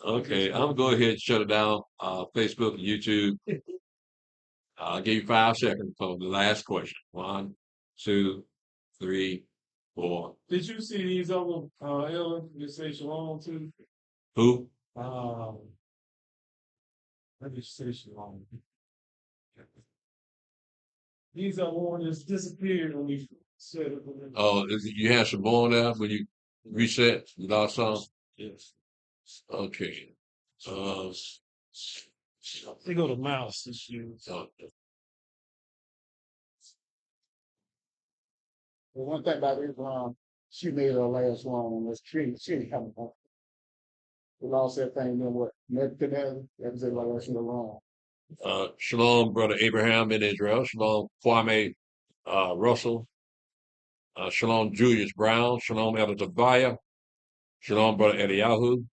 Okay, I'm gonna go ahead and shut it down. Facebook and YouTube. I'll give you 5 seconds for the last question. 1, 2, 3, 4. Did you see these other elders that say Shalom to? Who? Let me say Shalom. These are one that's disappeared when we said it. Oh, you had some more there when you reset the last song? Yes. Okay. They go to mouse this year. Well, one thing about Islam, she made her last one on this tree. She ain't coming home. We lost that thing, then what? Nebuchadnezzar, that was their last one wrong. Shalom, Brother Abraham in Israel. Shalom, Kwame Russell. Shalom, Julius Brown. Shalom, Elder Tobiah. Shalom, Brother Eliyahu.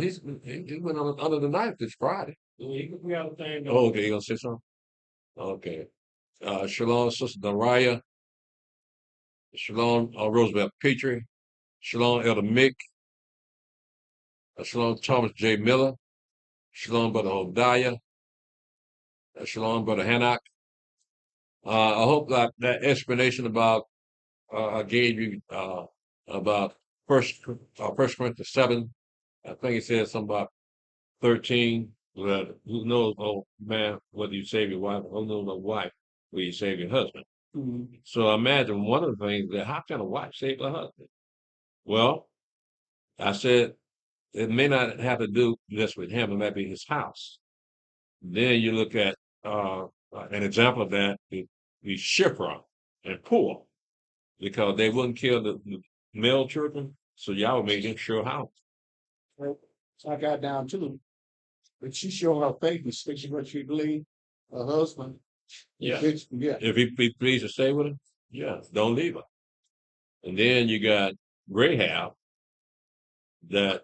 He went under the knife this Friday. We got a thing. Oh, okay, you gonna say something? Okay. Shalom, Sister Daraya. Shalom, Roosevelt Petrie. Shalom, Elder Mick. Shalom, Thomas J. Miller. Shalom, Brother Hodiah. Shalom, Brother Hannock. I hope that explanation about I gave you about First Corinthians 7. I think it says something about 13. That who knows, oh man, whether you save your wife, who knows a wife, will you save your husband? Mm-hmm. So I imagine one of the things that how can a wife save her husband? Well, I said it may not have to do just with him, it might be his house. Then you look at an example of that, the Shipra and poor, because they wouldn't kill the male children, so y'all made them sure house. So I got down to, but she showed her faith and sticking what she believed. Her husband. Yeah. Yeah. If he be pleased to stay with her, yeah, don't leave her. And then you got Rahab,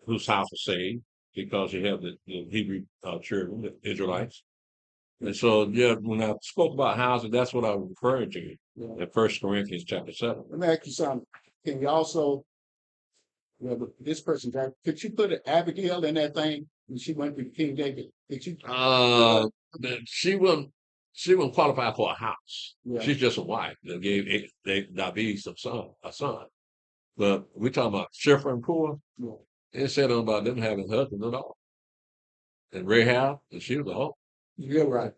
whose house was saved because you have the Hebrew children, the Israelites. And so, yeah, when I spoke about houses, that's what I was referring to in 1 Corinthians chapter 7. Let me ask you something. Can you also, this person, could you put an Abigail in that thing when she went to King David? Could you? She wouldn't qualify for a house. Yeah. She's just a wife that gave David a son. But we're talking about Shipra and poor. Yeah. It said about them having husbands at all. And Rahab, and she was a hoe. You're right.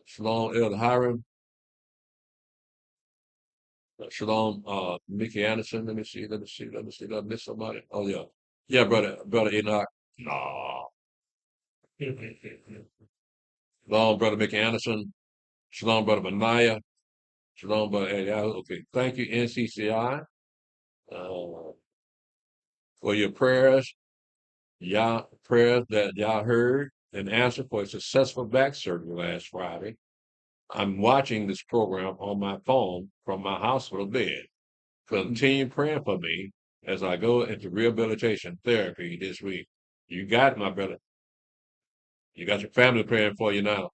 Shalom Elder Hiram. Shalom, Mickey Anderson. Let me see. Did I miss somebody? Oh yeah. Yeah, brother Enoch. No. Shalom, brother Mickey Anderson. Shalom, brother Benaiah. Shalom, brother Eliyahu. Okay. Thank you, NCCI, for your prayers. Y'all prayers that y'all heard and answered for a successful back surgery last Friday. I'm watching this program on my phone from my hospital bed. Continue praying for me as I go into rehabilitation therapy this week. You got it, my brother. You got your family praying for you now.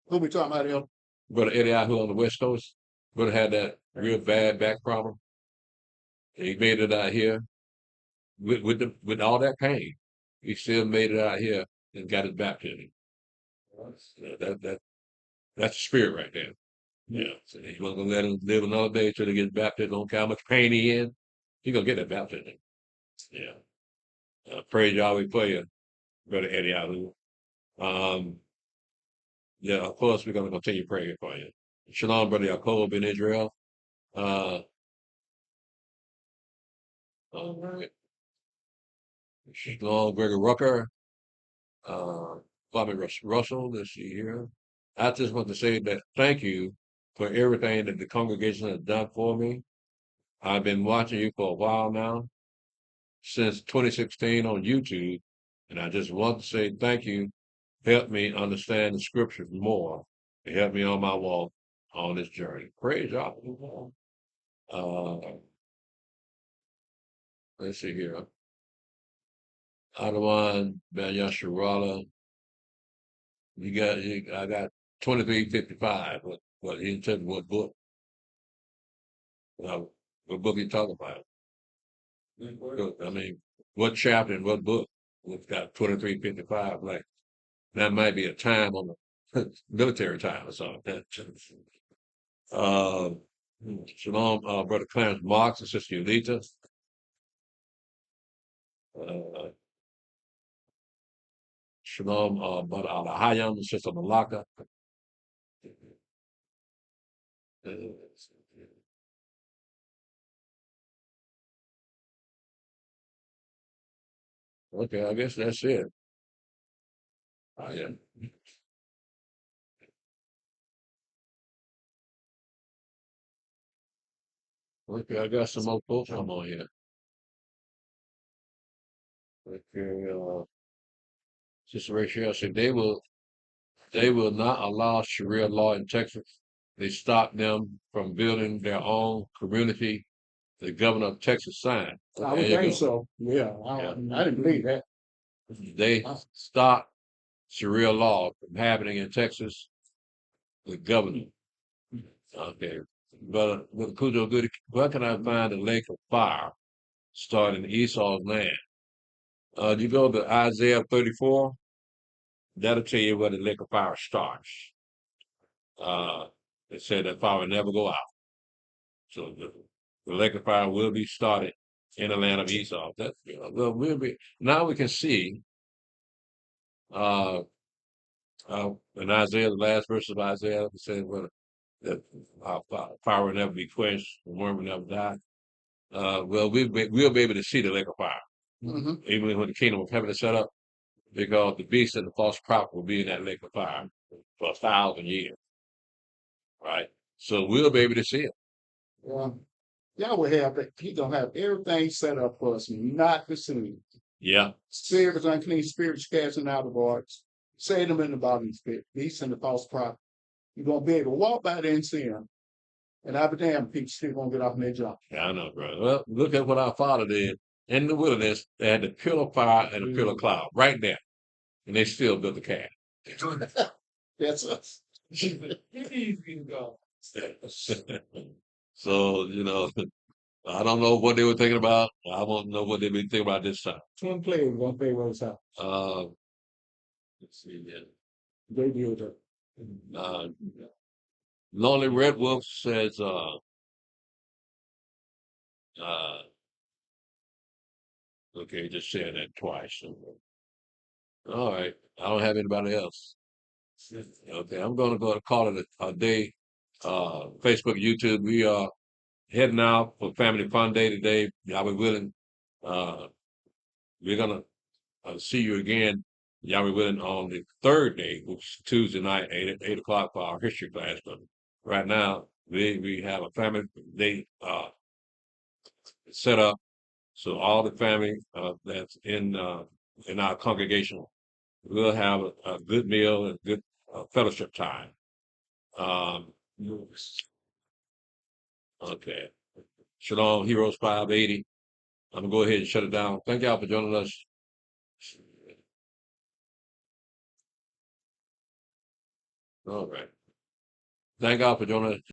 Who we talking about here? Brother Eliyahu on the West Coast. Brother had that real bad back problem. He made it out here with all that pain. He still made it out here and got his baptism. That's the spirit right there. Yeah. So he's not gonna let him live another day till he gets baptized. Don't care how much pain he in. He's gonna get that baptism. Yeah. Praise Yahweh for you, Brother Eliyahu. Yeah, of course we're gonna continue praying for you. Shalom, Brother Yaakov in Israel. All right. Shalom, Gregory Rucker. Bobby Russell, let's see here. I just want to say that thank you for everything that the congregation has done for me. I've been watching you for a while now, since 2016 on YouTube, and I just want to say thank you. Help me understand the scriptures more. It helped me on my walk on this journey. Praise God. Let's see here. Adawan Ben Yasharala. I got 2355. What he said, what book? What book you talking about? I mean, what chapter and what book? We've got 2355. Like that might be a time on the military time or something. Uh, Shalom, Brother Clarence Marks and Sister Yulita. Shalom, Brother Alahayam and Sister Malaka. Okay, I guess that's it. Yeah. Okay, I got some more folks come on here. Okay, Sister Rachel said they will not allow Sharia law in Texas. They stopped them from building their own community. The governor of Texas signed. I would think so. Yeah, I didn't believe that. They stopped Sharia law from happening in Texas. The governor. Okay. But Cujo Goody, where can I find a lake of fire starting Esau's land? You go to Isaiah 34, that'll tell you where the lake of fire starts. It said that fire will never go out. So the lake of fire will be started in the land of Esau. That well, we'll be now we can see uh, in Isaiah, the last verse of Isaiah, it says well, that fire will never be quenched, the worm will never die. Well, we'll be able to see the lake of fire, even when the kingdom of heaven is set up, because the beast and the false prophet will be in that lake of fire for 1,000 years, right? So we'll be able to see it. Y'all will have that. He gonna have everything set up for us not to see. Yeah. Spirits, unclean spirits, casting out of arts, say them in the bottom pit, beast and the false prophet. You're gonna be able to walk by there and see them. And I'll be damned, people still gonna get off their job. Yeah, I know, bro. Well, look at what our father did in the wilderness. They had the pillar of fire and the pillar of cloud right there, and they still built the calf. That's us. So I don't know what they were thinking about. I won't know what they were thinking about this time. Twin players gonna play with us out. Let's see here. They deal with it. Lonely Red Wolf says, Okay, just saying that twice. All right. I don't have anybody else. Okay, I'm gonna go to call it a day. Facebook, YouTube. We are heading out for Family Fun Day today. Y'all be willing. Uh, we're gonna see you again, y'all be willing, on the third day, which is Tuesday night, 8 o'clock for our history class. But right now, we have a family day set up, so all the family that's in our congregation will have a good meal and good fellowship time. Um, okay, Shalom Heroes 580. I'm gonna go ahead and shut it down. Thank y'all for joining us. All right. Thank God for joining us.